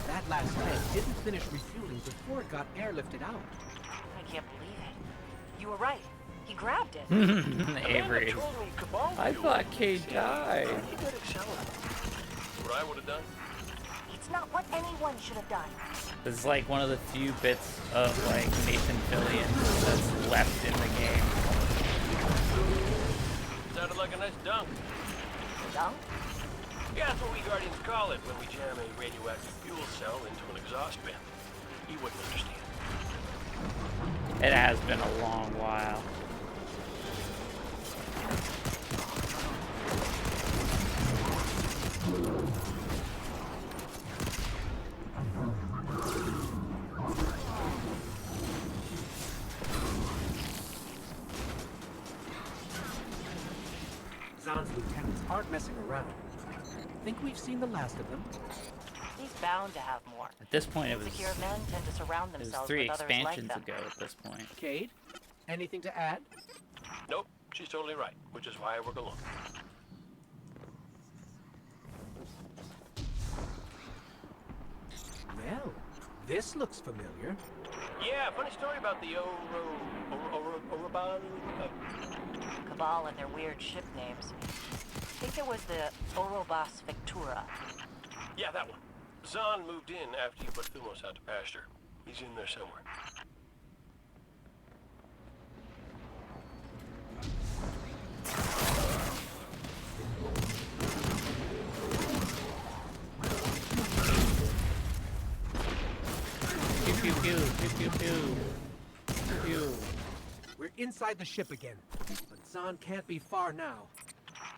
That last tank didn't finish refueling before it got airlifted out. I can't believe it. You were right. He grabbed it. Avery. I thought Kay died. You could excel at it. What I would have done? It's not what anyone should have done. This is like one of the few bits of like Nathan Fillion that's left in the game. Sounded like a nice dunk. Dunk? Yeah, that's what we Guardians call it when we jam a radioactive fuel cell into an exhaust bin. You wouldn't understand. It has been a long while. Zahn's lieutenants aren't messing around. Think we've seen the last of them? He's bound to have more. At this point, it was Secure men tend to surround it was themselves 3 with others like expansions them. ago. At this point, Cade, anything to add? Nope, she's totally right, which is why I work alone. Well, this looks familiar. Yeah, funny story about the Oroban. Cabal and their weird ship names. I think it was the Orobas Victura. Yeah, that one. Zahn moved in after you put Thumos out to pasture. He's in there somewhere. pew pew pew pew pew pew pew. We're inside the ship again, but Zahn can't be far now.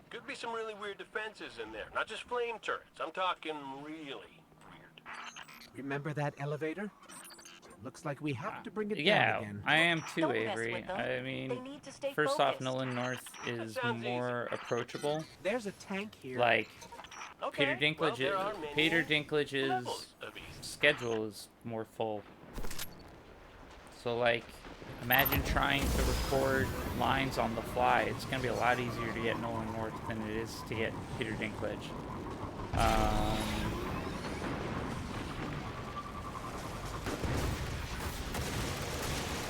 Could be some really weird defenses in there. Not just flame turrets. I'm talking really weird. Remember that elevator? Looks like we have to bring it down Yeah, again. I am too, Don't mess Avery. with them. I They mean, need to stay first off, focused. Nolan North is sounds more approachable. There's a tank here. Like Okay, Peter well, there are many Dinklage's levels of easy. schedule is more full. So like, imagine trying to record lines on the fly. It's gonna be a lot easier to get Nolan North than it is to get Peter Dinklage.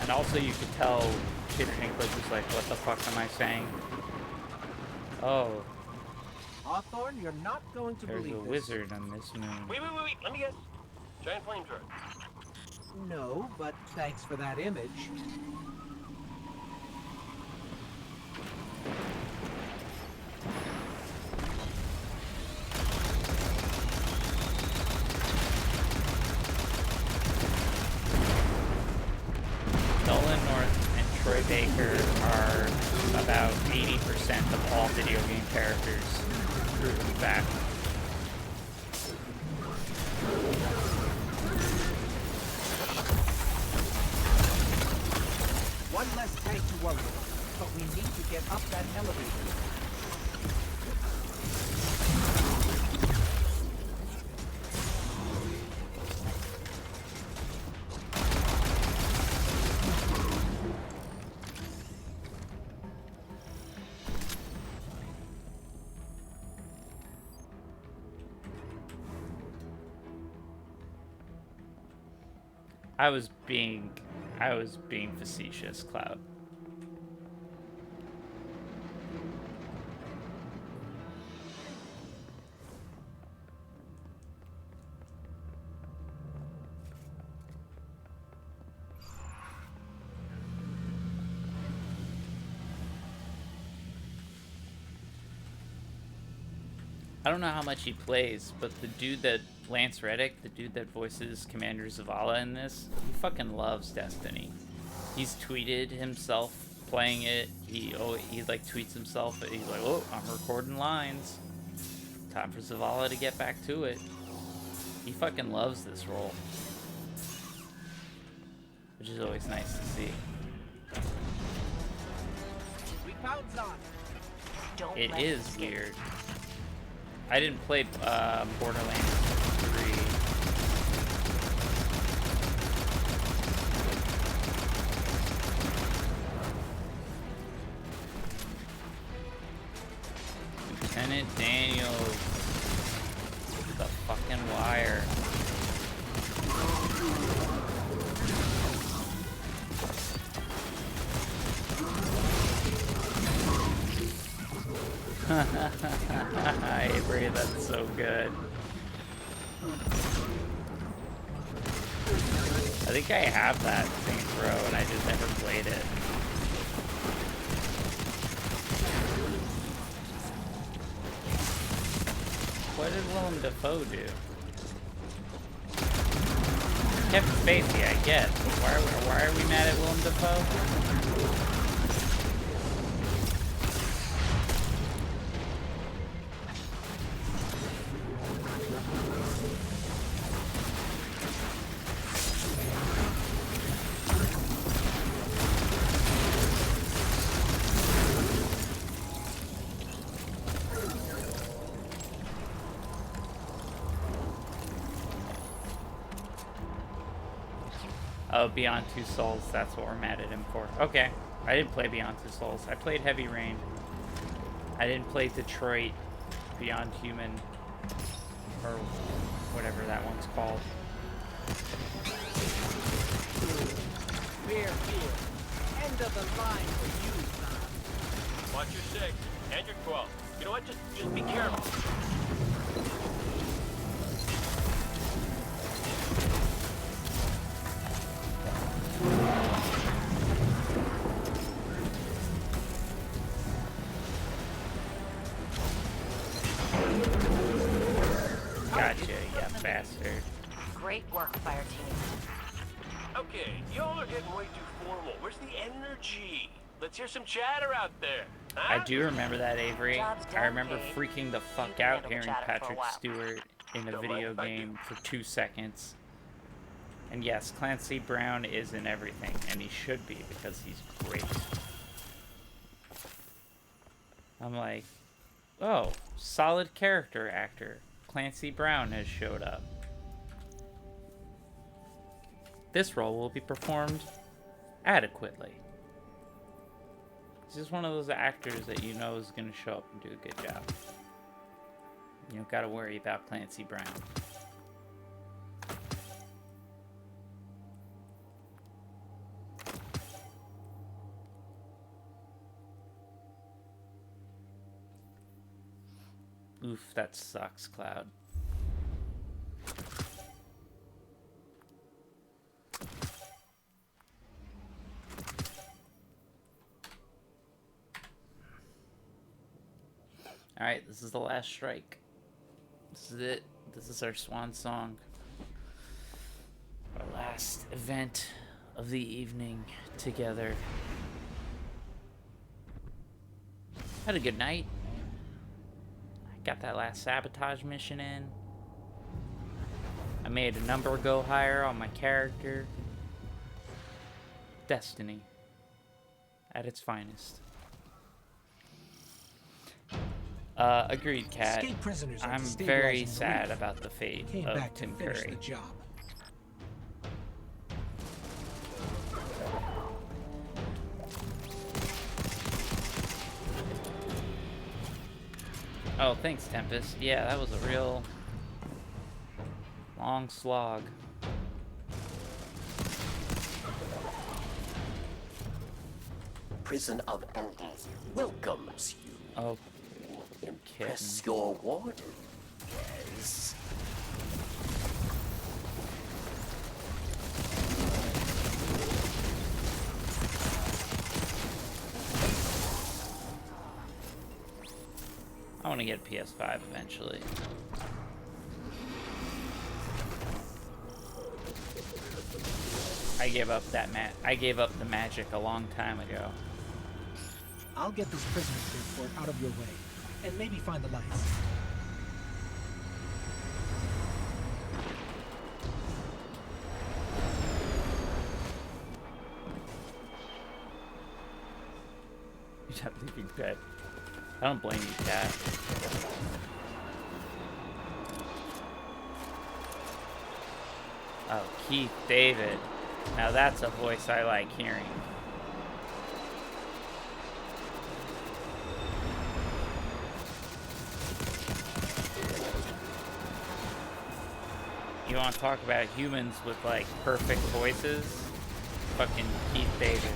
And also you could tell Peter Dinklage was like, what the fuck am I saying? Oh, Hawthorne, you're not going to there's believe a this. wizard on this moon. Wait. Let me guess. Giant flame turret. No, but thanks for that image. Nolan North and Troy Baker are about 80% of all video game characters. Proven fact. One less tank to worry about, but we need to get up that elevator. I was being facetious, Cloud. I don't know how much he plays, but the dude that Lance Reddick, the dude that voices Commander Zavala in this, he fucking loves Destiny. He's tweeted himself playing it. He like tweets himself. He's like, "Oh, I'm recording lines. Time for Zavala to get back to it." He fucking loves this role, which is always nice to see. We pounce on. Don't It let is escape. weird. I didn't play Borderlands 3. Lieutenant Daniels. The fucking wire. Avery, that's so good. I think I have that Saints Row and I just never played it. What did Willem Dafoe do? Kevin Spacey, I guess. Why are we mad at Willem Dafoe? Oh, Beyond Two Souls, that's what we're mad at him for. Okay, I didn't play Beyond Two Souls. I played Heavy Rain. I didn't play Detroit, Beyond Human, or whatever that one's called. We're here. End of the line for you, son. Watch your 6 and your 12. You know what? Just be careful. Gotcha, you bastard. Great work, fire team. Okay, y'all are getting way too formal. Where's the energy? Let's hear some chatter out there. Huh? I do remember that, Avery. Job's I done, remember Kate. freaking the You fuck can out handle hearing chatter for a Patrick while. Stewart in a Don't video mind if I game for 2 seconds. And yes, Clancy Brown is in everything, and he should be because he's great. I'm like, oh, solid character actor. Clancy Brown has showed up. This role will be performed adequately. He's just one of those actors that you know is going to show up and do a good job. You don't got to worry about Clancy Brown. Oof, that sucks, Cloud. Alright, this is the last strike. This is it. This is our swan song. Our last event of the evening together. Had a good night. Got that last sabotage mission in. I made a number go higher on my character. Destiny. At its finest. Agreed, Kat. Escape prisoners are I'm destabilizing very the sad reef. about the fate Came of back to Tim finish Curry. the job. Oh, thanks, Tempest. Yeah, that was a real long slog. prison of elders welcomes you. Oh, Impress your warden, yes. I want to get a PS5 eventually. I gave up that I gave up the magic a long time ago. I'll get this prisoner transport out of your way, and maybe find the lights. You're not leaving bed. I don't blame you, Cat. Oh, Keith David. Now that's a voice I like hearing. You want to talk about humans with like perfect voices? Fucking Keith David.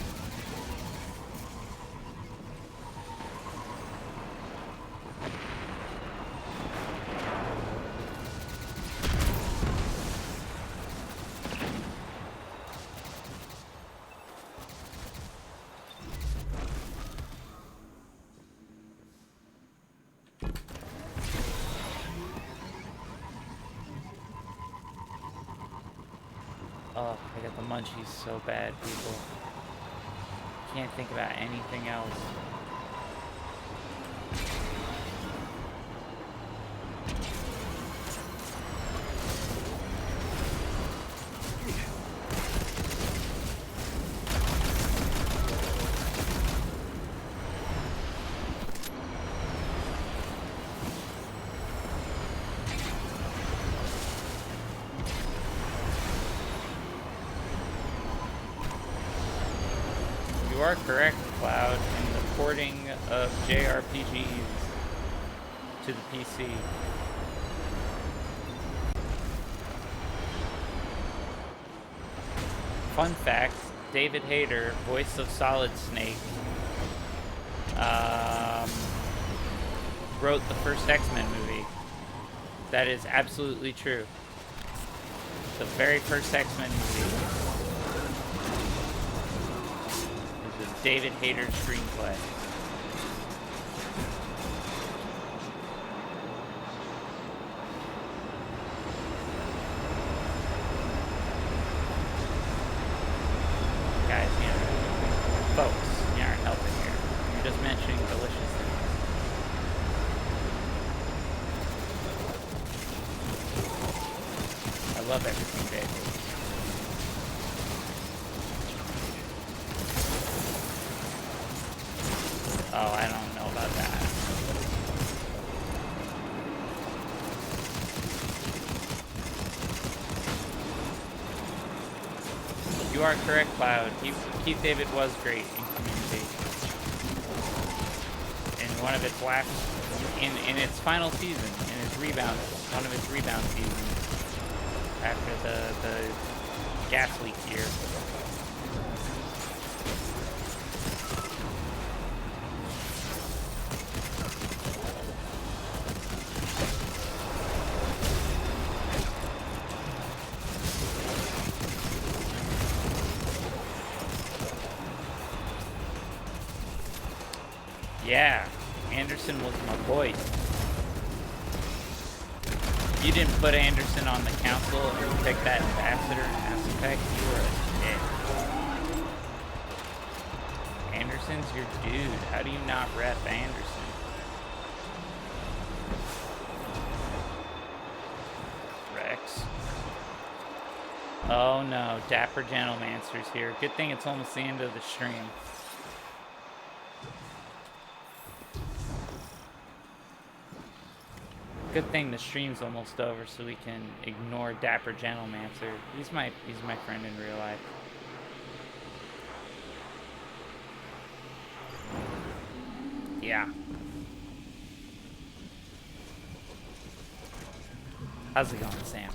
Oh, I got the munchies so bad, people. Can't think about anything else. You are correct, Cloud, in the porting of JRPGs to the PC. Fun fact, David Hayter, voice of Solid Snake, wrote the first X-Men movie. That is absolutely true. The very first X-Men movie. David Hayter's screenplay. Guys, you know, folks, you aren't helping here. You're just mentioning delicious things. I love everything, David. Oh, I don't know about that. You are correct, Cloud. Keith David was great in Community. In one of its last, in its final season, in its rebound, one of its rebound seasons, after the gas leak year. Yeah, Anderson was my boy. You didn't put Anderson on the council and pick that ambassador in Mass Effect, you were a dick. Anderson's your dude. How do you not rep Anderson? Rex. Oh no, Dapper Gentlemancer's here. Good thing it's almost the end of the stream. Good thing the stream's almost over, so we can ignore Dapper Gentlemancer. He's my friend in real life. Yeah. How's it going, Sam?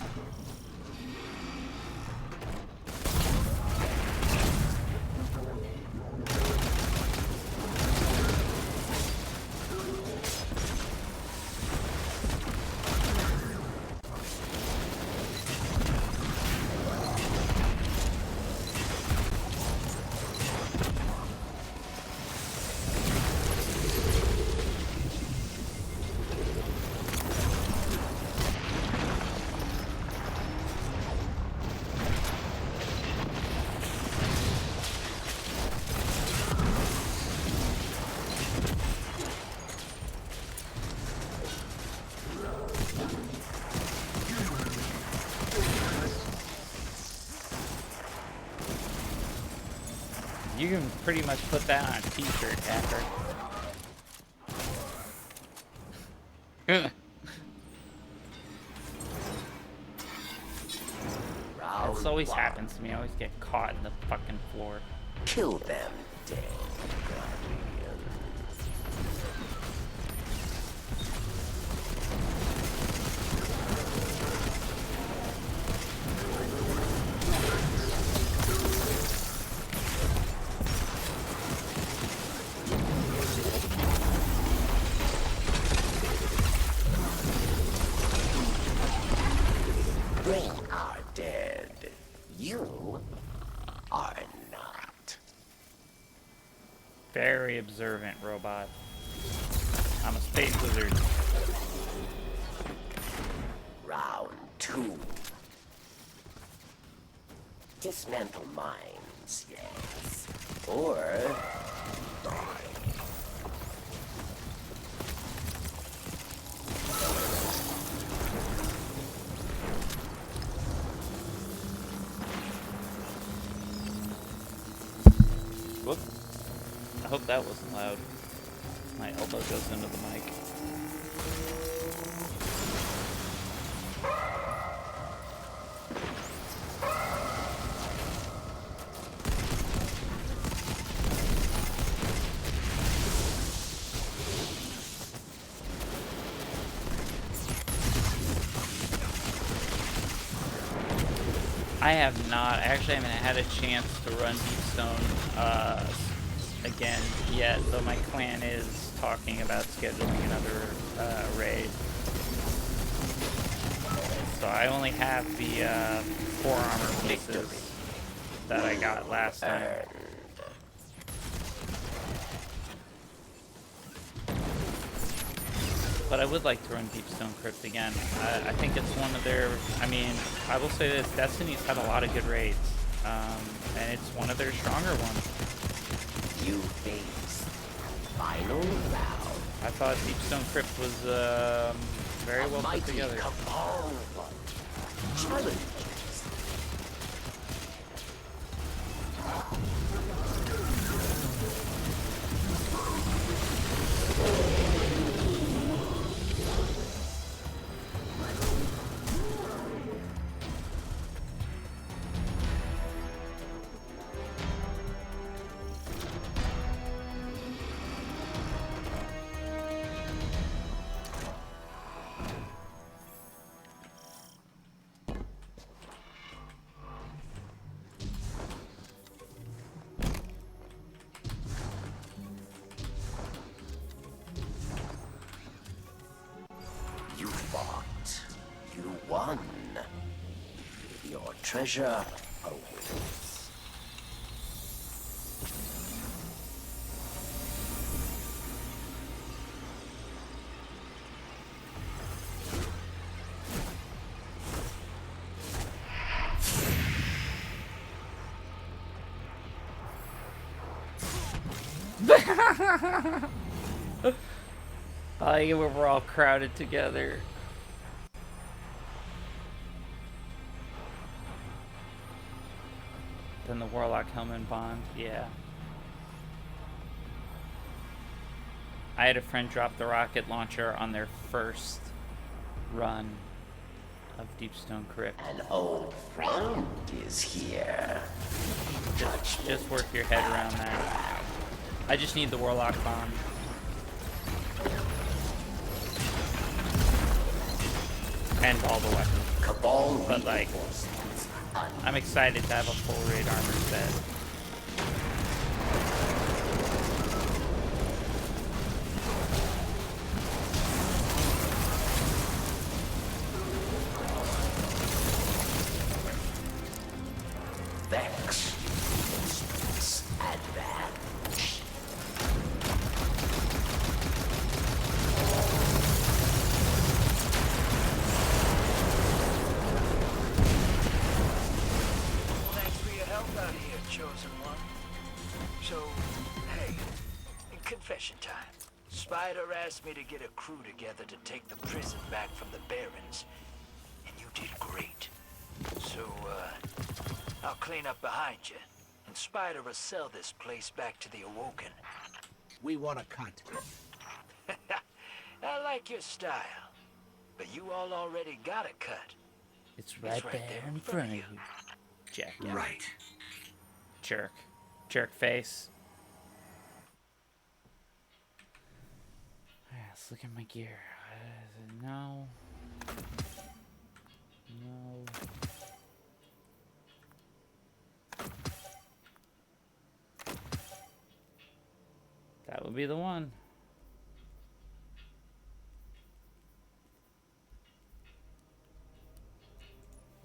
You can pretty much put that on a t-shirt, Hacker. This always happens to me. I always get caught in the fucking floor. Kill them, dead guardian. They are dead. You are not. Very observant robot. I'm a space wizard. Round 2. Dismantle mines, yes. Or die. Whoop. I hope that wasn't loud. My elbow goes into the mic. I have not. I actually haven't had a chance to run Deepstone again yet, though my clan is talking about scheduling another raid. So I only have the 4 armor pieces that I got last time. But I would like to run Deepstone Crypt again. I think it's one of their... I mean, I will say this, Destiny's had a lot of good raids. And it's one of their stronger ones. You face final round. I thought Deepstone Crypt was very well put together. Challenges. You fought. You won. Your treasure awaits. We're all crowded together. Then the Warlock Helmet Bond, yeah. I had a friend drop the rocket launcher on their first run of Deepstone Crypt. An old friend is here. Just work your head around that. I just need the Warlock Bond. And all the weapons. Cabal, but like, I'm excited to have a full raid armor set. Vex. Advantage. Thanks for your help out here, Chosen One. So, hey, confession time. Spider asked me to get a crew together to take the prison back from the Barons, and you did great. So, I'll clean up behind you and inspired us sell this place back to the Awoken? We want a cut. I like your style. But you all already got a cut. It's right there in front of you. Jack. Right. Jerk. Jerk face. Alright, let's look at my gear. No. No. That would be the one.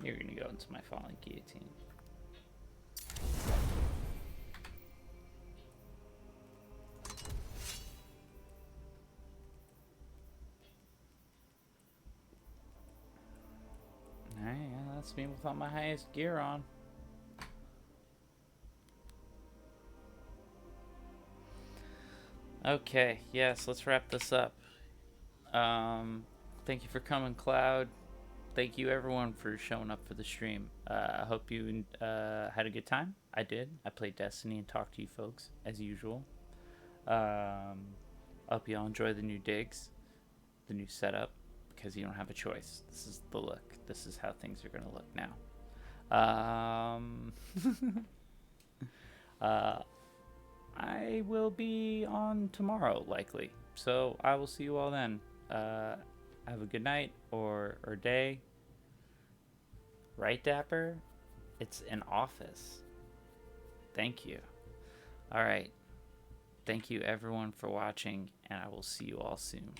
You're gonna go into my falling guillotine. Alright, yeah, that's me with all my highest gear on. Okay, yes, let's wrap this up. Thank you for coming, Cloud. Thank you, everyone, for showing up for the stream. I hope you had a good time. I did. I played Destiny and talked to you folks, as usual. I hope you all enjoy the new digs, the new setup, because you don't have a choice. This is the look. This is how things are going to look now. I will be on tomorrow, likely. So I will see you all then. Have a good night or day. Right, Dapper? It's an office. Thank you. All right. Thank you, everyone, for watching, and I will see you all soon.